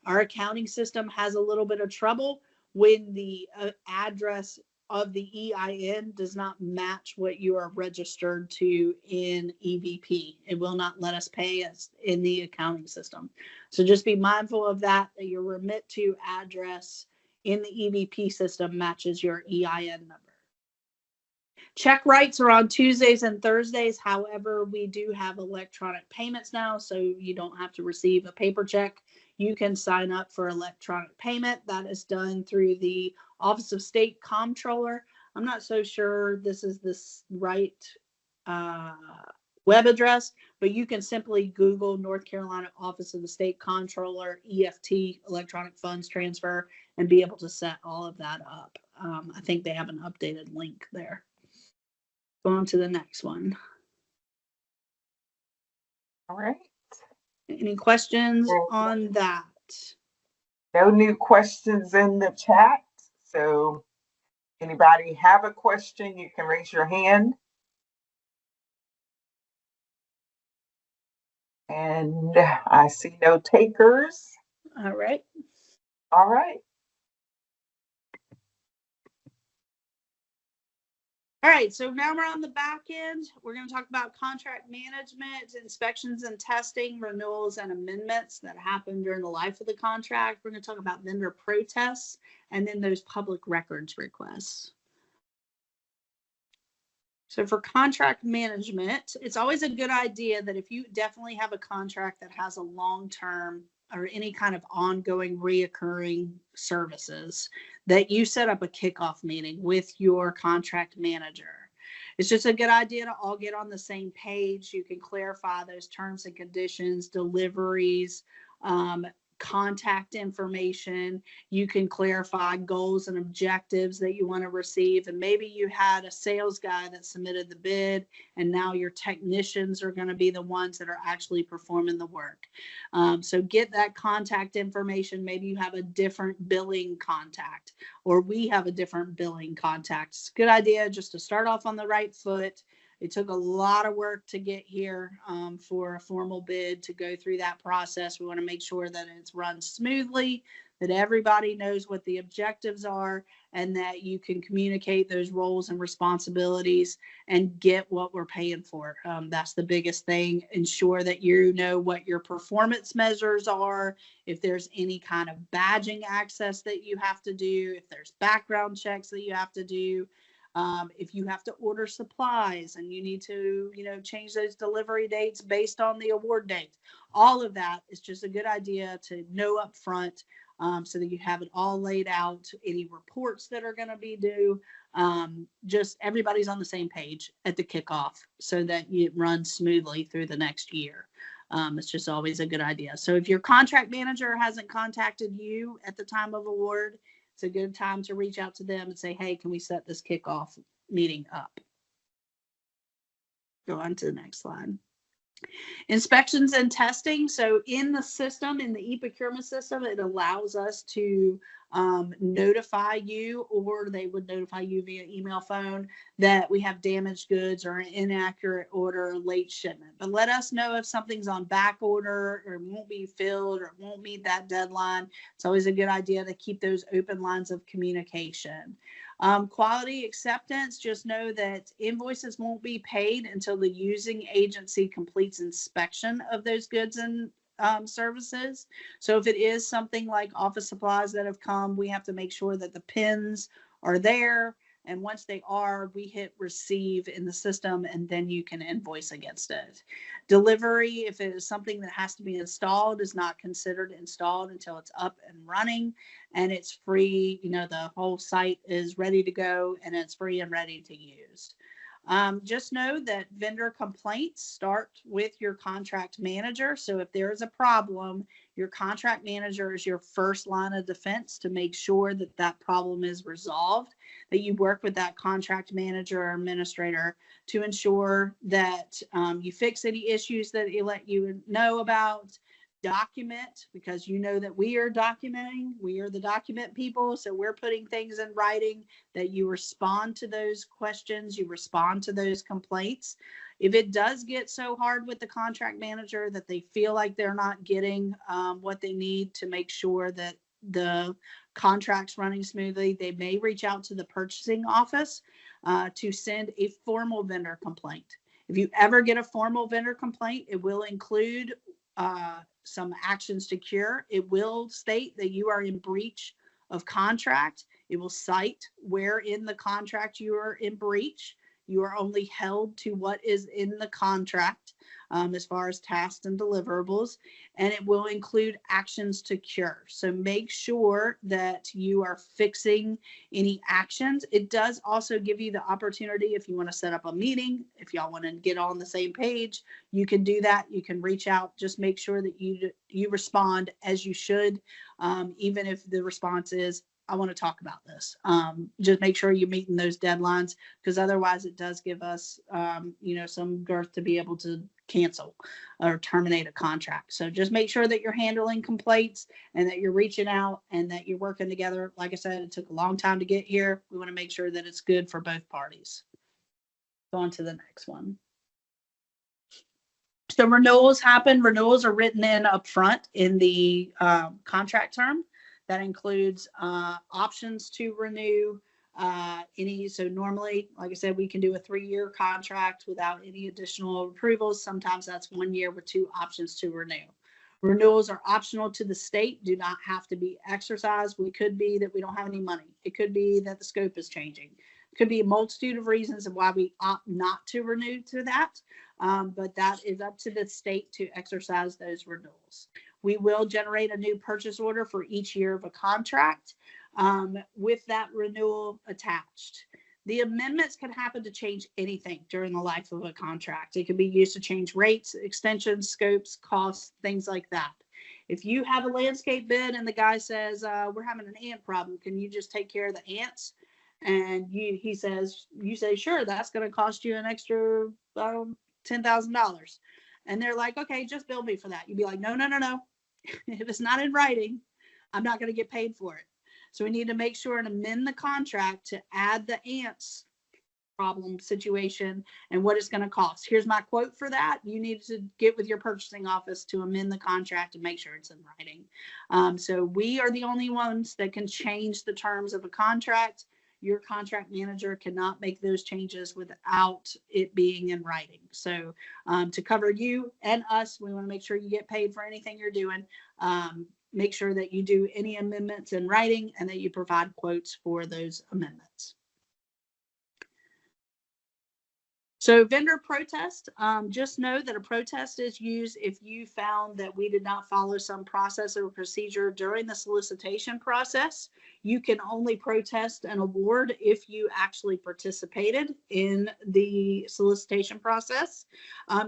Our accounting system has a little bit of trouble when the address of the EIN does not match what you are registered to in EVP. It will not let us pay us in the accounting system. So just be mindful of that your remit to address in the EVP system matches your EIN number. Check writes are on Tuesdays and Thursdays. However, we do have electronic payments now, so you don't have to receive a paper check. You can sign up for electronic payment. That is done through the Office of State Comptroller. I'm not so sure this is the right web address, but you can simply Google North Carolina Office of the State Comptroller, EFT, electronic funds transfer, and be able to set all of that up. I think they have an updated link there. Go on to the next one. All right. Any questions on that? No new questions in the chat. So anybody have a question, you can raise your hand. And I see no takers. All right. All right. All right, so now we're on the back end. We're going to talk about contract management, inspections and testing, renewals and amendments that happen during the life of the contract. We're going to talk about vendor protests and then those public records requests. So for contract management, it's always a good idea that if you definitely have a contract that has a long-term or any kind of ongoing reoccurring services, that you set up a kickoff meeting with your contract manager. it's just a good idea to all get on the same page. You can clarify those terms and conditions, deliveries, contact information. You can clarify goals and objectives that you want to receive. And maybe you had a sales guy that submitted the bid, and now your technicians are going to be the ones that are actually performing the work. So get that contact information. Maybe you have a different billing contact, or we have a different billing contact. It's a good idea just to start off on the right foot. It took a lot of work to get here for a formal bid to go through that process. We want to make sure that it's run smoothly, that everybody knows what the objectives are, and that you can communicate those roles and responsibilities and get what we're paying for. That's the biggest thing. Ensure that you know what your performance measures are, if there's any kind of badging access that you have to do, if there's background checks that you have to do. If you have to order supplies and you need to, change those delivery dates based on the award date, all of that is just a good idea to know up front, so that you have it all laid out, any reports that are going to be due, just everybody's on the same page at the kickoff so that it runs smoothly through the next year. It's just always a good idea. So if your contract manager hasn't contacted you at the time of award, it's a good time to reach out to them and say, hey, can we set this kickoff meeting up? Go on to the next slide. Inspections and testing. So in the system, in the e-procurement system, it allows us to notify you, or they would notify you via email, phone, that we have damaged goods or an inaccurate order, late shipment. But let us know if something's on back order or won't be filled or won't meet that deadline. It's always a good idea to keep those open lines of communication. Quality acceptance, just know that invoices won't be paid until the using agency completes inspection of those goods and services. So if it is something like office supplies that have come, we have to make sure that the pins are there. And once they are, we hit receive in the system, and then you can invoice against it. Delivery, if it is something that has to be installed, is not considered installed until it's up and running and it's free. The whole site is ready to go and it's free and ready to use. Just know that vendor complaints start with your contract manager. So if there is a problem, your contract manager is your first line of defense to make sure that that problem is resolved, that you work with that contract manager or administrator to ensure that you fix any issues that they let you know about. Document, because you know that we are documenting, we are the document people, so we're putting things in writing, that you respond to those questions, you respond to those complaints. If it does get so hard with the contract manager that they feel like they're not getting what they need to make sure that the contract's running smoothly, they may reach out to the purchasing office to send a formal vendor complaint. If you ever get a formal vendor complaint, it will include some actions to cure. It will state that you are in breach of contract. It will cite where in the contract you are in breach. You are only held to what is in the contract as far as tasks and deliverables, and it will include actions to cure. So make sure that you are fixing any actions. It does also give you the opportunity, if you want to set up a meeting, if y'all want to get on the same page, you can do that. You can reach out. Just make sure that you respond as you should, even if the response is, I want to talk about this. Just make sure you're meeting those deadlines, because otherwise it does give us, some girth to be able to cancel or terminate a contract. So just make sure that you're handling complaints and that you're reaching out and that you're working together. Like I said, it took a long time to get here. We want to make sure that it's good for both parties. Go on to the next one. So renewals happen. Renewals are written in up front in the contract term. That includes options to renew so normally, like I said, we can do a 3-year contract without any additional approvals. Sometimes that's 1 year with 2 options to renew. Renewals are optional to the state, do not have to be exercised. We could be that we don't have any money. It could be that the scope is changing. It could be a multitude of reasons of why we opt not to renew to that. But that is up to the state to exercise those renewals. We will generate a new purchase order for each year of a contract with that renewal attached. The amendments can happen to change anything during the life of a contract. It can be used to change rates, extensions, scopes, costs, things like that. If you have a landscape bid and the guy says, we're having an ant problem, can you just take care of the ants? And you say, sure, that's going to cost you an extra $10,000. And they're like, okay, just bill me for that. You'd be like, no. If it's not in writing, I'm not going to get paid for it. So we need to make sure and amend the contract to add the ants problem situation and what it's going to cost. Here's my quote for that. You need to get with your purchasing office to amend the contract and make sure it's in writing. So we are the only ones that can change the terms of a contract. Your contract manager cannot make those changes without it being in writing. So to cover you and us, we want to make sure you get paid for anything you're doing. Make sure that you do any amendments in writing and that you provide quotes for those amendments. So vendor protest, just know that a protest is used if you found that we did not follow some process or procedure during the solicitation process. You can only protest an award if you actually participated in the solicitation process.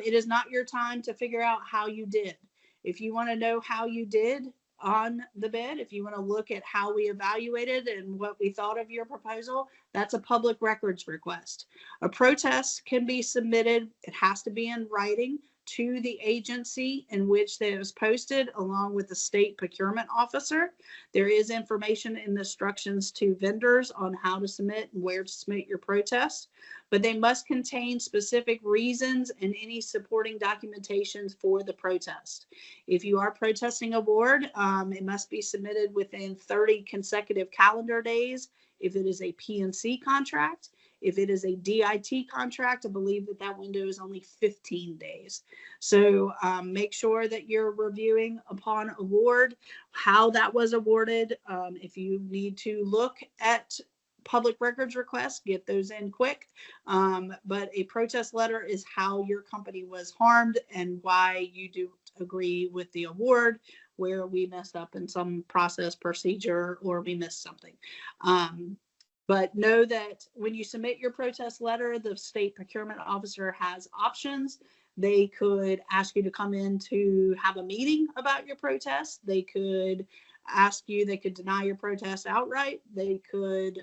It is not your time to figure out how you did. If you want to know how you did on the bid, if you want to look at how we evaluated and what we thought of your proposal, that's a public records request. A protest can be submitted. It has to be in writing to the agency in which it was posted, along with the state procurement officer. There is information in the instructions to vendors on how to submit and where to submit your protest, but they must contain specific reasons and any supporting documentations for the protest. If you are protesting award, it must be submitted within 30 consecutive calendar days. If it is a PNC contract, if it is a DIT contract, I believe that window is only 15 days. So make sure that you're reviewing upon award how that was awarded. If you need to look at public records requests, get those in quick. But a protest letter is how your company was harmed and why you do agree with the award, where we messed up in some process, procedure, or we missed something. But know that when you submit your protest letter, the state procurement officer has options. They could ask you to come in to have a meeting about your protest. They could ask you, they could deny your protest outright. They could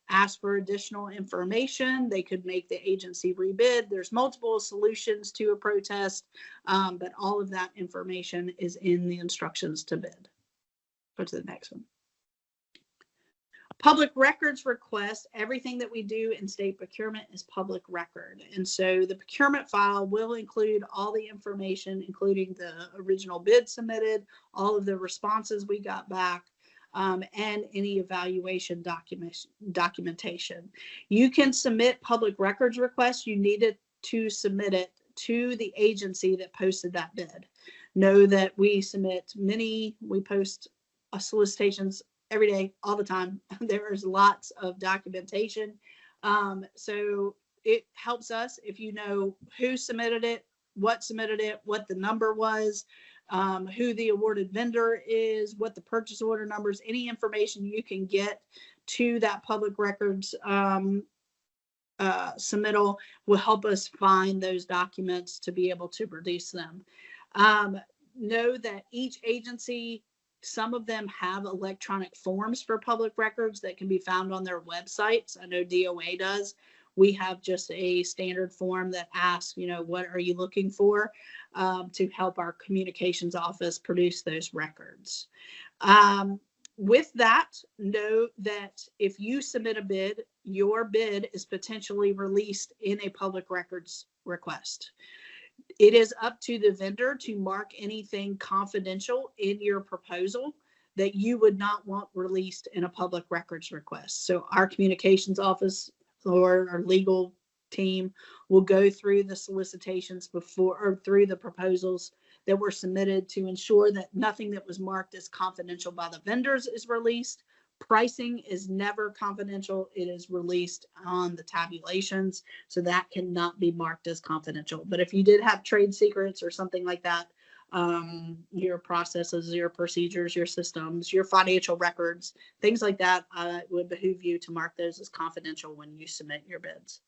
ask for additional information. They could make the agency rebid. There's multiple solutions to a protest, but all of that information is in the instructions to bid. Go to the next one. Public records request, everything that we do in state procurement is public record. And so the procurement file will include all the information, including the original bid submitted, all of the responses we got back, and any evaluation documentation. You can submit public records requests. You needed to submit it to the agency that posted that bid. Know that we post solicitations every day, all the time. There's lots of documentation. So it helps us if you know who submitted it, what the number was, who the awarded vendor is, what the purchase order numbers, any information you can get to that public records submittal will help us find those documents to be able to produce them. Know that each agency, some of them have electronic forms for public records that can be found on their websites. I know DOA does. We have just a standard form that asks, what are you looking for, to help our communications office produce those records. With that, know that if you submit a bid, your bid is potentially released in a public records request. It is up to the vendor to mark anything confidential in your proposal that you would not want released in a public records request. So our communications office or our legal team will go through the solicitations through the proposals that were submitted to ensure that nothing that was marked as confidential by the vendors is released. Pricing is never confidential. It is released on the tabulations, so that cannot be marked as confidential. But if you did have trade secrets or something like that, your processes, your procedures, your systems, your financial records, things like that. It would behoove you to mark those as confidential when you submit your bids.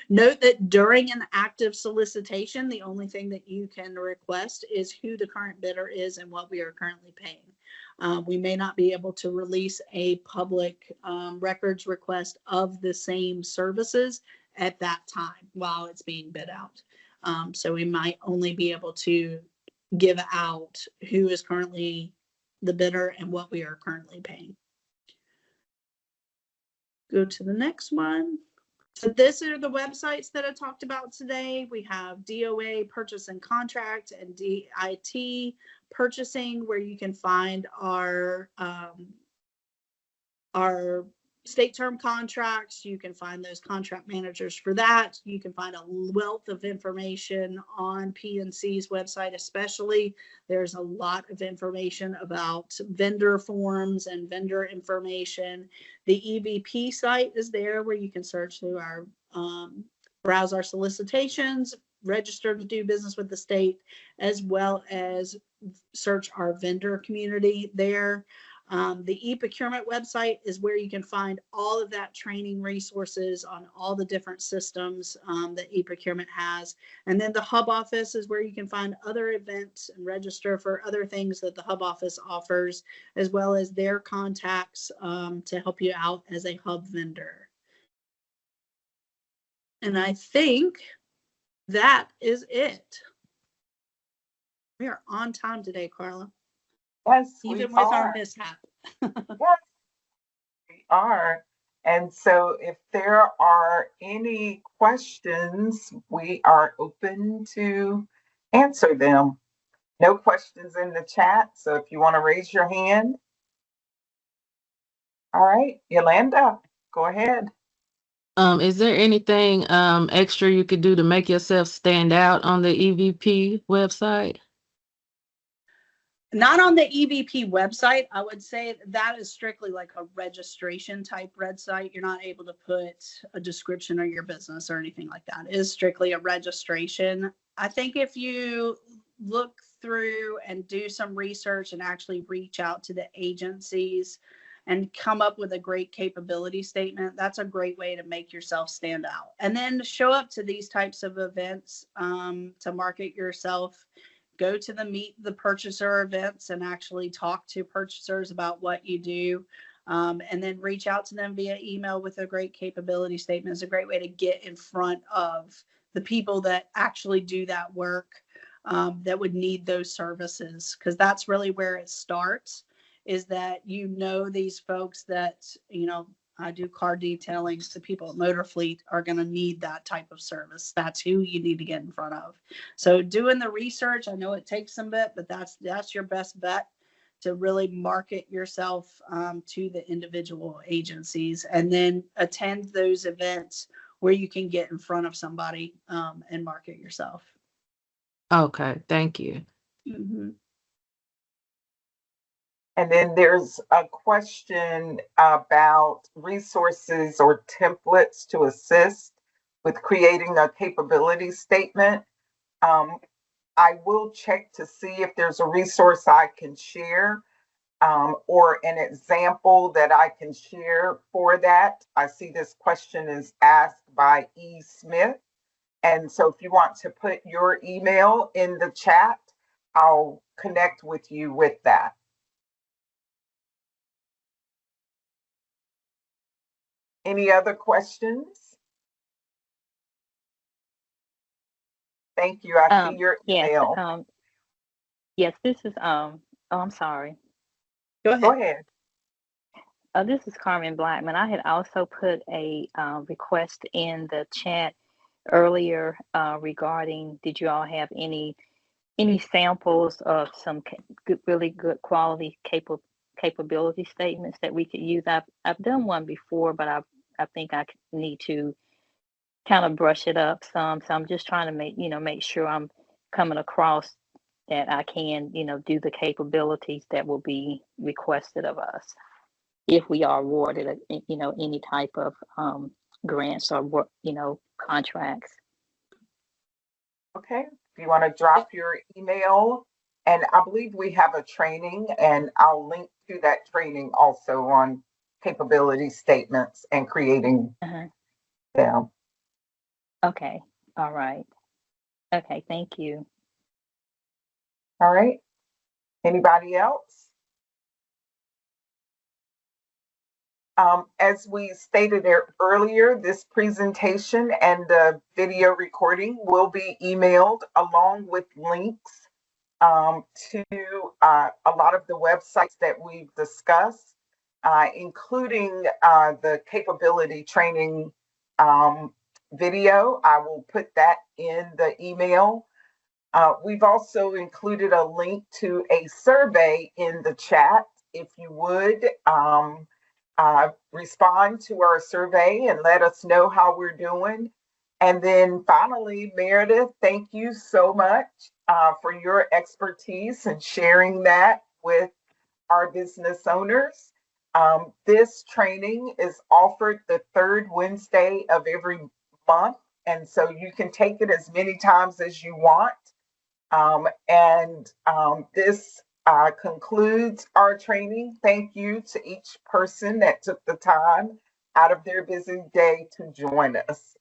Note that during an active solicitation, the only thing that you can request is who the current bidder is and what we are currently paying. We may not be able to release a public records request of the same services at that time while it's being bid out. So we might only be able to give out who is currently the bidder and what we are currently paying. Go to the next one. So these are the websites that I talked about today. We have DOA Purchase and Contract and DIT Purchasing, where you can find our state term contracts. You can find those contract managers for that. You can find a wealth of information on PNC's website, especially. There's a lot of information about vendor forms and vendor information. The EVP site is there where you can search through our, browse our solicitations, register to do business with the state, as well as search our vendor community there. The e-procurement website is where you can find all of that training resources on all the different systems that e-procurement has. And then the hub office is where you can find other events and register for other things that the hub office offers, as well as their contacts to help you out as a hub vendor. And I think that is it. We are on time today, Carla. Yes, Even we with our are. mishap. Yes, we are. And so if there are any questions, we are open to answer them. No questions in the chat, so if you want to raise your hand. All right, Yolanda, go ahead. Is there anything extra you could do to make yourself stand out on the EVP website? Not on the EVP website. I would say that is strictly like a registration type website. You're not able to put a description of your business or anything like that. It is strictly a registration. I think if you look through and do some research and actually reach out to the agencies and come up with a great capability statement, that's a great way to make yourself stand out. And then show up to these types of events to market yourself. Go to the Meet the Purchaser events and actually talk to purchasers about what you do. And then reach out to them via email with a great capability statement. Is a great way to get in front of the people that actually do that work, that would need those services. Because that's really where it starts, is that you know these folks that, you know, I do car detailing, so people at Motor Fleet are going to need that type of service. That's who you need to get in front of. So doing the research, I know it takes some bit, but that's your best bet to really market yourself to the individual agencies, and then attend those events where you can get in front of somebody and market yourself. Okay, thank you. Mm-hmm. And then there's a question about resources or templates to assist with creating a capability statement. I will check to see if there's a resource I can share or an example that I can share for that. I see this question is asked by E. Smith. And so if you want to put your email in the chat, I'll connect with you with that. Any other questions? Thank you. I see your email. Yes, this is oh, I'm sorry. Go ahead. Go ahead. This is Carmen Blackman. I had also put a request in the chat earlier regarding, did you all have any samples of some really good quality capability statements that we could use? I've done one before, but I think I need to kind of brush it up some. So I'm just trying to make sure I'm coming across that I can, do the capabilities that will be requested of us if we are awarded, any type of grants or, contracts. Okay, you want to drop your email, and I believe we have a training, and I'll link to that training also on capability statements and creating Uh-huh. them. Okay. All right. Okay. Thank you. All right. Anybody else? As we stated earlier, this presentation and the video recording will be emailed along with links to a lot of the websites that we've discussed, including the capability training video. I will put that in the email. We've also included a link to a survey in the chat. If you would respond to our survey and let us know how we're doing. And then finally, Meredith, thank you so much for your expertise and sharing that with our business owners. This training is offered the third Wednesday of every month, and so you can take it as many times as you want. This concludes our training. Thank you to each person that took the time out of their busy day to join us.